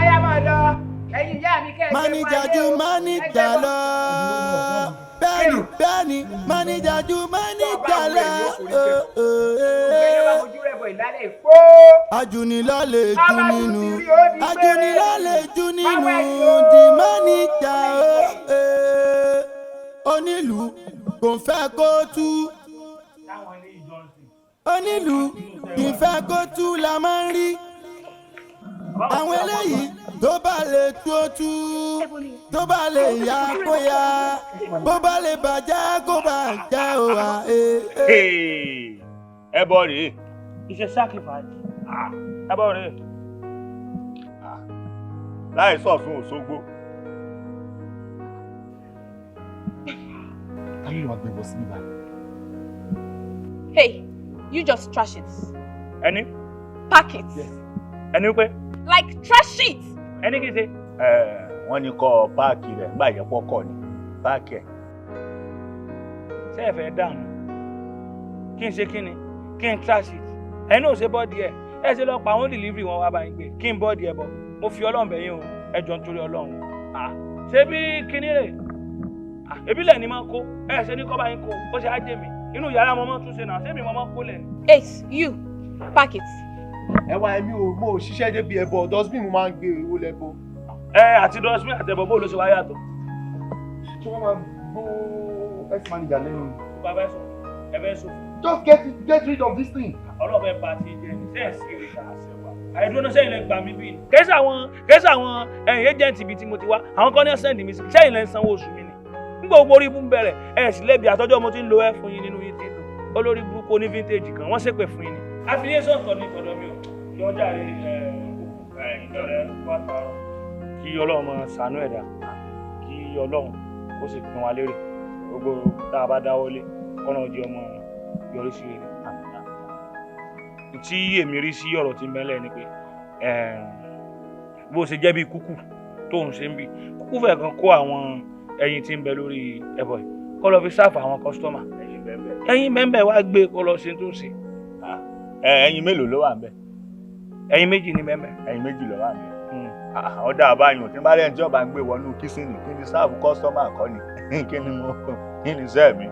ọ̀yá máa lọ ẹ̀yin ìyá mi kẹ́ ẹ̀ máníjà ju máníjà lọ bẹ́ẹ̀ni máníjà ju máníjà lọ. ajunilọ́lẹ̀ ju nínú ajunilọ́lẹ̀ ju nínú di máníjà onílù kò fẹ́ kó tú onílù ìfẹ́ kó tú la máa ń rí àwọn eléyìí tó bá lè tú ó tú tó bá lè yá kó yá bó bá lè bàjẹ́ kó bàjẹ́ o wa. ẹbọ rèé. It's a sacrifice. Ẹbọ rèé. láì sọ̀tún Òṣogbo. ta ló wà gbẹ̀bọ̀ sí ibà. Hey, you just trash it. Ẹni. Pack it. Ẹni pé. Like trash it. Ẹni kì í ṣe. Wọ́n ní kọ́ páàkì rẹ̀ nígbà yẹn pọ́kọ̀ ni páàkì ẹ̀. Ṣé ẹ fẹ́ dànù? Kí n ṣe kí ni? Kí n trash it? Ẹni ò ṣe bọ́ọ̀dì ẹ̀. Ẹ ṣe lọ pa àwọn delivery wọn wá bá yín gbé. Kí n bọ́ọ̀dì ẹ̀ bọ̀. Mo fi Ọlọ́run bẹ̀ yín o. Ẹ jọ̀ọ́ nítorí Ọlọ́run. Ṣé bí kíní rè? Ebílẹ̀ ni máa kó. Ẹ ṣe ní kọ́ bá yín kó. Ó ṣe á jẹ́ mi. Inú yàrá mo máa tún ṣe náà. Ṣé mi mo máa kó lẹ̀ ni? Ace, you pack it. Ẹ wá ẹ̀mí o mo ṣiṣẹ́ débi ẹbọ dustbin mo máa ń gbé owó lẹ́bọ. Àti dustbin àtẹ̀bọ̀ bó ló ṣe wá yàtọ̀. Ṣé wọ́n máa gbó ex-manager lẹ́nu? Bàbá ẹ sọ, ẹ bẹ sọ. Just get rid of this thing. Ọlọ́bẹ̀ bá ti jẹ ní sẹ́ẹ̀sì rẹ̀ ká ṣe wá. Àìdúró náà sẹ́yìn lẹ gbà mí bí. Kẹ́sì àwọn agent ibi tí mo ti wá, àwọn kan ní send mi sí. Sẹ́yìn lẹ ń sanwó oṣù mi ni. Nígbà gbogbo orí ibú ń bẹ̀rẹ̀, ẹ sì lẹ́bi àtọ́jọ́ mo ti ń lo ẹ fún yín nínú yín ti ń lò. Olórí burúkú ní vintage kan, wọ́n ṣépè fún yín ni. Affiliation tọ̀ ní tọ̀dọ̀ mi o. Kí wọ́n jáde ìjọ̀rẹ́ wá tààrọ̀. Kí Ọlọ́run máa ṣàánú ẹ̀dá. Kí Ọlọ́run ó sì pín wa lérè. Gbogbo tá a bá dáwọ́lé, kọ́nà ojú ọmọ yọrí sí rere. Tí èmi rí sí ọ̀rọ̀ tí ń bẹ́lẹ̀ ni pé bó ṣe jẹ́ bí kúkú tó ń ṣe ń bí kúkú fẹ́ kan kó àwọn ẹyin tí ń bẹ lórí ẹbọ yìí kó lọ fi sáfà àwọn kọ́sítọ́mà. Ẹyin bẹ́ẹ̀ wá gbé kó lọ ṣe tó ń ṣe. Ẹyin mélòó ló wà ń bẹ̀? Ẹyin méjì ni bẹ́ẹ̀. Ẹyin méjì ló wà ń bẹ̀. Ọ̀dà àbáyùn tí n bá lẹ́yìn tí ọba ń gbé wọnú kíṣìnì kí ni sáàbù kọ́sítọ́mà kọ́ ni kí ni iṣẹ́ mi.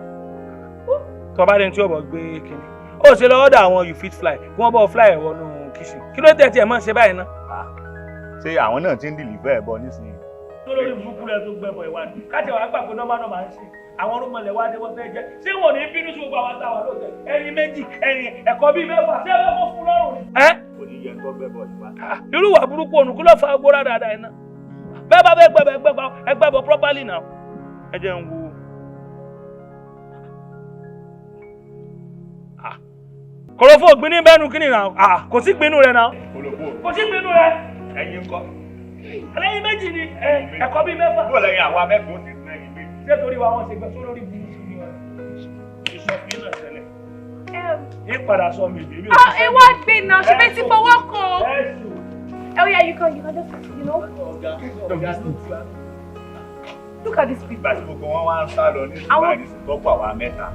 Tó bá lẹ́yìn tí ọba gbé kíni ó ṣe lọ́wọ́ dà àwọn you fit fly kí wọ́n bọ́ fly wọnú kíṣìn kí ló tẹ̀ tí ẹ̀ mọ́ ṣe báyìí ná. Ṣé àwọn náà ti ń dìlìfẹ́ ẹ̀bọ nísìnyí? tó lórí burúkú rẹ tó gbẹbọ ìwádìí káàtì wàá gbà pé nọ́mbà náà máa ń ṣe àwọn orúmọlẹ̀ wá dé wọ́n fẹ́ jẹ́ ṣé wọn ò ní bínú sí gbogbo àwọn táwọn lóòótọ́ ẹyin méjì ẹyin ẹ̀kọ́ bíi mẹ́fà ṣé ẹ lọ́kọ́ fún lọ́rùn ni. kò ní yẹ kó gbẹbọ ìwà. irú wà burúkú ònù kí ló fa gbóra dáadáa iná bẹ́ẹ̀ bá fẹ́ gbẹbọ ẹgbẹ́bọ properly now ẹ jẹ́ ń wo. kòròfò gbin ní bẹ́ẹ̀nu kí ni náà kò sí gbinú rẹ̀ náà kò sí gbinú rẹ̀. ẹyin kọ́. ẹlẹ́yin méjì ni ẹ̀kọ́ bíi mẹ́fà. bó lẹ́yìn àwọn amẹ́fẹ́ ó ti fún ẹyin méjì. ṣé torí wa wọ́n ṣe gbẹ tó lórí burúkú ni wọn. ìsọfin náà ṣẹlẹ̀. ìpadà sọ mi ìbí. ẹ wá gbé náà ṣe bẹ́ẹ̀ ti fọwọ́ kan. Oh yeah, you can just, you know. Look at this people. Ìgbà tí gbogbo wọn wá ń sá lọ ní ìgbà ìsìnkọ́pọ̀ àwa mẹ́ta.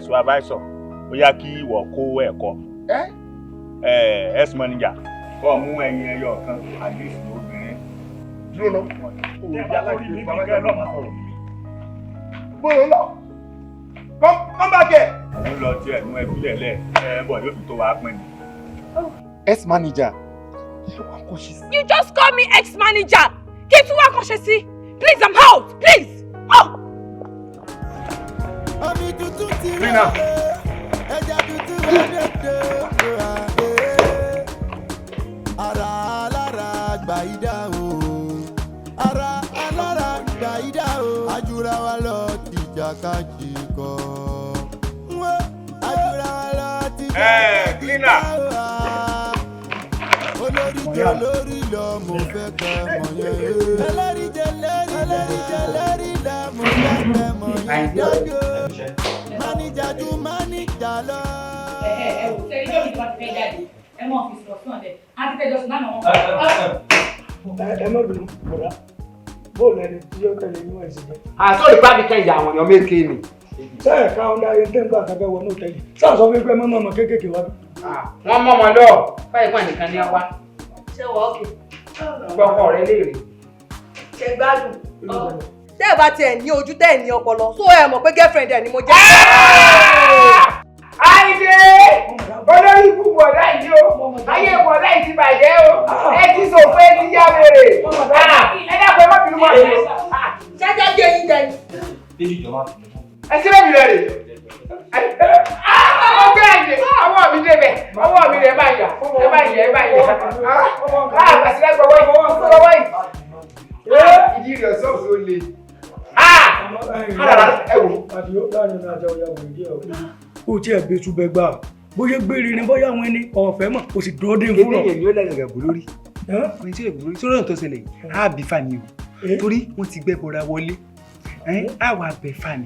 Supervisor, ó yá kí ìwọ kó ẹ̀kọ́. Ex-manager, kọ́ mú ẹyin ẹyọ kan àti ìsìn obìnrin. Dúró lọ. Bóyá lọ. Come back here. Òun lọ tí ẹ̀nu ẹbí lẹ̀lẹ̀ bọ̀ yóò fi tó wàá pín ni. Ex-manager. You just call me ex-manager. Kí n tún wá kàn ṣe sí. Please, I'm out. Please. Oh. Rina. Ara alára gbà ìdá o. Ara alára gbà ìdá o. Ajura wa lọ tìjàkadì kọ. Ajura wa lọ tìjàkadì kọ. Olórí jẹ lórí lọ mo fẹ́ kẹ́ mọ̀ yẹn. Ẹlẹ́rìí jẹ lẹ́rìí lọ mo fẹ́ kẹ́ mọ̀ yẹn dájú. Máníjà ju máníjà lọ. Ẹ wò sẹ́yìn lórí ìjọba ti fẹ́ jáde ẹ mọ̀ fi sọ̀rọ̀ fún ọ̀dẹ àti tẹ́jọ́ sí lánàá wọn. Ẹ má bínú bọ̀dá bóòlù ẹni tí yóò tẹ̀lé inú ẹ̀sìn jẹ́. Àtọ́lù bá mi kẹ́ ìyá àwọn èèyàn méje ni. Sẹ́yìn ká ọ̀dà ayé tẹ́ ń gbà kábẹ́ wọnú tẹ́lẹ̀ sáà sọ fún pé mọ́mọ́ ọmọ kéékèèké wá. Wọ́n mọ́ ọmọ lọ báyìí pọ̀ nìkan ní ọwá. Ṣé wọ́n òkè? Gbọ́kọ̀ rẹ léèrè. Ṣé gbádùn? Tẹ́ ẹ bá tiẹ̀ ní ojú tẹ́ ẹ ní ọpọlọ tó ẹ mọ̀ pé girlfriend ẹ ni mo jẹ́. Àìdè olórí ikú bọ̀dá yìí o ayé bọ̀dá yìí ti bàjẹ́ o ẹ ti sòfò ẹ ti yá wèrè ẹ dàpọ̀ ẹ má bínú wá sí. Ṣẹ́jẹ́ gé yín jẹ ni. Ẹ sílẹ̀ mi rẹ̀ rè. ọgbẹ́ ẹ̀yẹ ọwọ́ mi débẹ̀ ọwọ́ mi rẹ̀ báyìí àgbàsílẹ̀ gbọ́wọ́ yìí. Ìdí rẹ̀ sọ́ọ̀sì ó le. Ó tí ẹ̀ bẹ́sù bẹ gbà bóyá gbére ni bóyá àwọn ẹni ọ̀fẹ́ mọ̀ kò sì dúró dé fún náà. Èmi ò lẹ́nu rẹ̀ bò lórí. Ọ̀rẹ́ tí ò bò lórí sórí ọ̀nà tó ṣẹlẹ̀ yìí á bí fani o torí wọ́n ti gbẹ́ bọ́ra wọlé á wà bẹ̀ fani.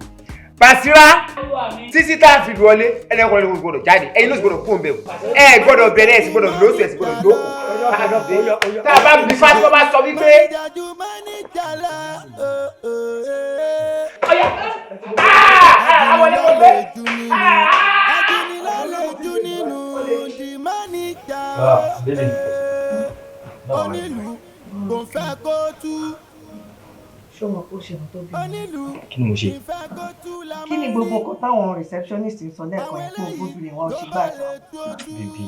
Basira títí tá a fi wọlé ẹni ọkùnrin ló gbọ́dọ̀ jáde ẹ̀yin ló sì gbọ́dọ̀ kó ń bẹ̀ o ẹ gbọ́dọ̀ bẹ̀rẹ̀ ẹ sì gbọ́dọ̀ lóṣù ẹ sì gbọ́dọ̀ jókòó. Tá a bá bí fani tó bá sọ wípé. Ọ̀yà àwọn ẹni wọ́n gbé. Onílù kò fẹ́ kó tú. Ṣé o mọ̀ pé ó ṣe tó bí? Kí ni mo ṣe? Kí ni gbogbo nǹkan táwọn receptionist sọ lẹ́ẹ̀kan ẹ̀ fún ògbóbìnrin wọn ṣe gbà sọ? Bíbí,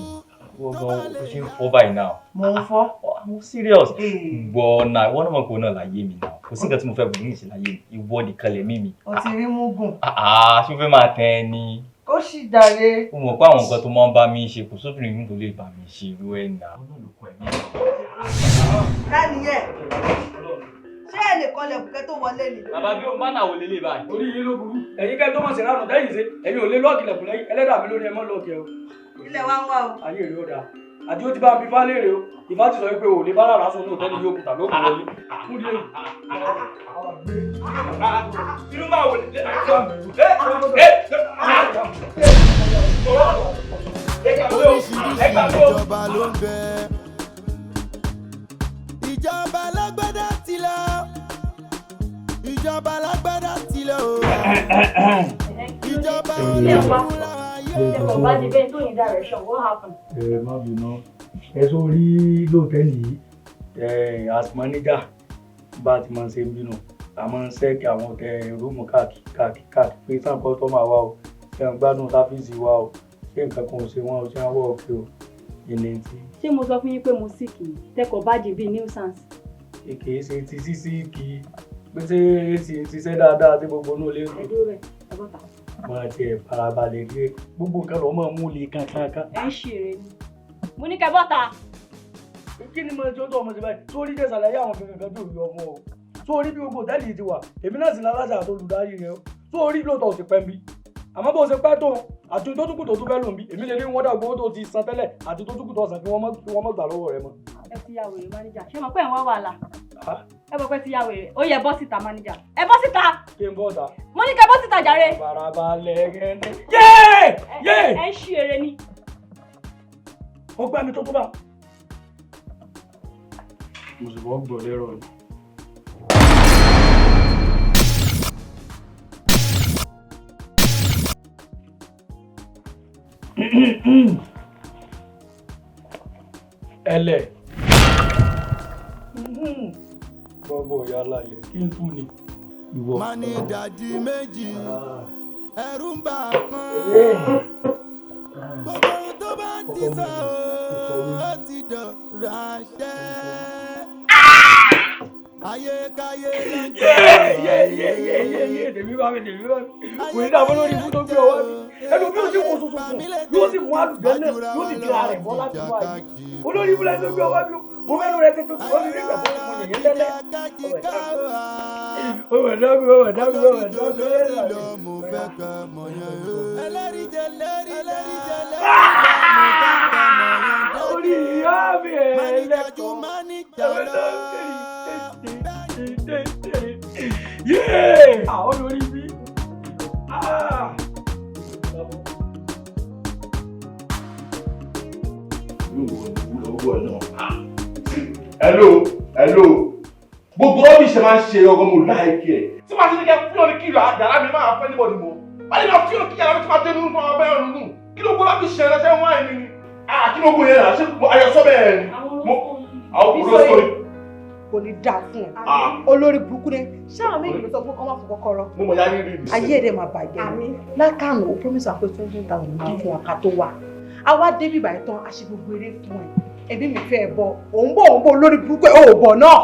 wọ́n gan ó ṣe ń fọ́ báyìí náà. Mo ń fọ́. I'm serious. Gbọ́ náà, ìwọ náà mọ̀ pé ó náà láyé mi náà. Kò sí nǹkan tí mo fẹ́ bùnú ìṣe láyé mi. Ìwọ nìkan lẹ̀ mí mi. O ti rí múgùn. Ṣé o fẹ́ máa tẹ́ ẹ ní? Ó sì jàre. Ó mọ̀ pé àwọn nǹkan tó máa ń bá mi ṣe kò sóbìnrin mi tó lè bá mi ṣe irú ẹ̀ náà. Ká nìyẹn. Ṣé ẹnìkan lè bùkẹ́ tó wọlé ni? Bàbá bí o má nà wọlé lè báyìí. Orí yín ló burú. Ẹ̀yin kẹ́ tó mọ̀ sí lánàá tẹ́yìn ṣe ẹ̀yin ò lé lọ́ọ̀kì lẹ̀kùn lẹ́yìn ẹlẹ́dàá mi lórí ẹ mọ́ lọ́ọ̀kì ẹ o. Ilẹ̀ wa ń wá o. Ayé rẹ̀ ó dáa. Àti ó ti bá mi fá léèrè o. Ìfá ti sọ pé o ò lè bá lára aṣọ náà tẹ́lẹ̀ yóò kùtà ló kù wọlé. Fún díẹ̀. Inú máa wò lé. Oríṣiríṣi ìjọba ló ń bẹ. Ìjọba alágbádá ti lọ. Ìjọba alágbádá ti lọ. Ìjọba olóògùnra ayé. Bá ti bẹ́ẹ̀ tó yin direction, what happened? Má bínú. Ẹ tó rí lóòtẹ́ẹ̀lì yìí, as manager bá ti máa ń ṣe ń bínú. A máa ń ṣẹ́ẹ̀kì àwọn rúùmù káàkiri pé sáà kọ́sítọ́mà wa o, ṣé ń gbádùn sáfíìsì wa o, ṣé nǹkan kan ò ṣe wọ́n o, ṣé wọ́n wọ̀ òkè o. Ìní ti. Ṣé mo sọ fún yín pé mo sick ni? Tẹ́kọ̀ọ́ bá di bíi nuisance. Èkè ṣe ti sísí kì í pé ṣé èsì ti ṣe dáadáa tí gbogbo náà lè rò. Ẹ dúró bẹ̀, ẹ bọ́ta. Máa tiẹ̀ farabalẹ̀ rí gbogbo nǹkan lọ́ máa mú le kankan. Ẹ ń ṣe eré ni. Mo ní kẹ́ bọ́ta. Kí ni mo ṣe tó ọmọ ṣe báyìí? Sórí jẹ́ ṣàlàyé àwọn kankan tó yọ ọmọ o. Sórí bí gbogbo òtẹ́ẹ̀lì ti wà, èmi náà sì láláṣà àti olùdarí rẹ̀ o. Sórí lóòótọ́ ò sì pẹ́ bí. Àmọ́ bó ṣe pẹ́ tó àti tó túkù tó tún fẹ́ lò ń bí, èmi lè ní wọ́n dà gbowó tó ti san tẹ́lẹ̀ àti tó túkù tó san kí wọ́n mọ̀ gbà lọ́wọ́ rẹ̀ mọ́. Ẹ ti ya wèrè máníjà. Ṣé mo pé ẹ̀ ń wá wàhálà? Ẹ mọ̀ pé ti ya wèrè. Ó yẹ bọ́ síta máníjà. Ẹ bọ́ síta. Kí n bọ́ ta. Mo ní kẹ́ bọ́ síta jàre. Farabalẹ̀ gẹ́gẹ́. Ẹ ń ṣí eré ni. Ó gbá mi tó tó bá. Mo sì wọ́n gbọ́ lérò ni. Ẹlẹ̀. Bọ́bọ̀ ìyá aláyẹ̀ kí n tún ni. Ìwọ. Má ní ìdajì méjì, ẹ̀rù ń bà kan. Gbogbo ohun tó bá ti sọ ó ti dọ̀rọ̀ àṣẹ. Ayékáyé ló ń jẹ́ tèmi bá mi. Kò ní dàbọ̀ lórí ibú tó gbé ọwọ́ mi. Ẹnu bí ó sì kó soso fún, yóò sì mú àlùjẹ́ náà, yóò sì di ara rẹ̀ bọ́ láti wá yìí. Olórí ibú lẹ́nu tó gbé ọwọ́ mi. Mo mẹ́nu rẹ̀ tètè tó ní nígbà tó fún yẹ̀yẹ́ lẹ́lẹ́. Ọmọ dábì. mo fẹ́ ká mọ̀ yẹn o. Ẹlẹ́rìíjẹ orí ìyá mi ẹ̀ lẹ́kọ̀ọ́. Yéé! Àwọn olórí bí. Hello. Gbogbo ọbí ṣe máa ń ṣe ọgọ́ mo láìkí ẹ̀. Tí máa ṣe ní kẹ́ fún ọ̀nì kìlọ̀ àdàrà mi máa fẹ́ níbọ̀dì mọ́. Wọ́n lè máa fi ọ̀nì kìlọ̀ àti máa tẹnu fún ọbẹ̀ ọ̀run nù. Kí ló gbọ́ láti ṣe ẹ̀rẹ́sẹ̀ wọ́n àìní ni? Kí ló gbọ́ yẹn rà? Ṣé ayọ̀sọ́ bẹ́ẹ̀ ni? Àwọn òkúrò sọ̀rọ̀. Kò ní dáa fún ẹ. Olórí burúkú ni. Ṣáà méjì ló sọ fún ọmọ fún kọ́kọ́rọ́. Mo mọ̀ yá ní rí mi. Ayé ẹ̀dẹ̀ máa bàjẹ́. Lákàánù ó promise wa pé 20,000 máa fún wa ká tó wà. Àwa débì báyìí tán, a ṣe gbogbo eré fún ẹ. Ẹbí mi fẹ́ ẹ bọ̀. Òun bọ̀ olórí burúkú ẹ̀ ò bọ̀ náà.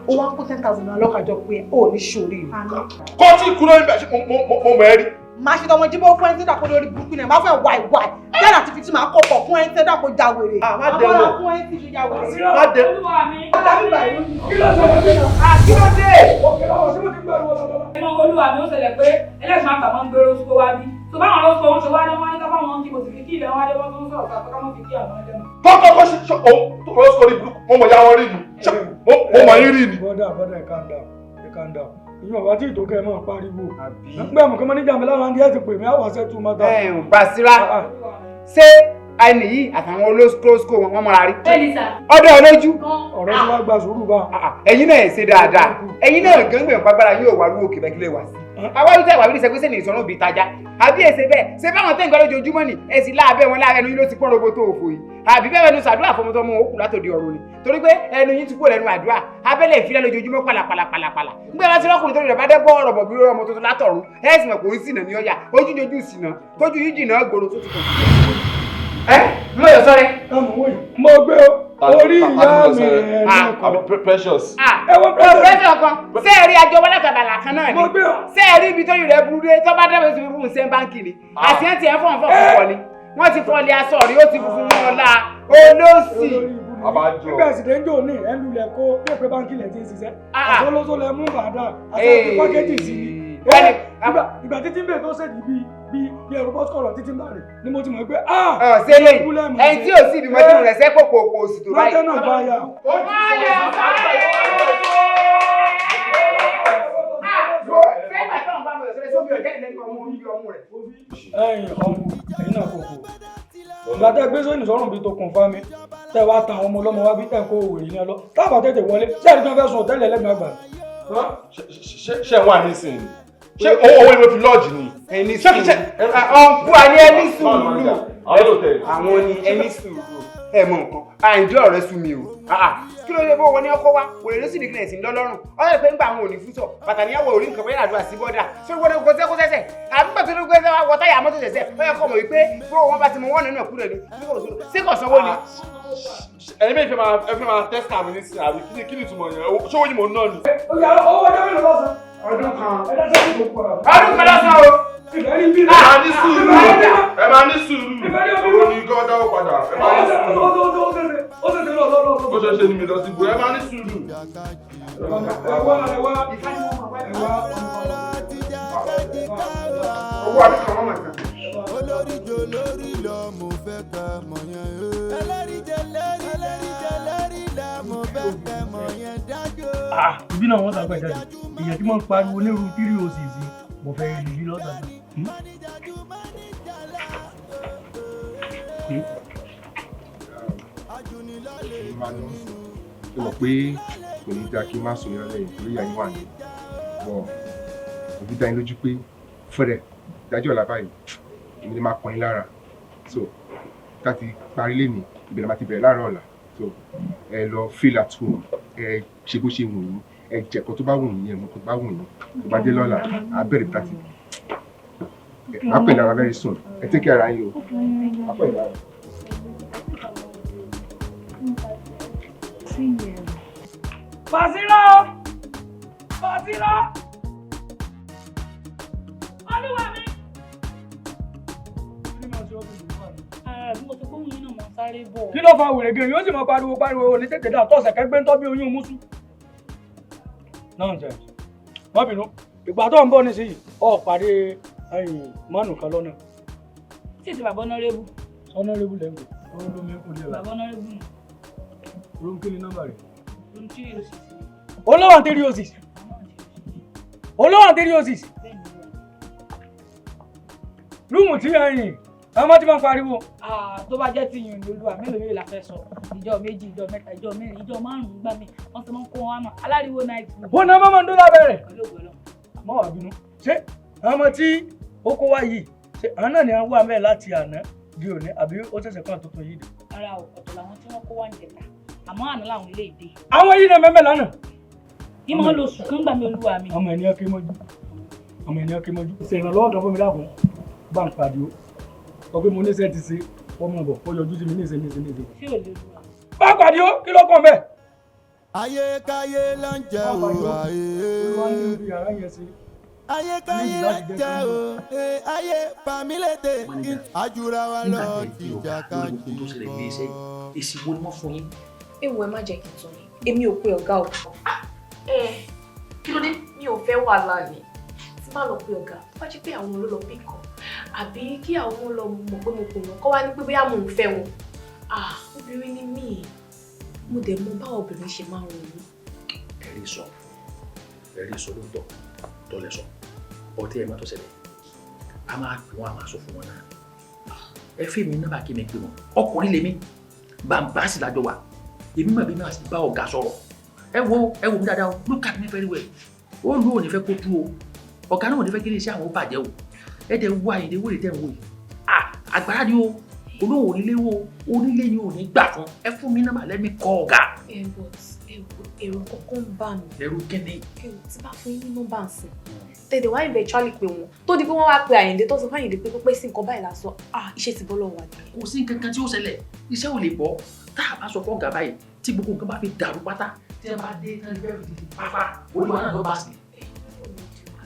Ó wá ń kó 10,000 náà lọ́kàjọ pé ó ní ṣòrí. Kọ́ tí kúrò níbẹ̀ ṣe mo mọ̀ ẹ́ rí. máa ṣe tọmọ jíbọ́ fún ẹni tí dàpọ̀ lórí burúkú náà máa fẹ́ wáì wáì yálà ti fi tí máa kọ̀kọ̀ fún ẹni tí dàpọ̀ já wèrè. má dé wò fún ẹni tí já wèrè. má dé. kí ló dé? kí ló dé? ẹ máa olúwa mi ó ṣẹlẹ̀ pé ẹlẹ́sìn máa tàwọn ń gbèrò oṣù wá bí tó báwọn ló sọ wọn ṣe wá ní wọn ní ká báwọn kí mo sì fi kí ilẹ̀ wọn wá dé wọn tó ń sọ̀rọ̀ ká mọ́ fi kí àwọn ẹlẹ́nu. kọ́kọ́ ṣe òun sọ ní burúkú mo mọ̀ ya wọn rí ni mo mọ̀ yín rí ni. bọ́dà calm down ìyẹn ọ̀wá tí ìtòkẹ́ máa pariwo nígbà mọ̀ kí mọ́níjà mi lára ń díẹ̀ ti pè mí àwọn àṣẹ tún mọ́ta. Basira ṣé ẹni yìí àtàwọn olóṣkóṣkó wọn mọ́ra rí. ọdọ olójú. ọ̀rọ̀ tí wàá gba sùúrù bá. ẹ̀yin náà ṣe dáadáa ẹ̀yin náà gángbẹ̀ pàgbára yóò wà lóò kébẹ́ kílẹ̀ wá sí. àwájú tẹ̀ wà bí ìṣẹ́gbẹ́sẹ̀ ní ìsọ̀rọ̀ bíi tajà àbí èsè bẹ́ẹ̀ ṣé báwọn tẹ̀ ń gbọ́ lójoojúmọ́ ni ẹ̀sìn láàbẹ̀ wọn láàbẹ̀ ẹnu yín ló ti pọ́n robo tó òfò yìí àbí bẹ́ẹ̀ nu sàdúrà fọmọtọmọ òkú látòdì ọ̀run ni torí pé ẹnu yín ti kúrò lẹ́nu àdúrà abẹ́lẹ̀ ìfilẹ̀ lójoojúmọ́ pàlàpàlàpàlà ńgbẹ́ bá ti rọ́kùnrin tó rẹ̀ bá dẹ́ bọ́ ọ̀rọ̀ bọ̀ bí ọmọ tuntun látọ̀run ẹ̀sìn mọ̀ kò ń sìnà ní ọ̀yà ojújojú sìnà tójú yín jìnà gbòòrò tó ti kọ̀ mo yọ sọrẹ. mo gbé orí ìyá mi ẹ̀ precious. precious kan sẹ́ẹ̀rí àjọ wọlé kàbàlà kan náà ni sẹ́ẹ̀rí ibi tó yìí rẹ̀ burú dé tó bá dábẹ́ sí fífún ṣẹ́ báńkì ni àṣìyàn tiẹ̀ fọ̀n fọ̀ ni wọ́n ti fọ́lé aṣọ rí ó ti funfun mọ́ ọ̀la olóòsì. nígbà ìsìndé ń jò ní ẹnu lẹ̀ kó bí èpè báńkì lẹ̀ ti ń ṣiṣẹ́ àtọ́lọ́sọ lẹ̀ mú bàdà àti pákéjì sí ni ìgbà títí ń bè tó ṣèdí bí ẹrù bọ́sùkọ̀rọ̀ títí ń bà rè ni mo ti mọ̀ pé ṣe lè ẹni tí ò sí ìdìmọ́jú rẹ̀ sẹ́pọ̀ kò sì tó báyìí. lọ́jọ́ náà bá yà. ẹ̀yin náà kò kò ìgbà tẹ́ gbé sóyún sọ́rùn bíi tó kùn fá mi tẹ́ wá ta àwọn ọmọ ọlọ́mọ wá bí tẹ́ kó òwèrè ní ẹ lọ táàbà tètè wọlé ṣé ẹni tí wọ́n fẹ́ sùn òtẹ́lẹ̀ ẹlẹ́gbẹ̀ẹ́ àgbà. ṣé wà nísìnyí ṣé owó ìwé fi lọ́ọ̀jì ni. ẹni sùúrù ọ̀npù àní ẹni sùúrù àwọn ni ẹni sùúrù ẹ mọ nǹkan àìjọ ọ̀rẹ́ sú mi o kí ló dé bó wọn ní ọkọ wa òrè ló sì ní kílẹ̀ sí lọ́lọ́rùn ọ̀rẹ́ pé ń gbà àwọn òní fúsọ̀ bàtà níyàwó orí nǹkan bẹ́ẹ̀ àdúrà sí bọ́dà ṣé wọ́n ní gbọ́sẹ́ kó sẹ́sẹ̀ àbí pàtó ló gbé wọ táyà mọ́tò sẹ̀sẹ̀ ó yẹ kọ́ mọ̀ wípé bó wọn bá ti mọ wọ́n nínú ẹ̀kú rẹ̀ ni ṣé kò sanwó ni. ẹni bẹ́ẹ̀ fẹ́ máa tẹ́sítà mi nísìnyí àbí kí ni ìtumọ̀ yẹn ṣé owó ni mò ń ná ni. owó ọjọ́ mélòó lọ́sàn. ọdún kan ọdún kan lọ́sàn o. ẹ máa ní sùúrù owó ní kọ́ dáwọ́ padà ẹ máa ní sùúrù. ó ṣe ṣe ni mi lọ sí ibò ẹ máa ní sùúrù. owó àti kàn wọ́n mọ̀ tán. olórí jò lórí lọ mo fẹ́ ká mọ̀ yẹn. ẹlẹ́rìí jẹ lẹ́rìí la mo fẹ́ ká mọ̀ yẹn dájú. ibi náà wọ́n sàgbà jáde ìyẹn tí wọ́n ń pariwo ní irú 3 oṣù mo fẹ́ rí ibi lọ́sàn-án. ṣe mọ̀ pé kò ní dáa kí n má sọ yẹn lẹ́yìn torí ìyá yín wà ní wọ́n òbí dá yín lójú pé fẹ́rẹ̀ ìdájọ́ ọ̀la báyìí èmi ni máa pọ́n yín lára so ká ti parí lẹ́nìí ìbẹ̀rẹ̀ máa ti bẹ̀rẹ̀ láàárọ̀ ọ̀la so ẹ lọ feel at home ẹ ṣe bó ṣe wù yín ẹ jẹ̀kọ́ tó bá wù yín ẹ mọ̀ tó bá wù yín tó bá dé lọ́la á bẹ̀rẹ̀ bí láti má pè lára very soon ẹ take care ara yín o má pè lára. Basira! Basira! Olúwa mi! Bí mo ti kó yín náà mọ̀ sáré bọ̀. Kí ló fa wèrè gẹ̀rẹ́ yóò sì mọ pariwo ní tètè dà tọ́sẹ̀ kẹgbẹ́ ń tọ́ bí oyún músù. Nonsense. Má bínú, ìgbà tó ń bọ̀ nísìnyí, ọ̀ pàdé mọ́nù kan lọ́nà. Tí èsì bàbá ọ̀nàrẹ́bù. Ọ̀nàrẹ́bù lẹ́gbẹ̀ẹ́, ọ̀rọ̀ ló mẹ́kún lé wa. Bàbá ọ̀nàrẹ́bù nù. Room kí ni nọ́mbà rẹ̀? Room 306. Olówó 306. Olówó 306. Rúùmù tí ẹ̀yìn, àwọn tí máa ń pariwo. Tó bá jẹ́ ti yìn lóluwà mélòó la fẹ́ sọ. Ìjọ méjì, ìjọ mẹ́ta, ìjọ mẹ́rin, ìjọ márùn-ún gbà mí. Wọ́n ti máa ń kó wọn wá aláriwo night. Wọ́n náà máa ń dún lábẹ́rẹ̀. Àmọ́ wà bínú. Ṣé àwọn tí ó kó wá yìí, ṣé àwọn náà ni wọ́n wà mẹ́ẹ̀ láti àná di òní àbí ó ṣẹ̀ṣẹ̀ kan tuntun yìí dé? Ara ọ̀tọ̀ làwọn tí wọ́n kó wá ń jẹta. Àmọ́ àná làwọn ilé ìdè. Àwọn yìí náà mẹ́mẹ́ lánàá. Ìmọ̀ lo sùn kán gbà mí olúwa mi. Ọmọ ènìyàn kí mọ́jú. Ọmọ ènìyàn kí mọ́jú. Ṣe ìrànlọ́wọ́ kan fún mi lákùn. Bá ń pàdé o. Sọ pé mo ní sẹ́ẹ̀ ti ṣe ọmọ ọ̀bọ̀ ó yọjú sí mi ní ìṣe. Ṣé ò lè lu wa? Bá pàdé o, kí ló kàn bẹ́ẹ̀? Ayé káyé ló ń jẹ òwò ayé. Olúwa ní ibi yàrá yẹn sí. ayé káyé jẹ́ o ayé pàmílété àjùra wa lọ ìjà kájí kọ́. èsì wo ni wọ́n fún yín. ewu ẹ má jẹ́ kí n tún yín èmi ò pe ọ̀gá o. kí ló dé. mi ò fẹ́ wàhálà ni tí bá lọ pe ọ̀gá tó bá jẹ́ pé àwọn ló lọ bí kan àbí kí àwọn lọ mọ̀ pé mo pè wọ́n kọ́ wá ní pé bóyá mo ń fẹ́ wọn. obìnrin ni mí mo dẹ̀ mọ̀ báwo obìnrin ṣe máa ń ronú. ẹ̀rí sọ lóòótọ́ tọ́lẹ̀ sọ ọtí ẹ̀ má tó ṣẹlẹ̀ a máa pè wọ́n a máa sọ fún wọn náà ẹ fẹ́ mi náà bá kí mi pè wọ́n ọkùnrin lèmi bàbá sì lájọ wa èmi mà bí mi àti bá ọ̀gá sọ̀rọ̀ ẹ wo mi dáadáa o look at me very well ó lù ò ní fẹ́ kó tú o ọ̀gá náà ò ní fẹ́ kí iléeṣẹ́ àwọn bàjẹ́ o ẹ dẹ̀ wá ìdè wòlé tẹ̀ ń wò yìí àgbàrá ni o olóhùn onílé wo onílé ni ò ní gbà fún ẹ fún mi náà lẹ́mí kọ́ ọ̀gá. èrò kọ̀ọ̀kan ń bà mí. ẹ̀rù kẹ́ni. èrò tí bá fún yín ní nọ́mbà ń sìn tètè wá eventually pé wọn tó di pé wọ́n wá pe Àyìndé tó sọ fún Àyìndé pé sí nǹkan báyìí lásán iṣẹ́ ti bọ́ lọ́wọ́ wa ni. kò sí nǹkan kan tí ó ṣẹlẹ̀ iṣẹ́ ò lè bọ́ tá a bá sọ fún ọ̀gá báyìí tí gbogbo nǹkan bá fi dàrú pátá tí ẹ bá dé tán ní bẹ́ẹ̀ fi pápá olúwa náà ló bá sí.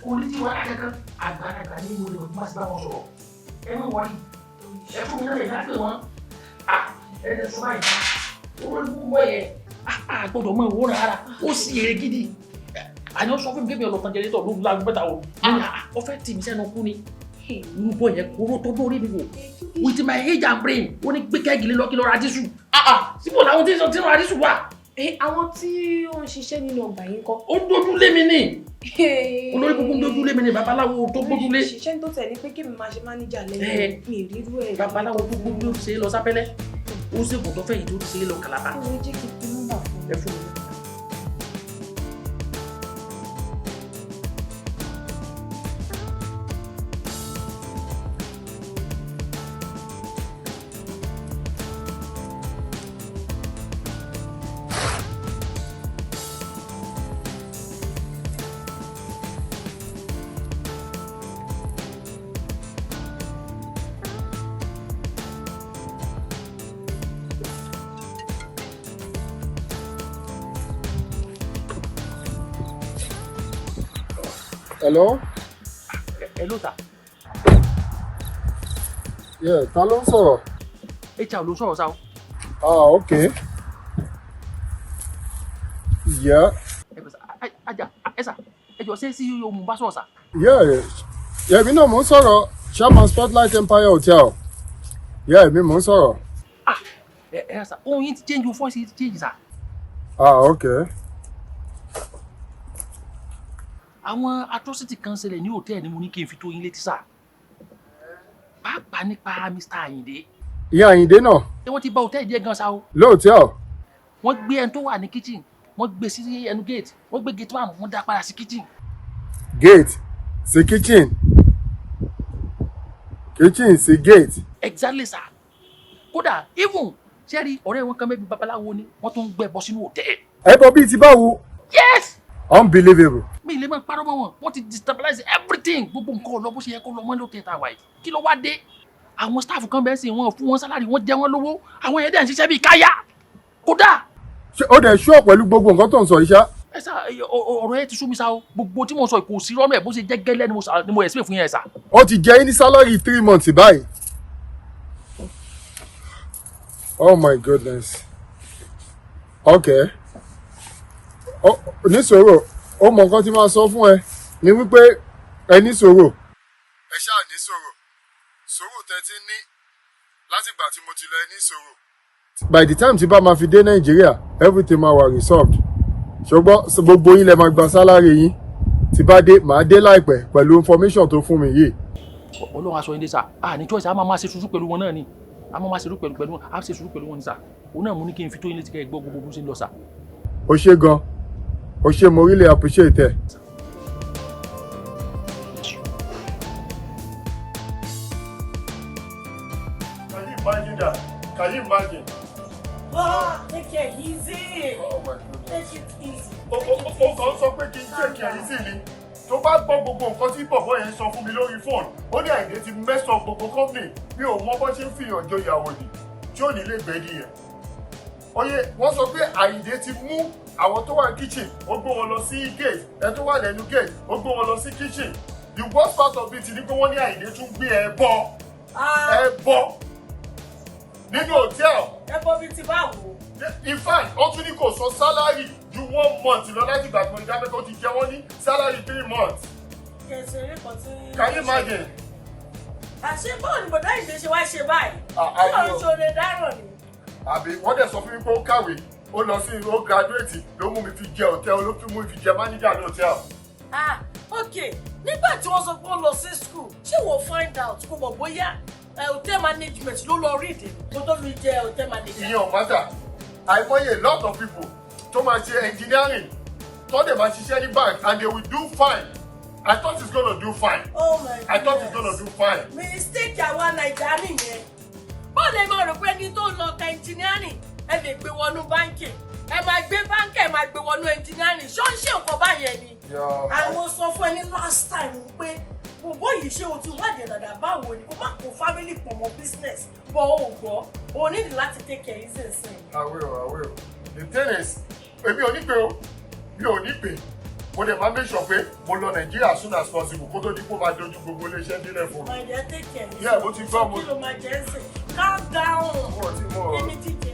kò ní tí wọ́n á kankan àgbàlagbà ní ìwé rẹ̀ má sì bá wọn sọ̀rọ̀ ẹ má wọlé ẹ fún mi náà lè dá pé wọ́n ẹ lè sọ báyìí owó ní gbogbo ẹ̀ gbọ́dọ̀ mọ ìwúrọ̀ ara ó sì èrè gidi àní ó sọ fún mi kébì ọlọ́tàn jẹrẹtọ̀ ló lágbó bẹ́ta o ó fẹ́ tì mí sẹ́nu kú ni irúbọ yẹn kóró tó dórí mi wò with my age and brain ó ní gbé kẹ́gì lé lọ́kí lọ́ra dísù síbò làwọn tí ń ra dísù wà. àwọn tí ó ń ṣiṣẹ́ nínú ọgbà yín kọ́. ó dojú lé mi ní olórí gbogbo ń dojú lé mi ní babaláwo tó gbójú lé. ṣiṣẹ́ tó tẹ̀lé pé kí mi máa ṣe máníjà lẹ́yìn mi ìrírú ẹ̀. babaláwo tó gbójú lé ṣe lọ sápẹ́lẹ́ ó ṣègùn tó fẹ̀yìntì ó ti ṣe lọ kàlàbà. ó jẹ́ kí n fi nọ́mbà fún ẹ fún mi. Hello? Hello, sir. Yeah, ta ló ń sọ̀rọ̀? HR ló ń sọ̀rọ̀ sá o. Okay. Yeah. Ẹ jọ ṣé CEO mo bá sọ̀rọ̀ sá. Yeah, èmi náà mò ń sọ̀rọ̀ Chairman Spotlight Empire Hotel. Yeah, èmi mò ń sọ̀rọ̀. Sá, ohun yín ti change o voice yín ti change sá. Okay. Àwọn atrocity kan ṣẹlẹ̀ ní hòtẹ́ẹ̀lì ni mo ní kí n fi tó yín létí sá. Pàápàá nípa Mr. Àyìndé. Ìyá Àyìndé náà. Ṣé wọ́n ti bà hòtẹ́ẹ̀lì jẹ́ gan sa o? Lóòótọ́. Wọ́n gbé ẹni tó wà ní kitchen, wọ́n gbé sí ẹnu gate, wọ́n gbé gate man, wọ́n dá padà sí kitchen. Gate sí kitchen. Kitchen sí gate. Exactly sir. Kódà even ṣẹ́rí ọ̀rẹ́ wọn kan mẹ́bí babaláwo ni wọ́n tún ń gbẹ́ bọ́ sínú hòtẹ́ẹ̀lì. Ẹbọ bíi ti báwo? Yes. Unbelievable. Mi lè máa parọ́ mọ́ wọn ti destabilize everything gbogbo nǹkan lọ bó ṣe yẹ kó lọ mọ́ lókè tá a wà yìí kí ló wá dé àwọn staff kan bẹ́ẹ̀ sì wọ́n fún wọn sálárì wọ́n jẹ wọ́n lówó àwọn yẹn dẹ̀ ń ṣiṣẹ́ bíi káyà kódà. Ṣé ó dẹ̀ ṣọ́ pẹ̀lú gbogbo nǹkan tó ń sọ yìí ṣá? Ẹ sá ọ̀rọ̀ ẹ ti sú mi sá o gbogbo tí mo sọ kò sí rọ́mẹ̀ bó ṣe jẹ́ gẹ́lẹ́ ni mo explain fún yẹn sá. Ó ti jẹ́ ní sálárì 3 months báyìí. Oh my goodness. Okay. Nísòro ó mọ nǹkan tí máa sọ fún ẹ ní wípé ẹ nísòro. Ẹ ṣáà nísòro sòrò tẹ́tí ní látìgbà tí mo ti lọ ẹ nísòro. By the time tí bá máa fi dé Nàìjíríà everything máa wà resolved. Ṣùgbọ́n gbogbo yín lẹ máa gba sálárì yín tí bá dé màá dé láìpẹ́ pẹ̀lú information tó fún mi yìí. Ọlọ́run aṣọ yín dé sá ní choice a máa ṣe sùúrù pẹ̀lú wọn náà ni a máa ṣe sùúrù pẹ̀lú wọn a ṣe sùúrù pẹ̀lú wọn ni sá òun náà mú ní kí n fi tó yín létí kẹ́ ẹ gbọ́ gbogbo bó ṣe ń lọ sá. Ó ṣé gan ó ṣé mo really appreciate ẹ. Can you imagine? Take it easy. Oh my goodness. Take it easy. O kàn sọ pé kí n take it easy ni. Tó bá gbọ́ gbogbo nǹkan tí bọ̀bọ̀ yẹn sọ fún mi lórí fóònù, ó ní Àyìndé ti mess up gbogbo company. Mi ò mọ bó ṣe ń fi ìyànjọ ìyàwó ni tí ò ní lè gbẹ́ nìyẹn. Oye, wọ́n sọ pé Àyìndé ti mú àwọn tó wà ní kitchen, ó gbé wọn lọ sí gate, ẹ tó wà lẹ́nu gate, ó gbé wọn lọ sí kitchen. the worst part of it ni pé wọ́n ní Àyìndé tún gbé ẹbọ nínú hòtẹ́ẹ̀lì. ẹbọ bíi ti báwo. in fact ó tún ní kò san salary ju 1 month lọ láti ìgbà tí mo ní dábẹ́ tó ti jẹ wọ́n ní salary 3 months. kẹsìrì kan tí. Can you imagine? àṣé bọ́ọ̀ ni bọ̀dá Àyìndé ṣe wá ṣe báyìí. tí òun ṣòro dáràn ni. àbí wọ́n dẹ̀ sọ fún mi pé ó kàwé ó lọ sí ó graduate ló mú mi fi jẹ hòtẹ́ẹ̀lì ló fi mú mi fi jẹ manager ní hòtẹ́ẹ̀lì. ok nígbà tí wọ́n sọ pé ó lọ sí school ṣé wọ́n find out kó mọ̀ bóyá hotel management ló lọ read kó tó fi jẹ hotel management. ìyẹn ò mátà àìmọye a lot of people tó máa ṣe engineering tó dẹ̀ máa ṣiṣẹ́ ní bank and they will do fine. I thought he's gonna do fine. Oh my goodness. I thought he's gonna do fine. Mistake àwa Naija nìyẹn. Bọ́ọ̀lù ẹ̀ máa rò pé ẹni tó lọ ka engineering ẹ lè gbé wọnú báńkì. Ẹ máa gbé báńkì ẹ máa gbé wọnú engineering. Ṣé ó ń ṣe nǹkan báyẹn ni? Àwọn sọ fún ẹ ní last time pé bòbó yìí ṣé o ti wádìí dàda báwo ni kó má kó family pọ̀ mọ́ business bọ́ ò gbọ́. O need láti take care easy nsìn. I will. The thing is, èmi ò ní pé o, mi ò ní pé. Mo dẹ̀ máa make sure pé mo lọ Nàìjíríà as soon as possible kó tó di kó máa dojú gbogbo iléeṣẹ́ délẹ̀ fún mi. My dear, take care. Yeah, mo ti gbọ́ mo. Kí ló máa jẹ́ ẹsẹ̀? Calm down. Èmi ti jẹ.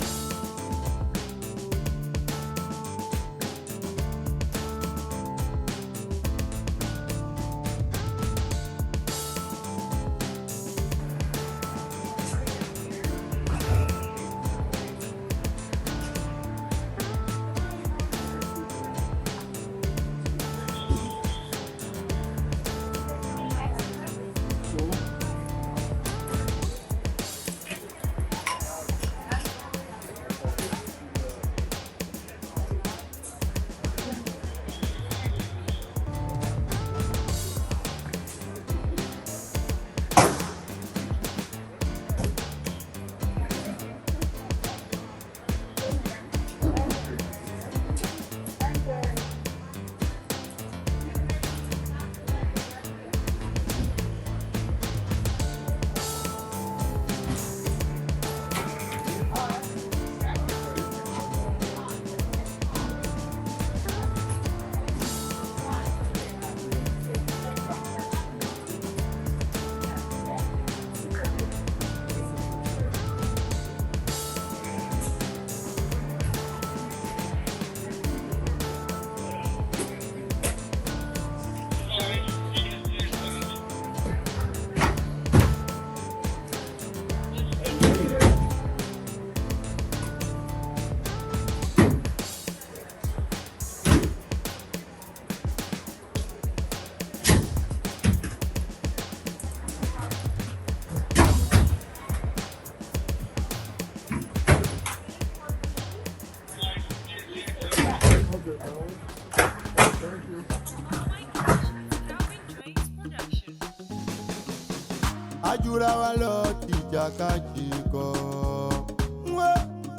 Ajura wa lọ tìjàkadì kọ.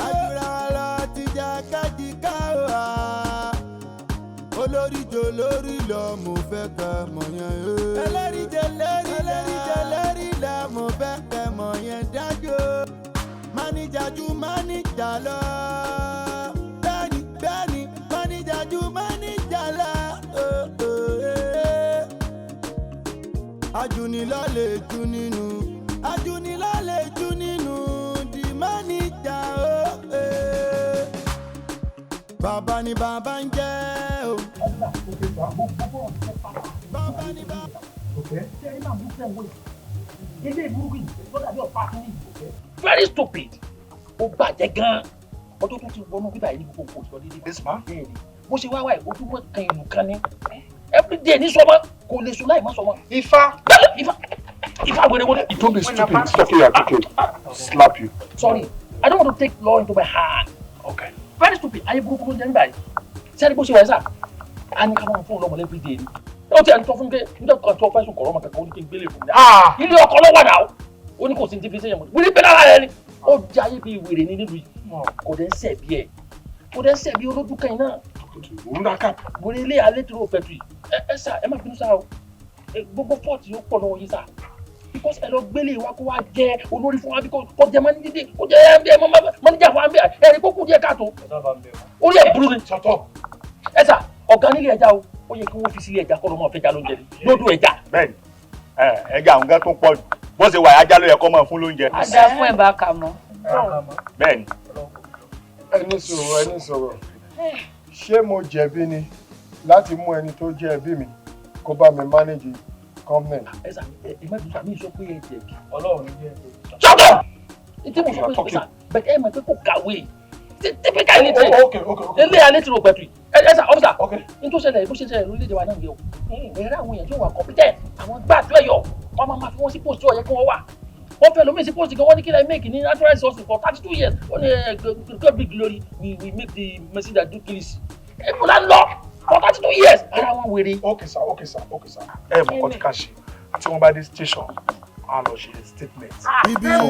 Ajura wa lọ tìjàkadì ká wá. Olórí jọ lórí lọ mo fẹ́ kẹ́ mọ̀ yẹn. Ẹlẹ́rìí jẹ lẹ́rìí lọ mo fẹ́ kẹ́ mọ̀ yẹn dájú. Máníjà ju máníjà lọ. Bẹ́ẹ̀ni máníjà ju máníjà lọ. Ajunilá lè jù nínú. Ajunilá lè jù nínú. Di máníjà o. Bàbá ni bàbá ń jẹ́ o. Bàbá ni bàbá. Very stupid. Ó bàjẹ́ gan-an. Ọjọ́ tó ti wọnú bíbá yìí ní gbogbo nǹkan ìṣọ́ dídí. Bẹ́ẹ̀ni, bó ṣe wá wáyé ojúmọ́ kan ìlú kan ní. Everyday ní sọmọ kò lè sùn láì má sọmọ. Ifá wẹrẹwẹrẹ. You told me stupid. Talking like okay. Slap you. Sorry, I don't want to take law into my hand. Okay. Very stupid. Ayé burúkú ló ń jẹ́ nígbà yìí. Sẹ́ni bó ṣe wáyé sá, a ní ká máa fún ọlọ́mọ everyday ni. Ó ti ẹni tó fún mi pé nígbà kan tó fẹ́ sùn kọ̀ọ̀rọ̀ ọmọ kankan ó ní kí n gbélé fún mi. Ilé ọkọ ló wà náà. Ó ní kò sí ti fi ṣe yẹn mọ́. Wíní pé lára rẹ ni. Ó jẹ́ ayé bíi wèrè ní nílùú yìí. Kò dẹ́ ń sẹ̀ bí ẹ̀. Kò dẹ́ ń sẹ̀ bí olódún kan náà. Wòlé ilé alẹ́ tí ó fẹ́ tu yìí. Ẹ sá ẹ má bínú sá o. Gbogbo fọ́ọ̀tì yóò pọ̀ lọ́wọ́ yìí sá. Because ẹ lọ gbélé wa kó wá jẹ olórí fún wa bí kò jẹ mọ́nídìdì kò jẹ mọ́níjà fún wa bí ẹ̀rí kó kù díẹ̀ káàtó. Orí ẹ̀ burú ni. Ẹ sá ọ̀gá nílé ẹja o ó yẹ kí wọ́n fi sílé ẹja kọ́ lọ́mọ fẹ́ já lóúnjẹ lódò ẹja. bẹ́ẹ̀ni ẹja àwọn gan tó pọ̀ jù bó ṣe wà ajá ló yẹ kó máa fún lóúnjẹ. àdá fún ẹ̀ bá kà mọ́. bẹ́ẹ̀ni. ẹni sọ̀rọ̀ ṣé mo jẹ̀bi ni láti mú ẹni tó jẹ́ ẹbí mi kó bá mi manage company. ẹ sà ẹ má dùn sà mí sọ pé ẹ jẹ̀bi. Ọlọ́run ní jẹ́ ẹbí. ṣọ́kọ̀ ìtí mo sọ pé sà bẹ́ẹ̀ ẹ mọ̀ pé kò kàwé typical illiterate ilé alẹ́ tí mo pẹ̀tù ẹ sà ọ́fíìsà ní tó ṣẹlẹ̀ bó ṣe ṣẹlẹ̀ lórílẹ̀-èdè wa náà yẹ o ẹ̀rẹ́ àwọn èèyàn tó wà competent àwọn gbàdúrà ẹ̀yọ̀ wọ́n máa fi wọ́n sí post tó yẹ kí wọ́n wà wọ́n fẹ́ lómi sí post gan wọ́n ní kí lẹ́yìn make ní natural resources for 32 years ó ní God big glory we make the mercy that do kill us ẹ̀kọ́ la lọ for 32 years ara wọn wèrè. okay sir ẹ mọ̀ kọ́ ti ká ṣe tí wọ́n bá dé station a lọ ṣe statement. ibi tó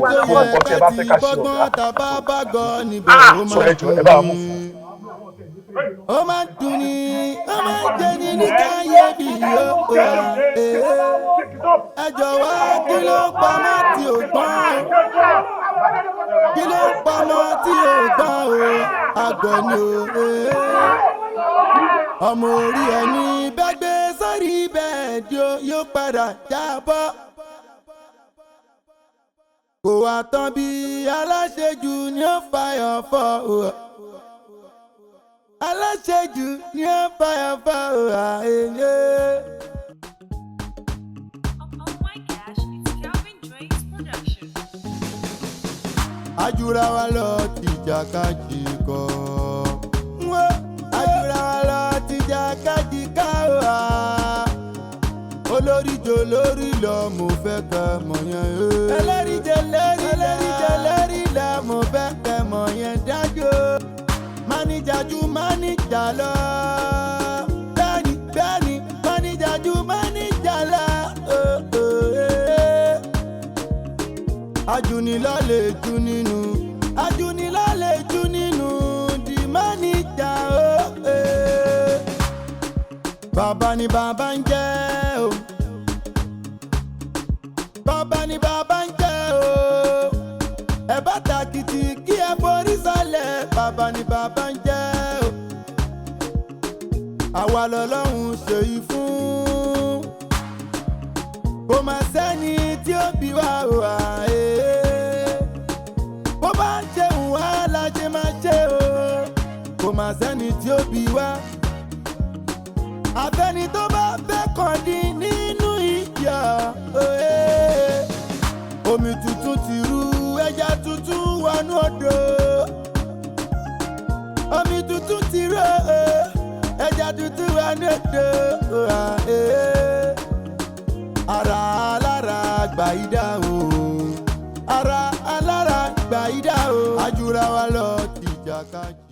yẹ ká ti bọ́gbọ́n tàbá bá gọ́ níbẹ̀ ó máa dùn ní. ó máa dùn ní ó máa jẹ́ ní ní káyébí yóò ẹ jọ̀wọ́ kí ló pamọ́ tí ò gbọ́n kí ló pamọ́ tí ò gbọ́n o àgọ́ ni o ọmọ orí ẹni bẹ́gbẹ́ sórí bẹ́ẹ̀dì yóò padà jábọ́ kò wá tán bí aláṣejù ni ó fàyọ̀ fọ́ o aláṣejù ni ó fàyọ̀ fọ́ o àìyé. Ajura wa lọ tìjàkadì kọ́ ajura wa lọ tìjàkadì ká wá olórí jò lórí lọ mo fẹ́ kẹ́ mọ̀ yẹn. ẹlẹ́rìí jẹ lẹ́rìí lọ mo fẹ́ kẹ́ mọ̀ yẹn dájú. máníjà ju máníjà lọ. bẹ́ẹ̀ni máníjà ju máníjà lọ. ajunilọ́ lè ju nínú ajunilọ́ lè ju nínú di máníjà o. bàbá ni bàbá ń jẹ́ o. bàbá ni bàbá ń jẹ́ o. ẹ bá tàkìtì kí ẹ forí sálẹ̀. bàbá ni bàbá ń jẹ́ o. àwa lọ́lọ́run ṣèyí fún. kò má sẹ́ni tí ó bí wa o àyè. bó bá ṣe wà láṣẹ máa ṣe o. kò má sẹ́ni tí ó bí wa. àfẹ́ni tó bá fẹ́ kàn dín nínú ìyà. omi tuntun ti rú ẹja tuntun wọnú odò. omi tuntun ti rú ẹja tuntun wọnú odò. ara alára gbà yí dá o. ara alára gbà yí dá o. ajura wa lọ tìjàkadì.